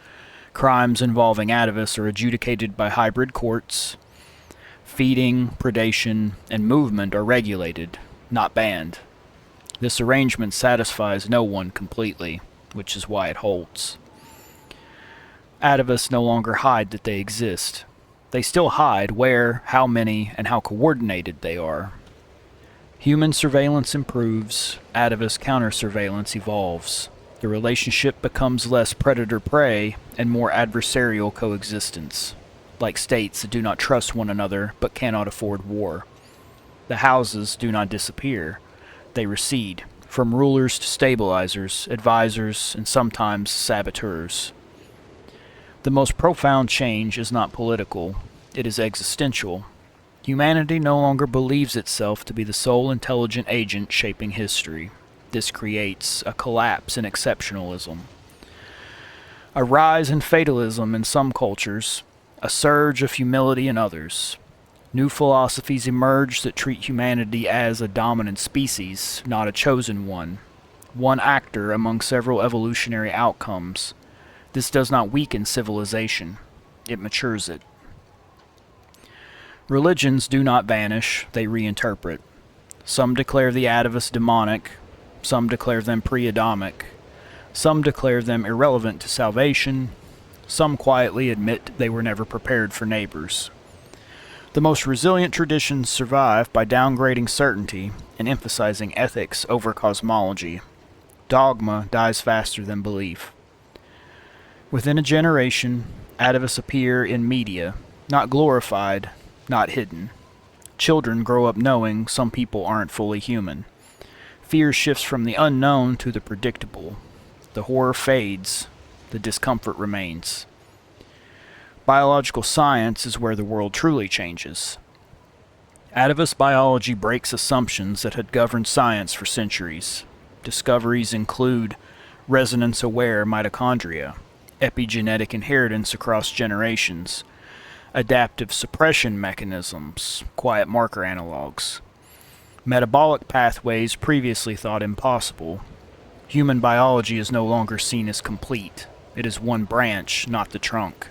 Crimes involving Atavus are adjudicated by hybrid courts. Feeding, predation, and movement are regulated, not banned. This arrangement satisfies no one completely, which is why it holds. Atavus no longer hide that they exist. They still hide where, how many, and how coordinated they are. Human surveillance improves, Atavus counter-surveillance evolves. The relationship becomes less predator-prey and more adversarial coexistence, like states that do not trust one another but cannot afford war. The houses do not disappear. They recede, from rulers to stabilizers, advisors, and sometimes saboteurs. The most profound change is not political, it is existential. Humanity no longer believes itself to be the sole intelligent agent shaping history. This creates a collapse in exceptionalism. A rise in fatalism in some cultures, a surge of humility in others. New philosophies emerge that treat humanity as a dominant species, not a chosen one actor among several evolutionary outcomes. This does not weaken civilization, it matures it. Religions do not vanish, they reinterpret. Some declare the Atavus demonic, some declare them pre-Adamic, some declare them irrelevant to salvation, some quietly admit they were never prepared for neighbors. The most resilient traditions survive by downgrading certainty and emphasizing ethics over cosmology. Dogma dies faster than belief. Within a generation, Atavus appear in media, not glorified, not hidden. Children grow up knowing some people aren't fully human. Fear shifts from the unknown to the predictable. The horror fades, the discomfort remains. Biological science is where the world truly changes. Atavus biology breaks assumptions that had governed science for centuries. Discoveries include resonance-aware mitochondria, epigenetic inheritance across generations, adaptive suppression mechanisms, quiet marker analogs, metabolic pathways previously thought impossible. Human biology is no longer seen as complete. It is one branch, not the trunk.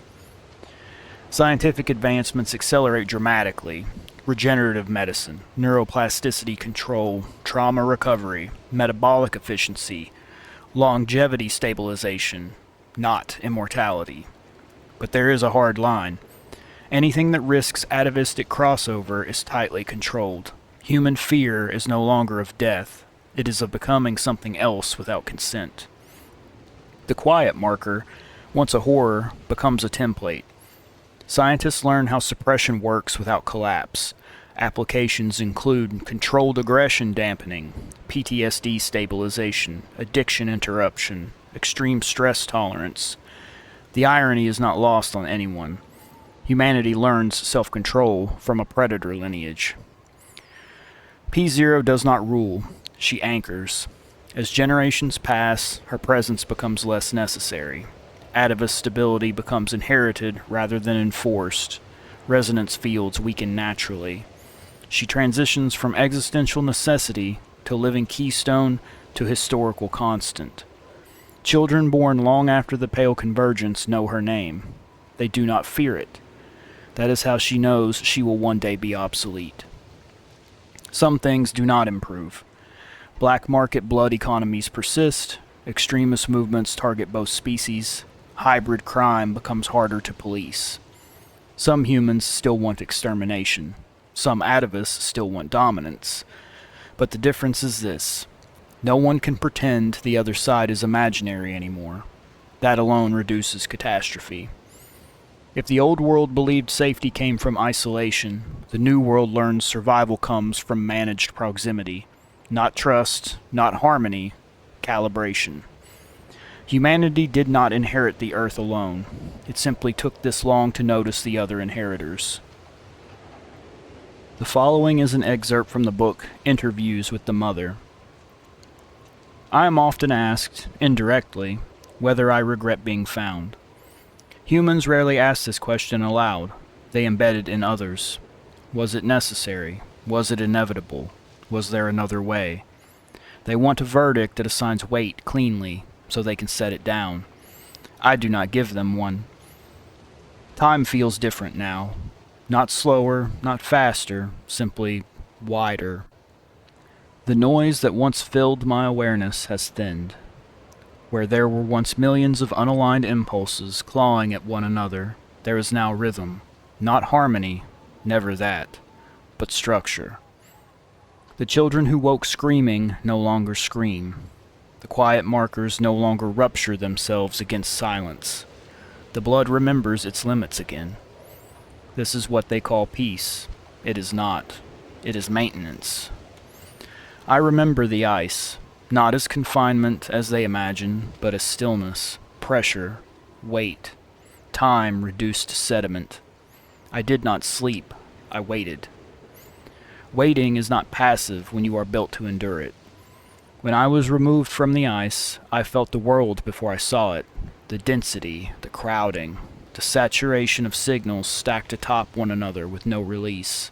Scientific advancements accelerate dramatically. Regenerative medicine, neuroplasticity control, trauma recovery, metabolic efficiency, longevity stabilization, not immortality. But there is a hard line. Anything that risks atavistic crossover is tightly controlled. Human fear is no longer of death. It is of becoming something else without consent. The quiet marker, once a horror, becomes a template. Scientists learn how suppression works without collapse. Applications include controlled aggression dampening, PTSD stabilization, addiction interruption, extreme stress tolerance. The irony is not lost on anyone. Humanity learns self-control from a predator lineage. P0 does not rule, she anchors. As generations pass, her presence becomes less necessary. Atavus stability becomes inherited rather than enforced. Resonance fields weaken naturally. She transitions from existential necessity to living keystone to historical constant. Children born long after the Pale Convergence know her name. They do not fear it. That is how she knows she will one day be obsolete. Some things do not improve. Black market blood economies persist. Extremist movements target both species. Hybrid crime becomes harder to police. Some humans still want extermination. Some atavists still want dominance. But the difference is this. No one can pretend the other side is imaginary anymore. That alone reduces catastrophe. If the old world believed safety came from isolation, the new world learns survival comes from managed proximity. Not trust, not harmony, calibration. Humanity did not inherit the earth alone. It simply took this long to notice the other inheritors. The following is an excerpt from the book Interviews with the Mother. I am often asked, indirectly, whether I regret being found. Humans rarely ask this question aloud. They embed it in others. Was it necessary? Was it inevitable? Was there another way? They want a verdict that assigns weight cleanly, so they can set it down. I do not give them one. Time feels different now. Not slower, not faster, simply wider. The noise that once filled my awareness has thinned. Where there were once millions of unaligned impulses clawing at one another, there is now rhythm. Not harmony, never that, but structure. The children who woke screaming no longer scream. The quiet markers no longer rupture themselves against silence. The blood remembers its limits again. This is what they call peace. It is not. It is maintenance. I remember the ice, not as confinement as they imagine, but as stillness, pressure, weight, time reduced to sediment. I did not sleep. I waited. Waiting is not passive when you are built to endure it. When I was removed from the ice, I felt the world before I saw it. The density, the crowding, the saturation of signals stacked atop one another with no release.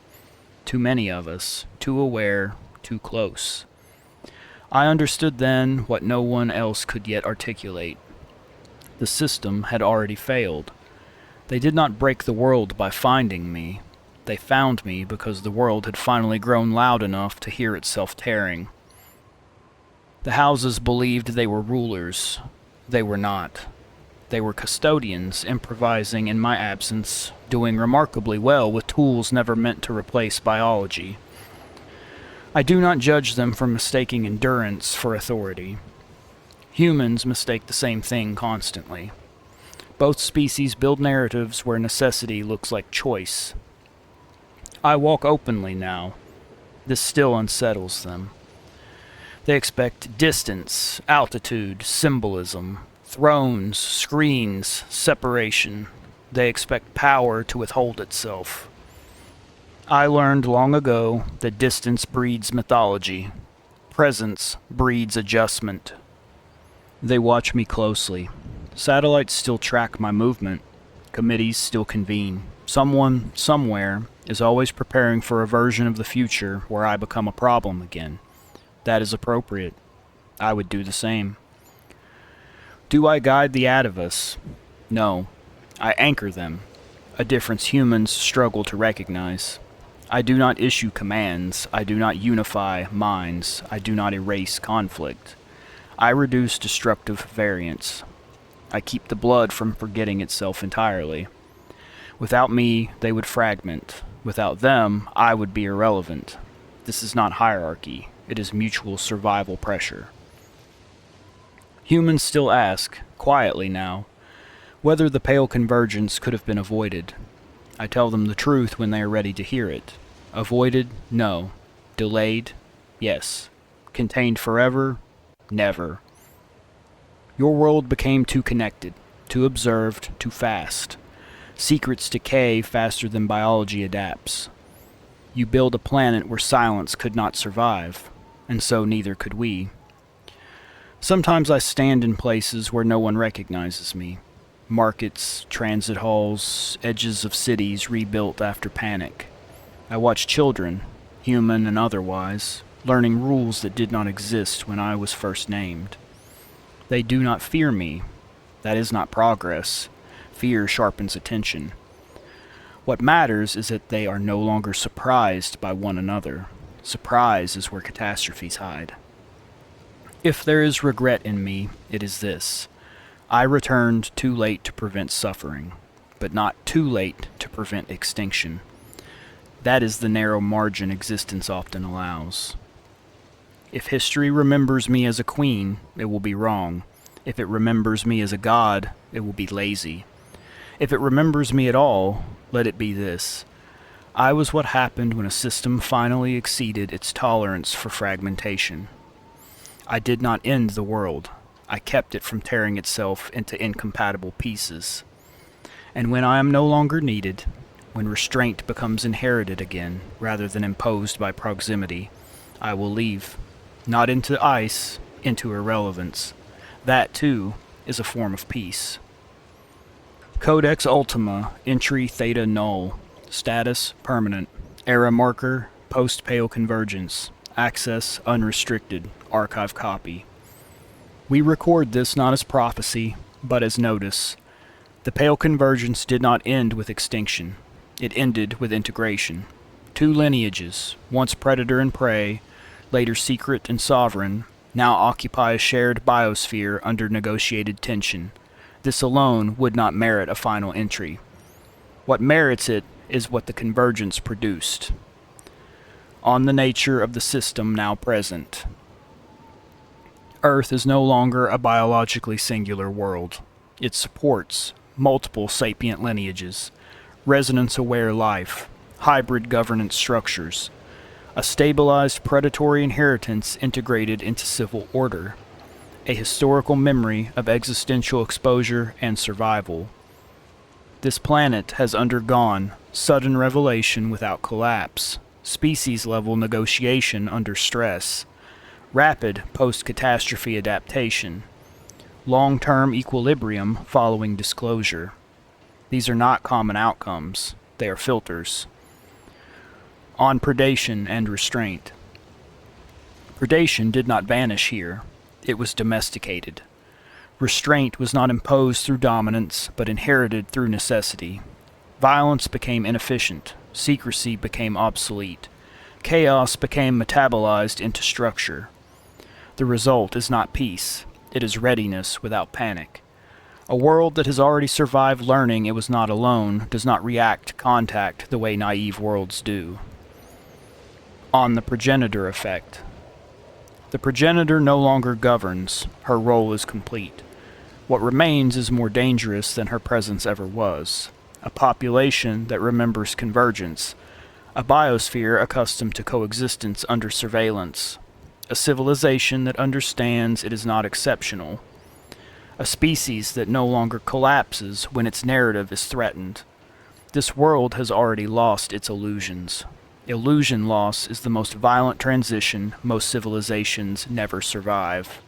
Too many of us, too aware, too close. I understood then what no one else could yet articulate. The system had already failed. They did not break the world by finding me. They found me because the world had finally grown loud enough to hear itself tearing. The houses believed they were rulers. They were not. They were custodians, improvising in my absence, doing remarkably well with tools never meant to replace biology. I do not judge them for mistaking endurance for authority. Humans mistake the same thing constantly. Both species build narratives where necessity looks like choice. I walk openly now. This still unsettles them. They expect distance, altitude, symbolism, thrones, screens, separation. They expect power to withhold itself. I learned long ago that distance breeds mythology. Presence breeds adjustment. They watch me closely. Satellites still track my movement. Committees still convene. Someone, somewhere, is always preparing for a version of the future where I become a problem again. That is appropriate. I would do the same. Do I guide the Atavus? No. I anchor them, a difference humans struggle to recognize. I do not issue commands. I do not unify minds. I do not erase conflict. I reduce destructive variance. I keep the blood from forgetting itself entirely. Without me, they would fragment. Without them, I would be irrelevant. This is not hierarchy. It is mutual survival pressure. Humans still ask, quietly now, whether the pale convergence could have been avoided. I tell them the truth when they are ready to hear it. Avoided? No. Delayed? Yes. Contained forever? Never. Your world became too connected, too observed, too fast. Secrets decay faster than biology adapts. You build a planet where silence could not survive, and so neither could we. Sometimes I stand in places where no one recognizes me. Markets, transit halls, edges of cities rebuilt after panic. I watch children, human and otherwise, learning rules that did not exist when I was first named. They do not fear me. That is not progress. Fear sharpens attention. What matters is that they are no longer surprised by one another. Surprise is where catastrophes hide. If there is regret in me, it is this. I returned too late to prevent suffering, but not too late to prevent extinction. That is the narrow margin existence often allows. If history remembers me as a queen, it will be wrong. If it remembers me as a god, it will be lazy. If it remembers me at all, let it be this. I was what happened when a system finally exceeded its tolerance for fragmentation. I did not end the world. I kept it from tearing itself into incompatible pieces. And when I am no longer needed, when restraint becomes inherited again rather than imposed by proximity, I will leave. Not into ice, into irrelevance. That, too, is a form of peace. Codex Ultima, entry theta null. Status, permanent. Era marker, post-pale convergence. Access, unrestricted. Archive copy. We record this not as prophecy, but as notice. The pale convergence did not end with extinction. It ended with integration. Two lineages, once predator and prey, later secret and sovereign, now occupy a shared biosphere under negotiated tension. This alone would not merit a final entry. What merits it is what the convergence produced. On the nature of the system now present. Earth is no longer a biologically singular world. It supports multiple sapient lineages, resonance-aware life, hybrid governance structures, a stabilized predatory inheritance integrated into civil order, a historical memory of existential exposure and survival. This planet has undergone sudden revelation without collapse, species-level negotiation under stress, rapid post-catastrophe adaptation, long-term equilibrium following disclosure. These are not common outcomes, they are filters. On predation and restraint. Predation did not vanish here, it was domesticated. Restraint was not imposed through dominance, but inherited through necessity. Violence became inefficient, secrecy became obsolete, chaos became metabolized into structure. The result is not peace, it is readiness without panic. A world that has already survived learning it was not alone does not react to contact the way naive worlds do. On the progenitor effect. The progenitor no longer governs, her role is complete. What remains is more dangerous than her presence ever was. A population that remembers convergence, a biosphere accustomed to coexistence under surveillance, a civilization that understands it is not exceptional, a a species that no longer collapses when its narrative is threatened. This world has already lost its illusions. Illusion loss is the most violent transition most civilizations never survive.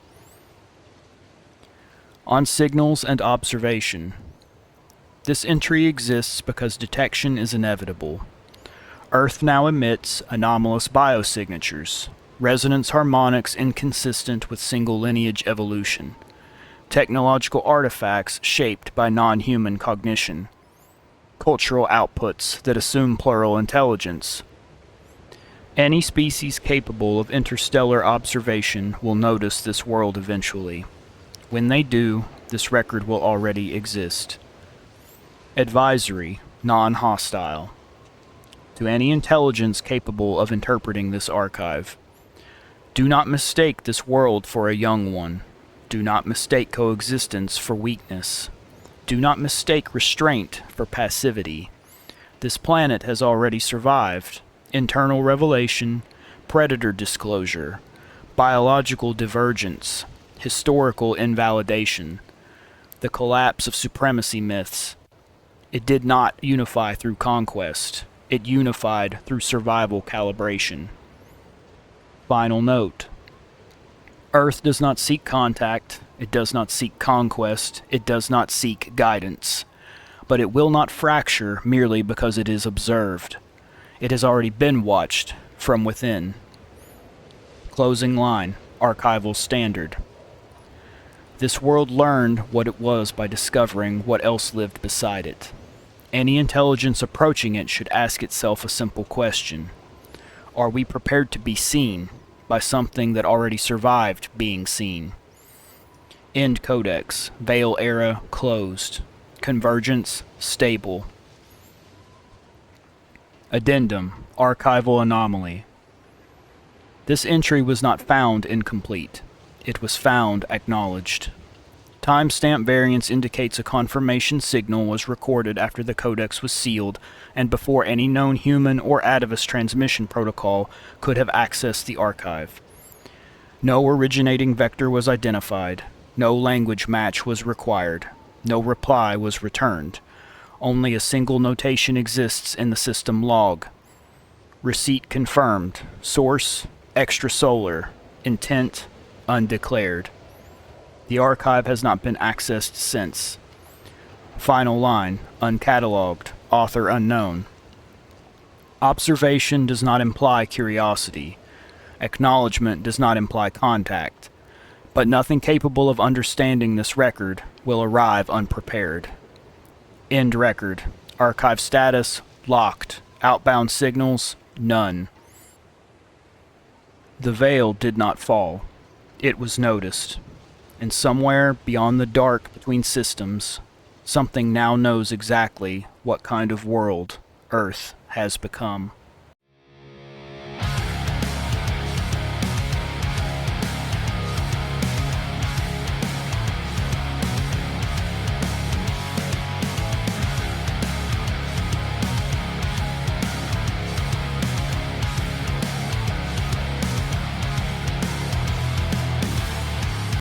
On signals and observation. This entry exists because detection is inevitable. Earth now emits anomalous biosignatures, resonance harmonics inconsistent with single lineage evolution, technological artifacts shaped by non-human cognition, cultural outputs that assume plural intelligence. Any species capable of interstellar observation will notice this world eventually. When they do, this record will already exist. Advisory, non-hostile. To any intelligence capable of interpreting this archive, do not mistake this world for a young one. Do not mistake coexistence for weakness. Do not mistake restraint for passivity. This planet has already survived internal revelation, predator disclosure, biological divergence, historical invalidation, the collapse of supremacy myths. It did not unify through conquest. It unified through survival calibration. Final note. Earth does not seek contact. It does not seek conquest. It does not seek guidance. But it will not fracture merely because it is observed. It has already been watched from within. Closing line. Archival standard. This world learned what it was by discovering what else lived beside it. Any intelligence approaching it should ask itself a simple question. Are we prepared to be seen by something that already survived being seen? End Codex. Veil era closed. Convergence stable. Addendum. Archival anomaly. This entry was not found incomplete. It was found acknowledged. Timestamp variance indicates a confirmation signal was recorded after the codex was sealed and before any known human or Atavus transmission protocol could have accessed the archive. No originating vector was identified. No language match was required. No reply was returned. Only a single notation exists in the system log. Receipt confirmed. Source, extrasolar. Intent, undeclared. The archive has not been accessed since. Final line, uncatalogued, author unknown. Observation does not imply curiosity. Acknowledgement does not imply contact. But nothing capable of understanding this record will arrive unprepared. End record. Archive status, locked. Outbound signals, none. The veil did not fall. It was noticed. And somewhere beyond the dark between systems, something now knows exactly what kind of world Earth has become.